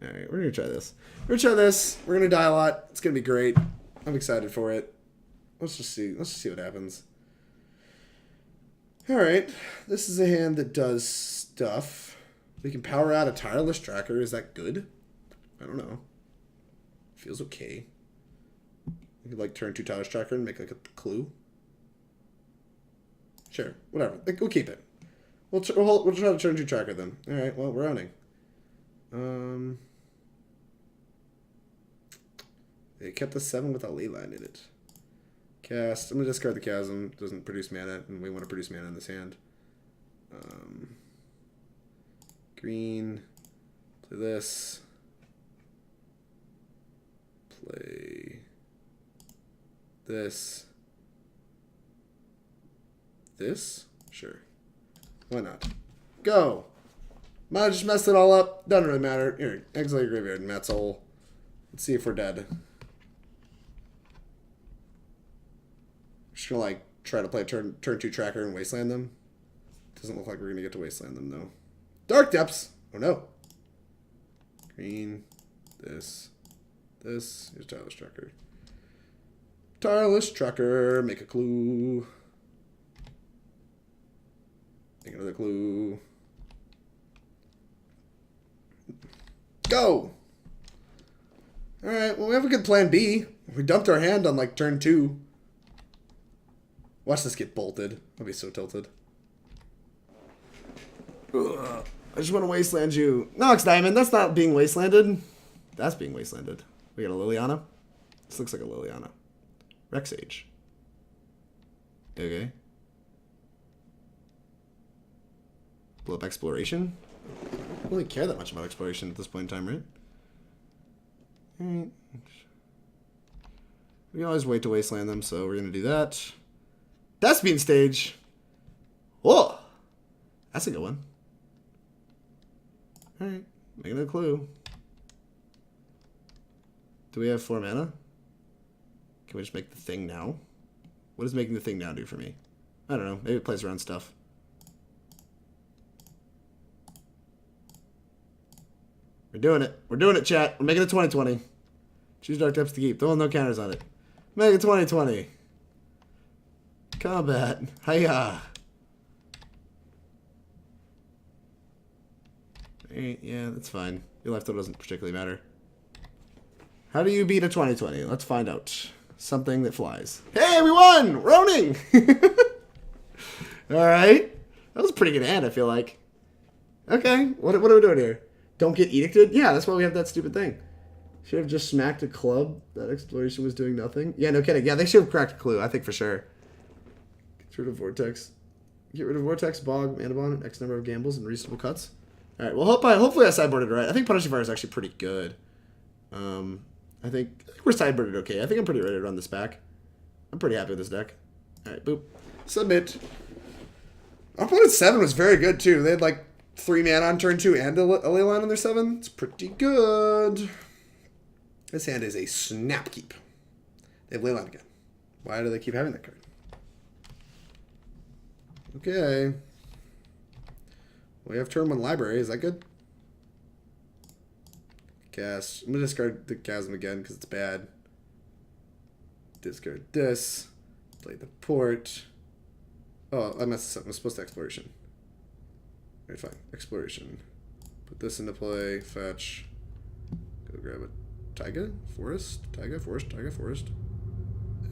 Alright, we're going to try this. We're going to try this. We're going to die a lot. It's going to be great. I'm excited for it. Let's just see. Let's just see what happens. Alright. This is a hand that does stuff. We can power out a Tireless Tracker. Is that good? I don't know. Feels okay. We could like turn 2 Tireless Tracker and make like a clue. Sure. Whatever. Like, we'll keep it. We'll try to turn 2 Tracker then. Alright, well, we're owning. They kept the 7 with a Leyline in it. Cast. I'm going to discard the Chasm. Doesn't produce mana, and we want to produce mana in this hand. Green. Play this. Play this. This? Sure. Why not? Go! Might have just messed it all up. Doesn't really matter. Here, exile your graveyard and Matt's hole. Let's see if we're dead. Just gonna like try to play turn 2 Tracker and Wasteland them. Doesn't look like we're gonna get to Wasteland them though. Dark Depths! Oh no. Green. This. This. Here's Tireless Tracker. Tireless Tracker. Make a clue. Make another clue. Go! Alright, well we have a good plan B. We dumped our hand on like turn 2. Watch this get bolted. I'll be so tilted. Ugh. I just want to wasteland you. Mox Diamond, that's not being wastelanded. That's being wastelanded. We got a Liliana. This looks like a Liliana. Rex Age. Okay. Blow up Exploration? I don't really care that much about Exploration at this point in time, right? Alright. We can always wait to wasteland them, so we're going to do that. Thespian stage. Whoa! That's a good one. Alright. Making a clue. Do we have 4 mana? Can we just make the thing now? What does making the thing now do for me? I don't know. Maybe it plays around stuff. We're doing it. We're doing it, chat. We're making it 2020. Choose Dark Depths to keep. Don't have no counters on it. Make it 2020. Combat. Hiya. Alright, yeah, that's fine. Your left doesn't particularly matter. How do you beat a 2020? Let's find out. Something that flies. Hey, we won! We're owning! Alright. That was a pretty good hand, I feel like. Okay, what are we doing here? Don't get edicted? Yeah, that's why we have that stupid thing. Should have just smacked a club. That exploration was doing nothing. Yeah, no kidding. Yeah, they should have cracked a clue, I think for sure. Get rid of Vortex. Get rid of Vortex, Bog, Manabond, X number of gambles, and reasonable cuts. Alright, well, hopefully I sideboarded right. I think Punishing Fire is actually pretty good. I think we're sideboarded okay. I think I'm pretty ready to run this back. I'm pretty happy with this deck. Alright, boop. Submit. Our opponent's 7 was very good, too. They had, like, 3 mana on turn 2 and a Leyline on their 7. It's pretty good. This hand is a snap keep. They have Leyline again. Why do they keep having that card? Okay. We have turn 1 Library. Is that good? Cast. I'm going to discard the Chasm again because it's bad. Discard this. Play the Port. Oh, I messed this up. I'm supposed to Exploration. Alright, fine. Exploration. Put this into play. Fetch. Go grab a Taiga? Forest? Taiga? Forest? Taiga? Forest?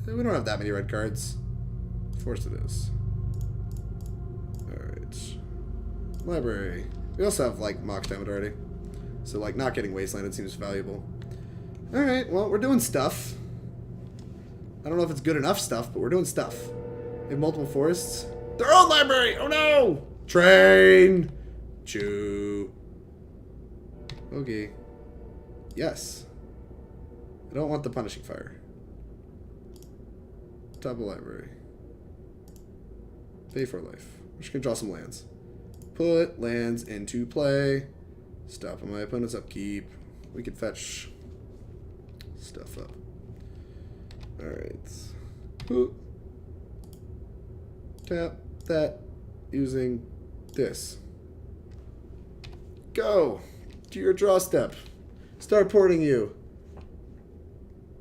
We don't have that many red cards. Forest it is. Alright. Library. We also have, like, Mox Diamond already. So, like, not getting Wastelanded seems valuable. Alright, well, we're doing stuff. I don't know if it's good enough stuff, but we're doing stuff. We have multiple forests. Their own library! Oh no! Train! Chew. Okay. Yes. I don't want the Punishing Fire. Top of library. Pay for life. We're just going to draw some lands. Put lands into play. Stop on my opponent's upkeep. We can fetch stuff up. Alright. Tap that using this. Go to your draw step. Start porting you.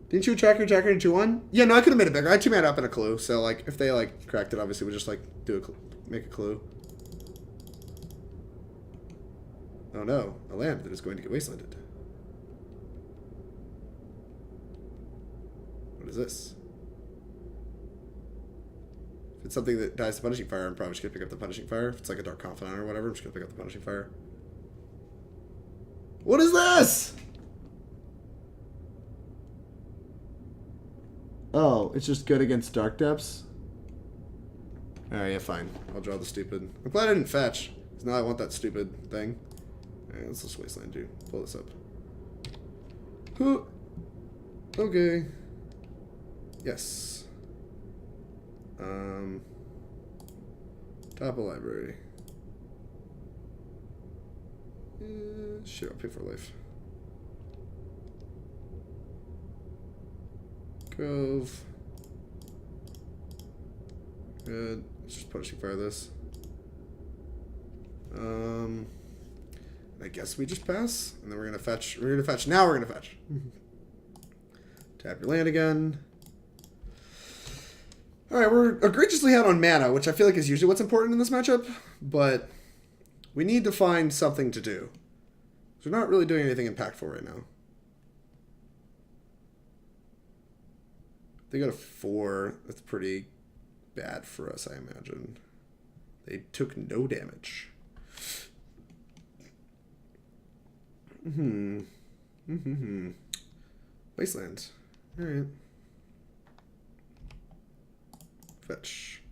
Didn't you track your tracker into 2-1? Yeah, no, I could have made it bigger. I had 2 mana up and a clue. So, like, if they, like, cracked it, obviously, we'd just, like, make a clue. Oh, no. A land that is going to get wastelanded. What is this? If it's something that dies to Punishing Fire, I'm probably just going to pick up the Punishing Fire. If it's, like, a Dark Confidant or whatever, I'm just going to pick up the Punishing Fire. What is this? Oh, it's just good against Dark Depths? Alright, yeah, fine. I'll draw the stupid. I'm glad I didn't fetch, because now I want that stupid thing. Alright, let's just Wasteland, dude. Pull this up. Who? Okay. Yes. Top of library. Sure, I'll pay for life. Grove. Good. Let's just Punishing Fire this. I guess we just pass, and then we're gonna fetch. We're gonna fetch. Now we're gonna fetch. Tap your land again. All right, we're egregiously out on mana, which I feel like is usually what's important in this matchup, but we need to find something to do. So we're not really doing anything impactful right now. They got a 4. That's pretty bad for us, I imagine. They took no damage. Wasteland. Alright. Fetch.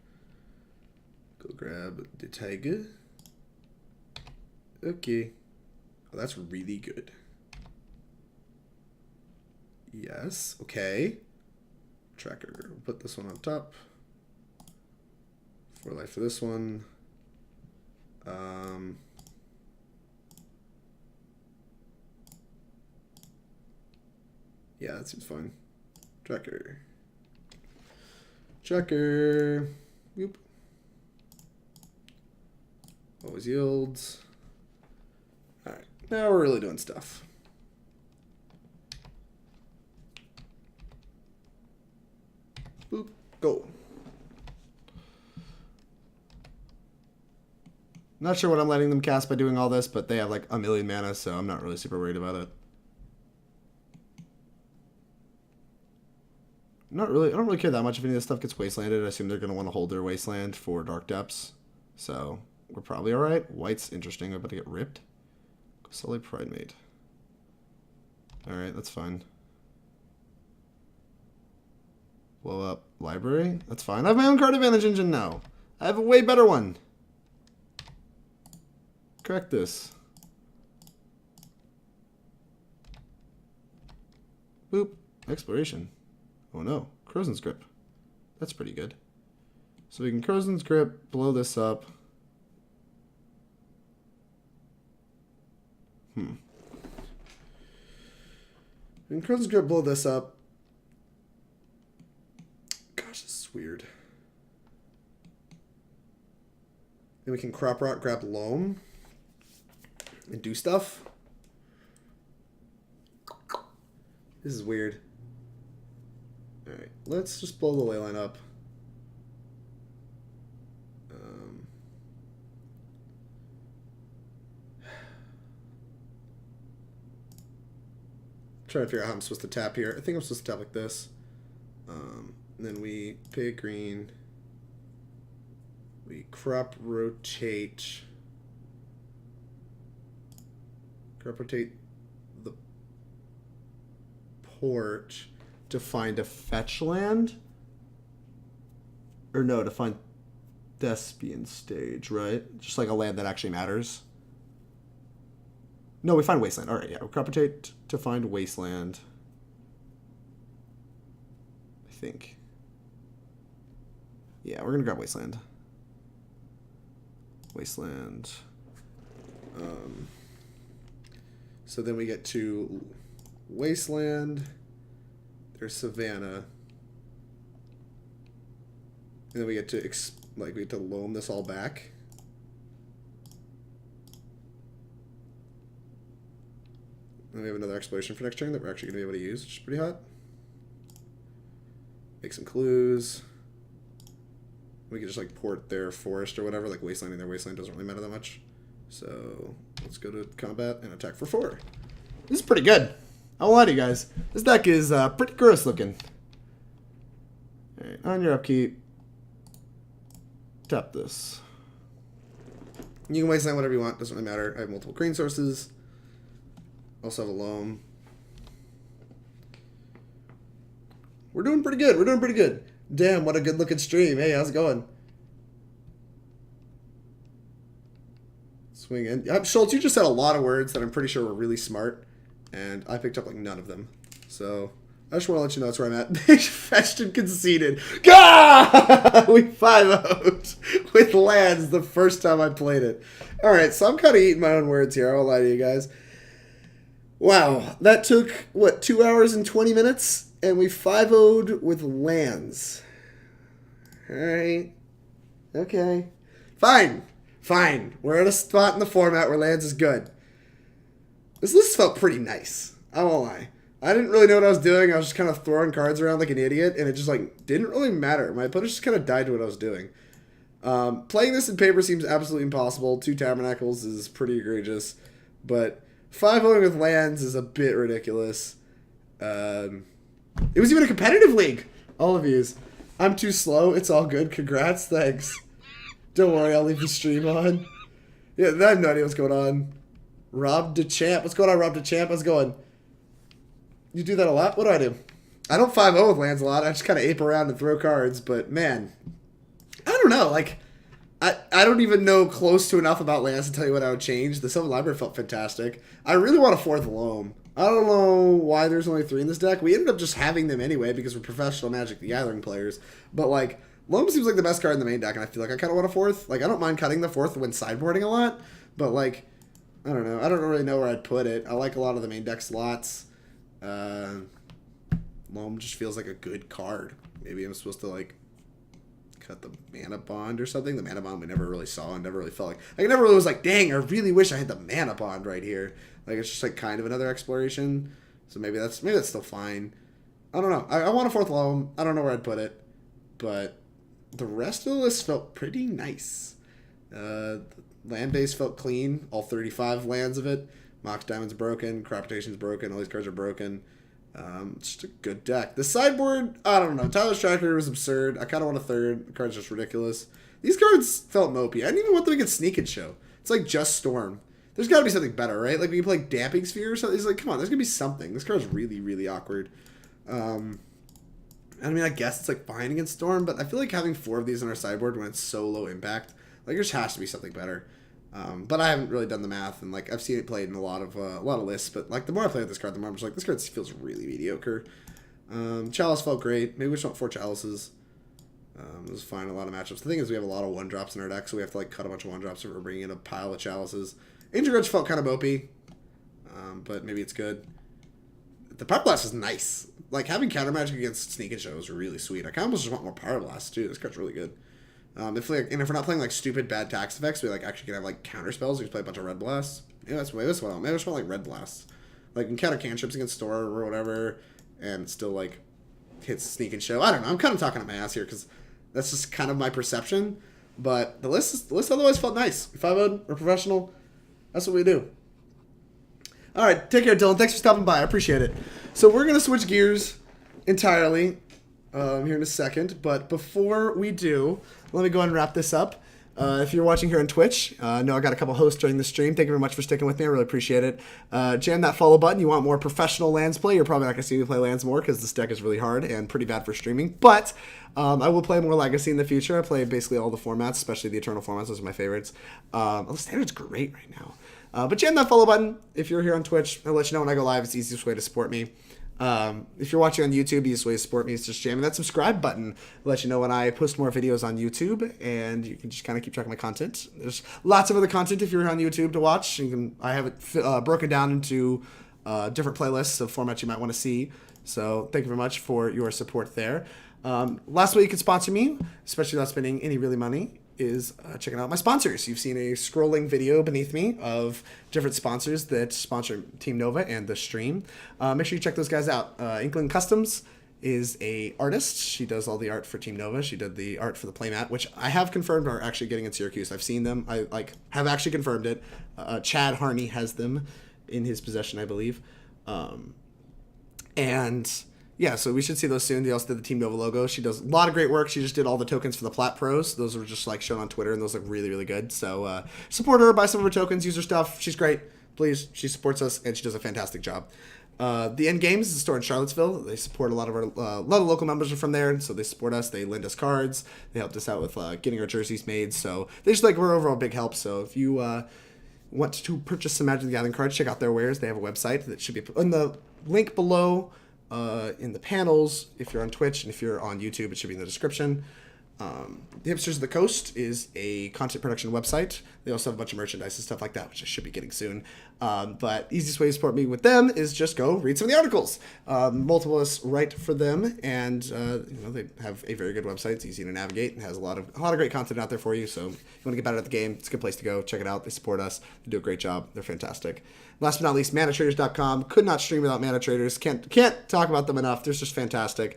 Go grab the Taiga. Okay. Oh, that's really good. Yes. Okay. Tracker. We'll put this one on top. 4 life for this one. Yeah, that seems fine. Tracker. Tracker. Whoop. Always yields. Alright, now we're really doing stuff. Boop. Go. Not sure what I'm letting them cast by doing all this, but they have like a million mana, so I'm not really super worried about it. I don't really care that much if any of this stuff gets wastelanded. I assume they're going to want to hold their wasteland for Dark Depths. So we're probably alright. White's interesting. We're about to get ripped. Go Sully Pridemate. Alright, that's fine. Blow up library. That's fine. I have my own card advantage engine now. I have a way better one. Correct this. Boop. Exploration. Oh no. Krosan Grip. That's pretty good. So we can Krosan Grip, blow this up. We can Krosan Grip, blow this up. Gosh, this is weird. Then we can Crop Rot, grab Loam, and do stuff. This is weird. Alright, let's just blow the leyline up. Trying to figure out how I'm supposed to tap here. I think I'm supposed to tap like this. And then we pay a green. We crop rotate. Crop rotate the port to find a fetch land? Or no, to find Thespian stage, right? Just like a land that actually matters. No, we find Wasteland. Alright, yeah. We crop rotate to find Wasteland. I think. Yeah, we're gonna grab Wasteland. Wasteland. So then we get to Wasteland. There's Savannah. And then we get to we get to loam this all back. And we have another exploration for next turn that we're actually going to be able to use, which is pretty hot. Make some clues. We can just like port their forest or whatever, like wastelanding their wasteland doesn't really matter that much. So let's go to combat and attack for 4. This is pretty good. I won't lie to you guys. This deck is pretty gross looking. Alright, on your upkeep. Tap this. You can wasteland whatever you want, doesn't really matter. I have multiple green sources. Also have a loam. We're doing pretty good. We're doing pretty good. Damn, what a good looking stream. Hey, how's it going? Swing in. Schultz, you just said a lot of words that I'm pretty sure were really smart, and I picked up like none of them. So I just want to let you know that's where I'm at. Fetched and conceded. Gah! We 5-0'd with lands the first time I played it. Alright, so I'm kind of eating my own words here. I won't lie to you guys. Wow, that took, what, 2 hours and 20 minutes? And we 5-0'd with lands. Alright. Okay. Fine. Fine. We're at a spot in the format where lands is good. This list felt pretty nice. I won't lie. I didn't really know what I was doing. I was just kind of throwing cards around like an idiot, and it just like didn't really matter. My opponent just kind of died to what I was doing. Playing this in paper seems absolutely impossible. 2 Tabernacles is pretty egregious. But 5-0 with lands is a bit ridiculous. It was even a competitive league. All of yous. I'm too slow. It's all good. Congrats. Thanks. Don't worry. I'll leave the stream on. Yeah, I have no idea what's going on. Rob DeChamp. What's going on, Rob DeChamp? How's it going? You do that a lot? What do? I don't 5-0 with lands a lot. I just kind of ape around and throw cards. But, man, I don't know. Like, I don't even know close to enough about lands to tell you what I would change. The Sylvan Library felt fantastic. I really want a 4th Loam. I don't know why there's only 3 in this deck. We ended up just having them anyway because we're professional Magic the Gathering players. But, like, Loam seems like the best card in the main deck, and I feel like I kind of want a 4th. Like, I don't mind cutting the 4th when sideboarding a lot, but, like, I don't know. I don't really know where I'd put it. I like a lot of the main deck slots. Loam just feels like a good card. Maybe I'm supposed to, like, cut the Manabond or something. The Manabond we never really saw and never really felt like... I never really was like, dang, I really wish I had the Manabond right here. Like, it's just, like, kind of another exploration. So maybe that's still fine. I don't know. I want a 4th Loam. I don't know where I'd put it. But the rest of the list felt pretty nice. Land base felt clean. All 35 lands of it. Mox Diamond's broken. Crop Rotation's broken. All these cards are broken. It's just a good deck. The sideboard, I don't know. Tireless Tracker was absurd. I kind of want a 3rd. The card's just ridiculous. These cards felt mopey. I didn't even want them to get Sneak and Show. It's like just Storm. There's got to be something better, right? Like, we can play Damping Sphere or something. It's like, come on, there's going to be something. This card's really, really awkward. I mean, I guess it's, like, fine against Storm, but I feel like having 4 of these on our sideboard when it's so low impact, like, there just has to be something better. But I haven't really done the math, and, like, I've seen it played in a lot of lists, but, like, the more I play with this card, the more I'm just like, this card feels really mediocre. Chalice felt great. Maybe we just want 4 Chalices. It was fine in a lot of matchups. The thing is, we have a lot of 1-drops in our deck, so we have to, like, cut a bunch of 1-drops if we're bringing in a pile of Chalices. Ancient Grudge felt kind of mopey, but maybe it's good. The Pyroblast is nice. Like, having counter magic against Sneak and Show is really sweet. I kind of almost just want more Pyroblast, too. This card's really good. If we're not playing, like, stupid bad tax effects, we, like, actually can have, like, counter spells. We just play a bunch of Red Blasts. Maybe that's what I want. Maybe I just want, like, Red Blasts. Like, can counter cantrips against Storm or whatever, and still, like, hits Sneak and Show. I don't know. I'm kind of talking to my ass here, because that's just kind of my perception. But the list otherwise felt nice. 5-0, we're professional. That's what we do. All right, take care, Dylan. Thanks for stopping by. I appreciate it. So we're going to switch gears entirely here in a second. But before we do, let me go ahead and wrap this up. If you're watching here on Twitch, I know I got a couple hosts during the stream. Thank you very much for sticking with me. I really appreciate it. Jam that follow button. You want more professional lands play. You're probably not going to see me play lands more because this deck is really hard and pretty bad for streaming. But I will play more Legacy in the future. I play basically all the formats, especially the Eternal formats. Those are my favorites. The Standard's great right now. But jam that follow button if you're here on Twitch. I'll let you know when I go live. It's the easiest way to support me. If you're watching on YouTube, the easiest way to support me is just jamming that subscribe button. Let you know when I post more videos on YouTube, and you can just kind of keep track of my content. There's lots of other content if you're on YouTube to watch. I have it broken down into different playlists of formats you might want to see. So thank you very much for your support there. Last way you can sponsor me, especially without spending any really money, is checking out my sponsors. You've seen a scrolling video beneath me of different sponsors that sponsor Team Nova and the stream. Make sure you check those guys out. Inklin Customs is a artist. She does all the art for Team Nova. She did the art for the playmat, which I have confirmed are actually getting in Syracuse. I've seen them. I have actually confirmed it. Chad Harney has them in his possession, I believe. And yeah, so we should see those soon. They also did the Team Nova logo. She does a lot of great work. She just did all the tokens for the Plat Pros. Those were just like shown on Twitter, and those look really, really good. So support her, buy some of her tokens, use her stuff. She's great. Please, she supports us, and she does a fantastic job. The End Games is a store in Charlottesville. They support a lot of local members are from there, so they support us. They lend us cards. They helped us out with getting our jerseys made. So they just we're overall big help. So if you want to purchase some Magic the Gathering cards, check out their wares. They have a website that should be in the link below. In the panels, if you're on Twitch, and if you're on YouTube, it should be in the description. The Hipsters of the Coast is a content production website. They also have a bunch of merchandise and stuff like that, which I should be getting soon. But easiest way to support me with them is just go read some of the articles. Multiple of us write for them, and they have a very good website. It's easy to navigate and has a lot of great content out there for you. So if you want to get better at the game, it's a good place to go. Check it out. They support us. They do a great job. They're fantastic. Last but not least, manatraders.com. Could not stream without manatraders. Can't talk about them enough. They're just fantastic.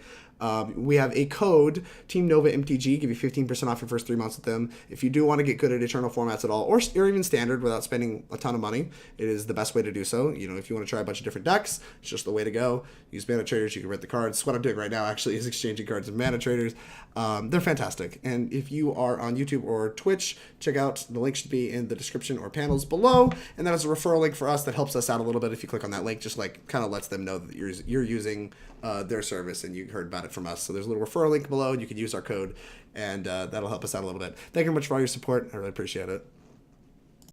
We have a code, Team Nova MTG, give you 15% off your first 3 months with them. If you do want to get good at Eternal formats at all, or even Standard without spending a ton of money, it is the best way to do so. If you want to try a bunch of different decks, it's just the way to go. Use Mana Traders, you can rent the cards. What I'm doing right now actually is exchanging cards with Mana Traders. They're fantastic. And if you are on YouTube or Twitch, check out, the link should be in the description or panels below. And that is a referral link for us that helps us out a little bit. If you click on that link, just kind of lets them know that you're using their service and you heard about it from us. So there's a little referral link below, and you can use our code, and that'll help us out a little bit. Thank you very much for all your support. I really appreciate it.